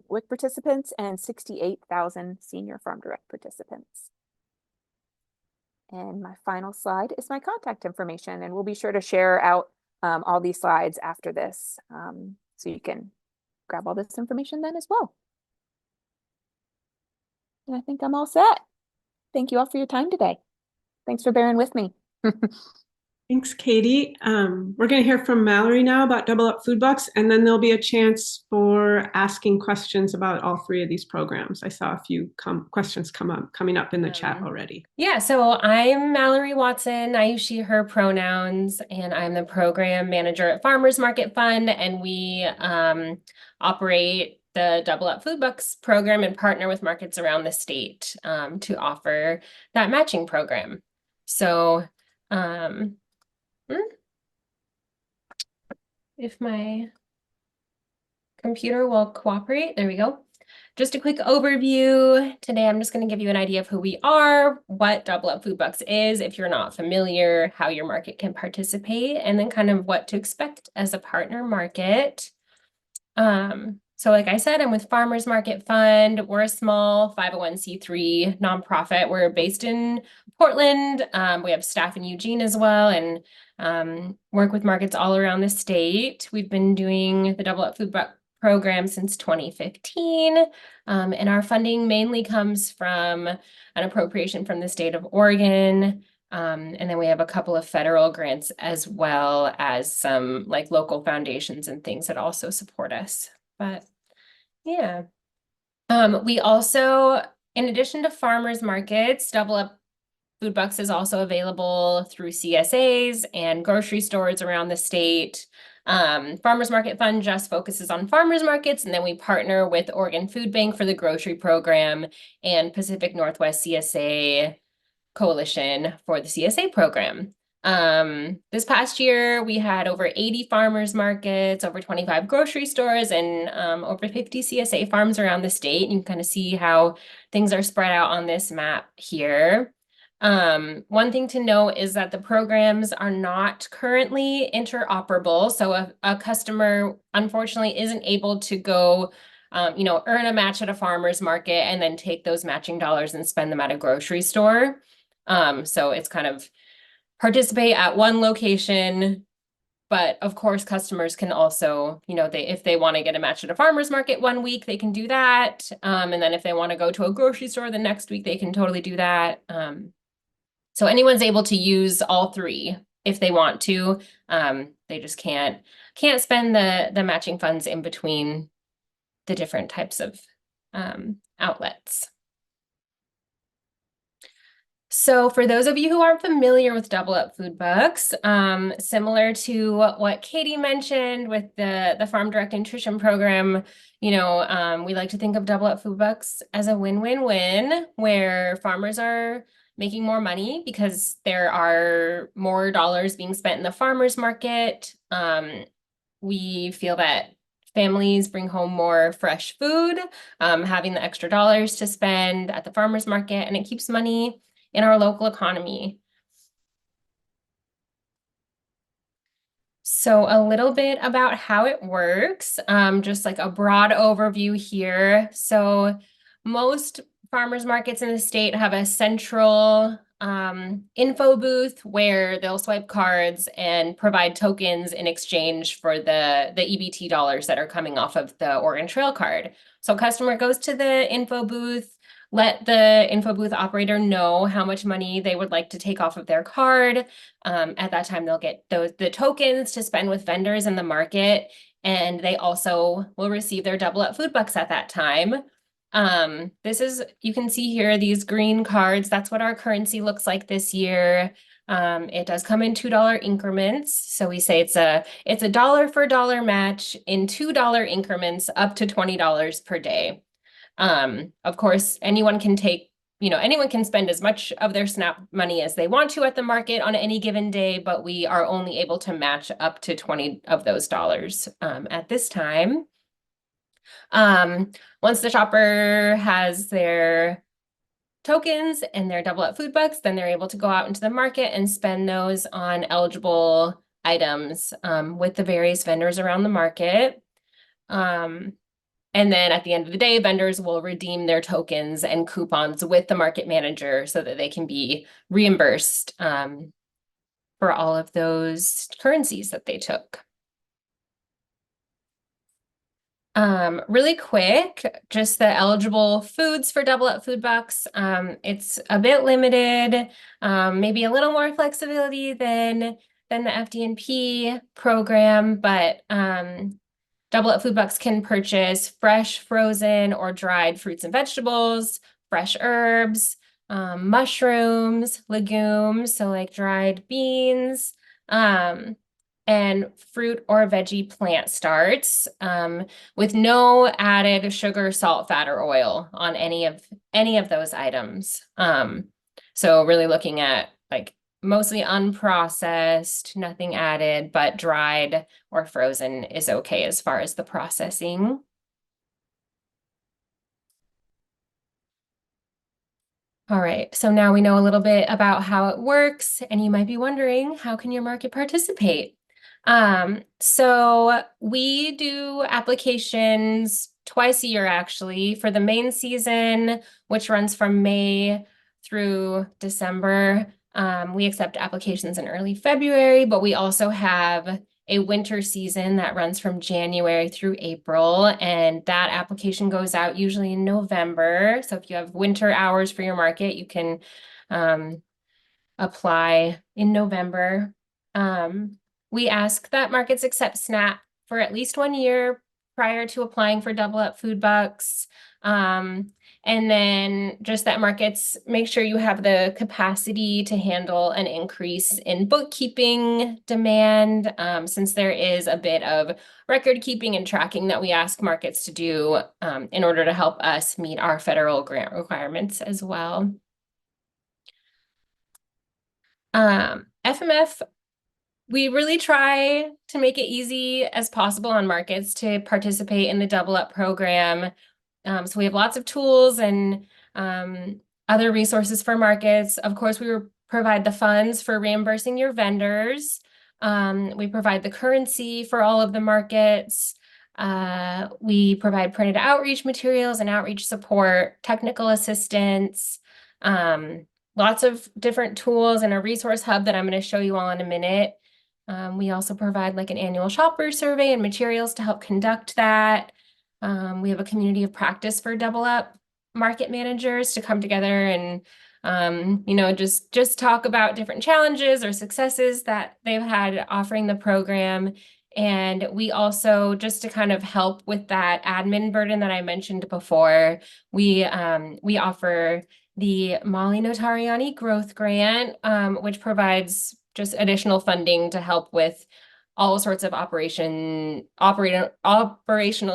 WIC participants and 68,000 senior Farm Direct participants. And my final slide is my contact information. And we'll be sure to share out all these slides after this. So you can grab all this information then as well. And I think I'm all set. Thank you all for your time today. Thanks for bearing with me. Thanks, Katie. We're going to hear from Mallory now about Double Up Food Bucks, and then there'll be a chance for asking questions about all 3 of these programs. I saw a few questions coming up in the chat already. Yeah, so I'm Mallory Watson. I use she, her pronouns, and I'm the program manager at Farmers Market Fund, and we operate the Double Up Food Bucks program and partner with markets around the state to offer that matching program. So if my computer will cooperate, there we go. Just a quick overview. Today, I'm just going to give you an idea of who we are, what Double Up Food Bucks is, if you're not familiar, how your market can participate, and then kind of what to expect as a partner market. So like I said, I'm with Farmers Market Fund. We're a small 501c3 nonprofit. We're based in Portland. We have staff in Eugene as well, and work with markets all around the state. We've been doing the Double Up Food Buck program since 2015, and our funding mainly comes from an appropriation from the state of Oregon. And then we have a couple of federal grants as well as some like local foundations and things that also support us. But yeah, we also, in addition to farmers markets, Double Up Food Bucks is also available through CSAs and grocery stores around the state. Farmers Market Fund just focuses on farmers markets, and then we partner with Oregon Food Bank for the grocery program and Pacific Northwest CSA Coalition for the CSA program. This past year, we had over 80 farmers markets, over 25 grocery stores, and over 50 CSA farms around the state. You can kind of see how things are spread out on this map here. One thing to note is that the programs are not currently interoperable. So a customer unfortunately isn't able to go earn a match at a farmer's market and then take those matching dollars and spend them at a grocery store. So it's kind of participate at one location, but of course customers can also, if they want to get a match at a farmer's market one week, they can do that. And then if they want to go to a grocery store the next week, they can totally do that. So anyone's able to use all three if they want to. They just can't spend the matching funds in between the different types of outlets. So for those of you who aren't familiar with Double Up Food Bucks, similar to what Katie mentioned with the Farm Direct Nutrition Program, we like to think of Double Up Food Bucks as a win-win-win, where farmers are making more money because there are more dollars being spent in the farmers market. We feel that families bring home more fresh food, having the extra dollars to spend at the farmers market, and it keeps money in our local economy. So a little bit about how it works, just like a broad overview here. So most farmers markets in the state have a central info booth where they'll swipe cards and provide tokens in exchange for the EBT dollars that are coming off of the Oregon Trail card. So a customer goes to the info booth, let the info booth operator know how much money they would like to take off of their card. At that time, they'll get the tokens to spend with vendors in the market, and they also will receive their Double Up Food Bucks at that time. You can see here these green cards. That's what our currency looks like this year. It does come in $2 increments. So we say it's a dollar for dollar match in $2 increments up to $20 per day. Of course, anyone can spend as much of their SNAP money as they want to at the market on any given day, but we are only able to match up to 20 of those dollars at this time. Once the shopper has their tokens and their Double Up Food Bucks, then they're able to go out into the market and spend those on eligible items with the various vendors around the market. And then at the end of the day, vendors will redeem their tokens and coupons with the market manager so that they can be reimbursed for all of those currencies that they took. Really quick, just the eligible foods for Double Up Food Bucks. It's a bit limited, maybe a little more flexibility than the FD&P program, but Double Up Food Bucks can purchase fresh, frozen, or dried fruits and vegetables, fresh herbs, mushrooms, legumes, so like dried beans, and and fruit or veggie plant starts, with no added sugar, salt, fat, or oil on any of those items. So really looking at like mostly unprocessed, nothing added, but dried or frozen is okay as far as the processing. All right, so now we know a little bit about how it works, and you might be wondering, how can your market participate? So we do applications twice a year, actually, for the main season, which runs from May through December. We accept applications in early February, but we also have a winter season that runs from January through April, and that application goes out usually in November. So if you have winter hours for your market, you can apply in November. We ask that markets accept SNAP for at least 1 year prior to applying for Double Up food bucks. And then just that markets make sure you have the capacity to handle an increase in bookkeeping demand, since there is a bit of record keeping and tracking that we ask markets to do in order to help us meet our federal grant requirements as well. FMF, we really try to make it easy as possible on markets to participate in the Double Up program. So we have lots of tools and other resources for markets. Of course, we provide the funds for reimbursing your vendors. We provide the currency for all of the markets. We provide printed outreach materials and outreach support, technical assistance, lots of different tools and a resource hub that I'm going to show you all in a minute. We also provide like an annual shopper survey and materials to help conduct that. We have a community of practice for Double Up market managers to come together and, just talk about different challenges or successes that they've had offering the program. And we also, just to kind of help with that admin burden that I mentioned before, we offer the Molly Notariani Growth Grant, which provides just additional funding to help with all sorts of operational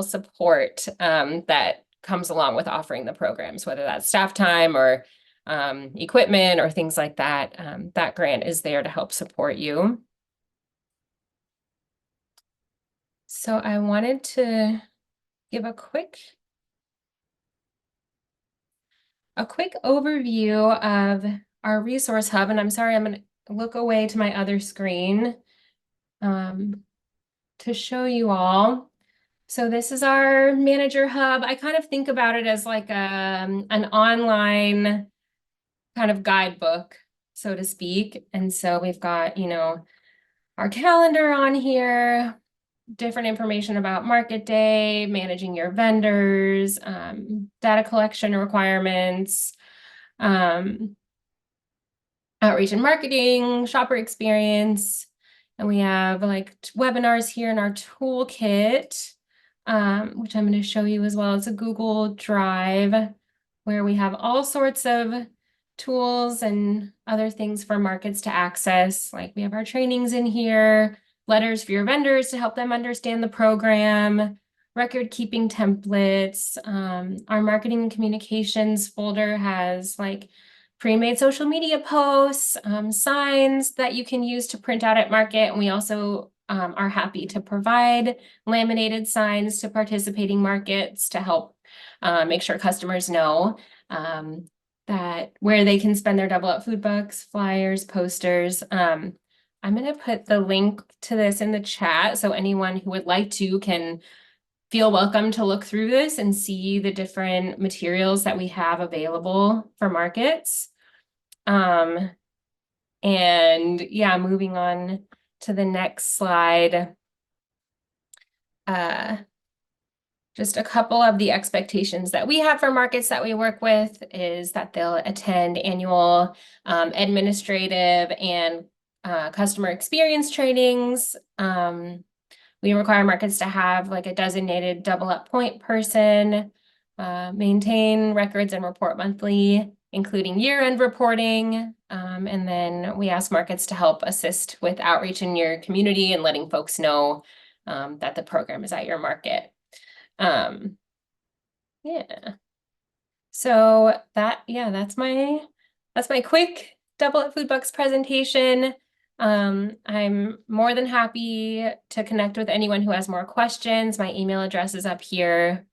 support that comes along with offering the programs, whether that's staff time or equipment or things like that. That grant is there to help support you. So I wanted to give a quick overview of our resource hub, and I'm sorry, I'm going to look away to my other screen to show you all. So this is our manager hub. I kind of think about it as like an online kind of guidebook, so to speak. And so we've got, our calendar on here, different information about market day, managing your vendors, data collection requirements, outreach and marketing, shopper experience. And we have like webinars here in our toolkit, which I'm going to show you as well. It's a Google Drive where we have all sorts of tools and other things for markets to access. Like we have our trainings in here, letters for your vendors to help them understand the program, record keeping templates. Our marketing and communications folder has like pre-made social media posts, signs that you can use to print out at market. And we also are happy to provide laminated signs to participating markets to help make sure customers know that where they can spend their Double Up food bucks, flyers, posters. I'm going to put the link to this in the chat so anyone who would like to can feel welcome to look through this and see the different materials that we have available for markets. And yeah, moving on to the next slide. Just a couple of the expectations that we have for markets that we work with is that they'll attend annual administrative and customer experience trainings. We require markets to have like a designated Double Up point person, maintain records and report monthly including year-end reporting. And then we ask markets to help assist with outreach in your community and letting folks know that the program is at your market. Yeah. So that's my quick Double Up Food Bucks presentation. I'm more than happy to connect with anyone who has more questions. My email address is up here.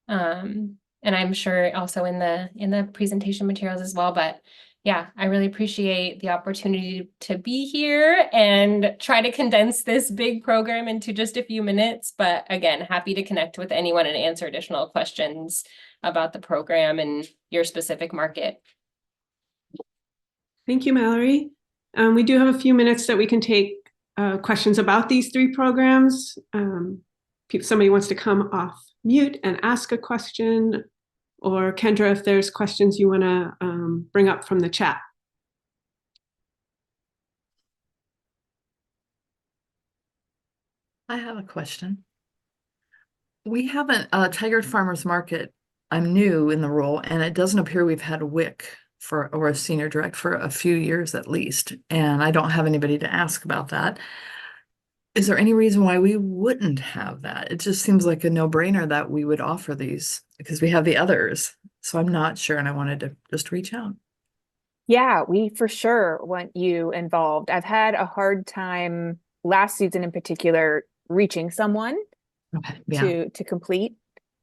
And I'm sure also in the presentation materials as well. But yeah, I really appreciate the opportunity to be here and try to condense this big program into just a few minutes. But again, happy to connect with anyone and answer additional questions about the program and your specific market. Thank you, Mallory. We do have a few minutes that we can take questions about these 3 programs. If somebody wants to come off mute and ask a question, or Kendra, if there's questions you want to bring up from the chat. I have a question. We have a Tigard Farmers Market. I'm new in the role, and it doesn't appear we've had a WIC or a senior direct for a few years at least, and I don't have anybody to ask about that. Is there any reason why we wouldn't have that? It just seems like a no-brainer that we would offer these because we have the others. So I'm not sure, and I wanted to just reach out. Yeah, we for sure want you involved. I've had a hard time last season in particular reaching someone to complete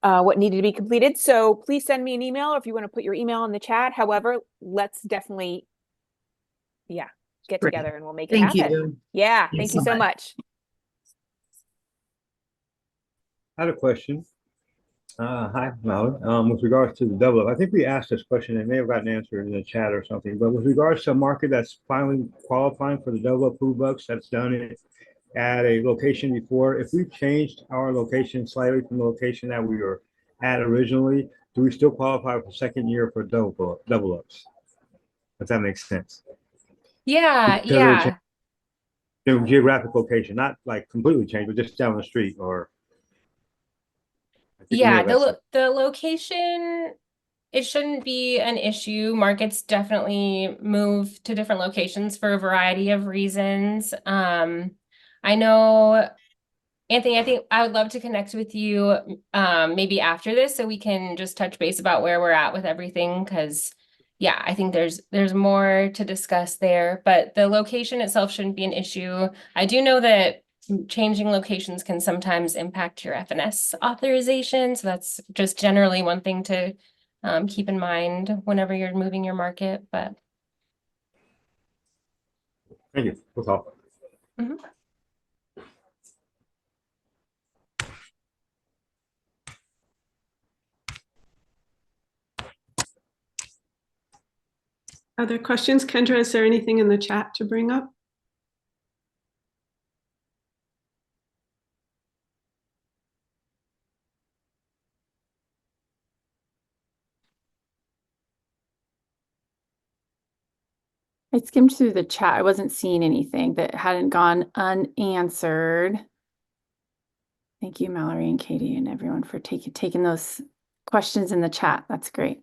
what needed to be completed. So please send me an email if you want to put your email in the chat. However, let's definitely, get together and we'll make it happen. Thank you. Yeah, thank you so much. I had a question. Hi, Mallory. With regards to the double up, I think we asked this question. It may have gotten answered in the chat or something. But with regards to a market that's finally qualifying for the double up food bucks, that's done it at a location before. If we changed our location slightly from the location that we were at originally, do we still qualify for second year for double ups? If that makes sense. Yeah, Geographic location, not like completely changed, but just down the street or. Yeah, the location, it shouldn't be an issue. Markets definitely move to different locations for a variety of reasons. I know, Anthony, I think I would love to connect with you maybe after this so we can just touch base about where we're at with everything because I think there's more to discuss there, but the location itself shouldn't be an issue. I do know that changing locations can sometimes impact your FNS authorization. So that's just generally one thing to keep in mind whenever you're moving your market. But thank you. That's all. Other questions? Kendra, is there anything in the chat to bring up? I skimmed through the chat. I wasn't seeing anything that hadn't gone unanswered. Thank you, Mallory and Katie and everyone for taking those questions in the chat. That's great.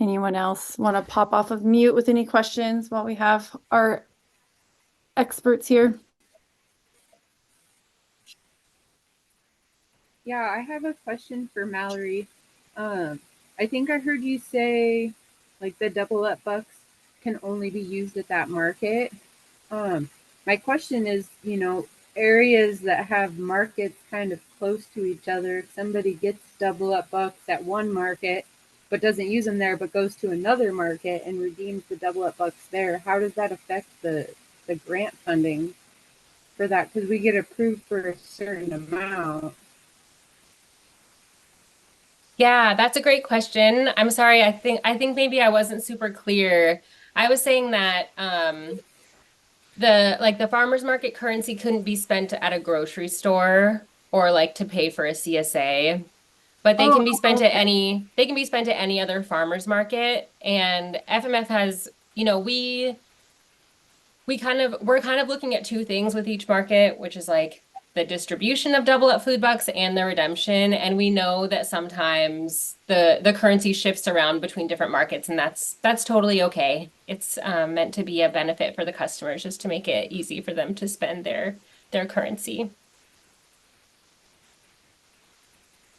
Anyone else want to pop off of mute with any questions while we have our experts here? Yeah, I have a question for Mallory. I think I heard you say like the double up bucks can only be used at that market. My question is, areas that have markets kind of close to each other, if somebody gets double up bucks at one market but doesn't use them there but goes to another market and redeems the double up bucks there, how does that affect the grant funding for that? Because we get approved for a certain amount. Yeah, that's a great question. I'm sorry. I think maybe I wasn't super clear. I was saying that the farmers market currency couldn't be spent at a grocery store or like to pay for a CSA, but they can be spent at any other farmers market. And FMF has, we're kind of looking at two things with each market, which is like the distribution of double up food bucks and the redemption. And we know that sometimes the currency shifts around between different markets, and that's totally okay. It's meant to be a benefit for the customers, just to make it easy for them to spend their currency.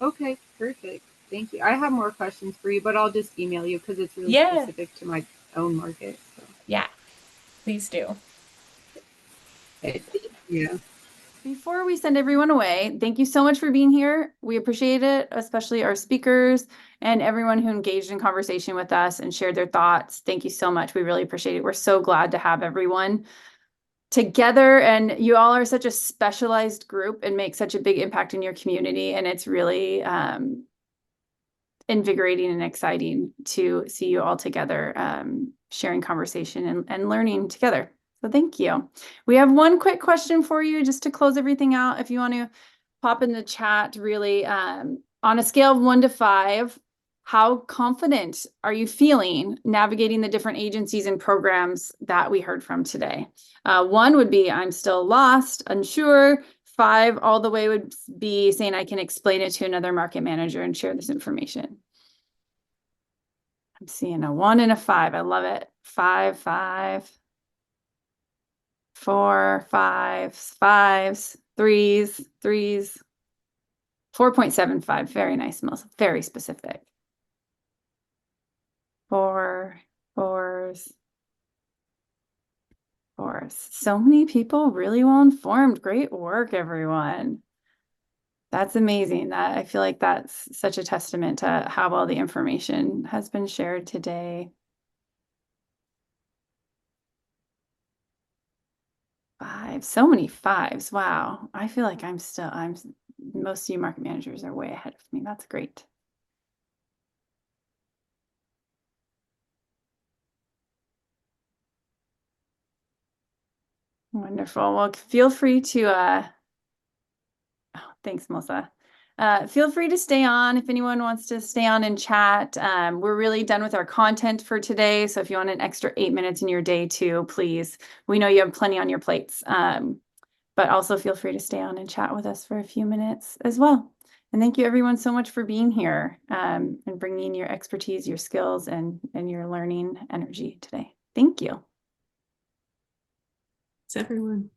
Okay, perfect. Thank you. I have more questions for you, but I'll just email you because it's really Yeah. specific to my own market. So. Yeah, please do. Okay, thank you. Before we send everyone away, thank you so much for being here. We appreciate it, especially our speakers and everyone who engaged in conversation with us and shared their thoughts. Thank you so much. We really appreciate it. We're so glad to have everyone together, and you all are such a specialized group and make such a big impact in your community. And it's really invigorating and exciting to see you all together, sharing conversation and learning together. So thank you. We have one quick question for you just to close everything out. If you want to pop in the chat, really, on a scale of 1 to 5, how confident are you feeling navigating the different agencies and programs that we heard from today? 1 would be, I'm still lost, unsure. 5 all the way would be saying, I can explain it to another market manager and share this information. I'm seeing a 1 and a 5. I love it. 5, 5. 4, 5s, 5s, 3s, 3s. 4.75. Very nice, Melissa. Very specific. 4, 4s, 4s. So many people really well informed. Great work, everyone. That's amazing. That I feel like that's such a testament to how well the information has been shared today. 5, so many 5s. Wow. I feel like most of you market managers are way ahead of me. That's great. Wonderful. Well, feel free to, thanks, Melissa. Feel free to stay on if anyone wants to stay on and chat. We're really done with our content for today. So if you want an extra 8 minutes in your day too, please. We know you have plenty on your plates. But also feel free to stay on and chat with us for a few minutes as well. And thank you everyone so much for being here and bringing your expertise, your skills, and your learning energy today. Thank you. Thanks, everyone.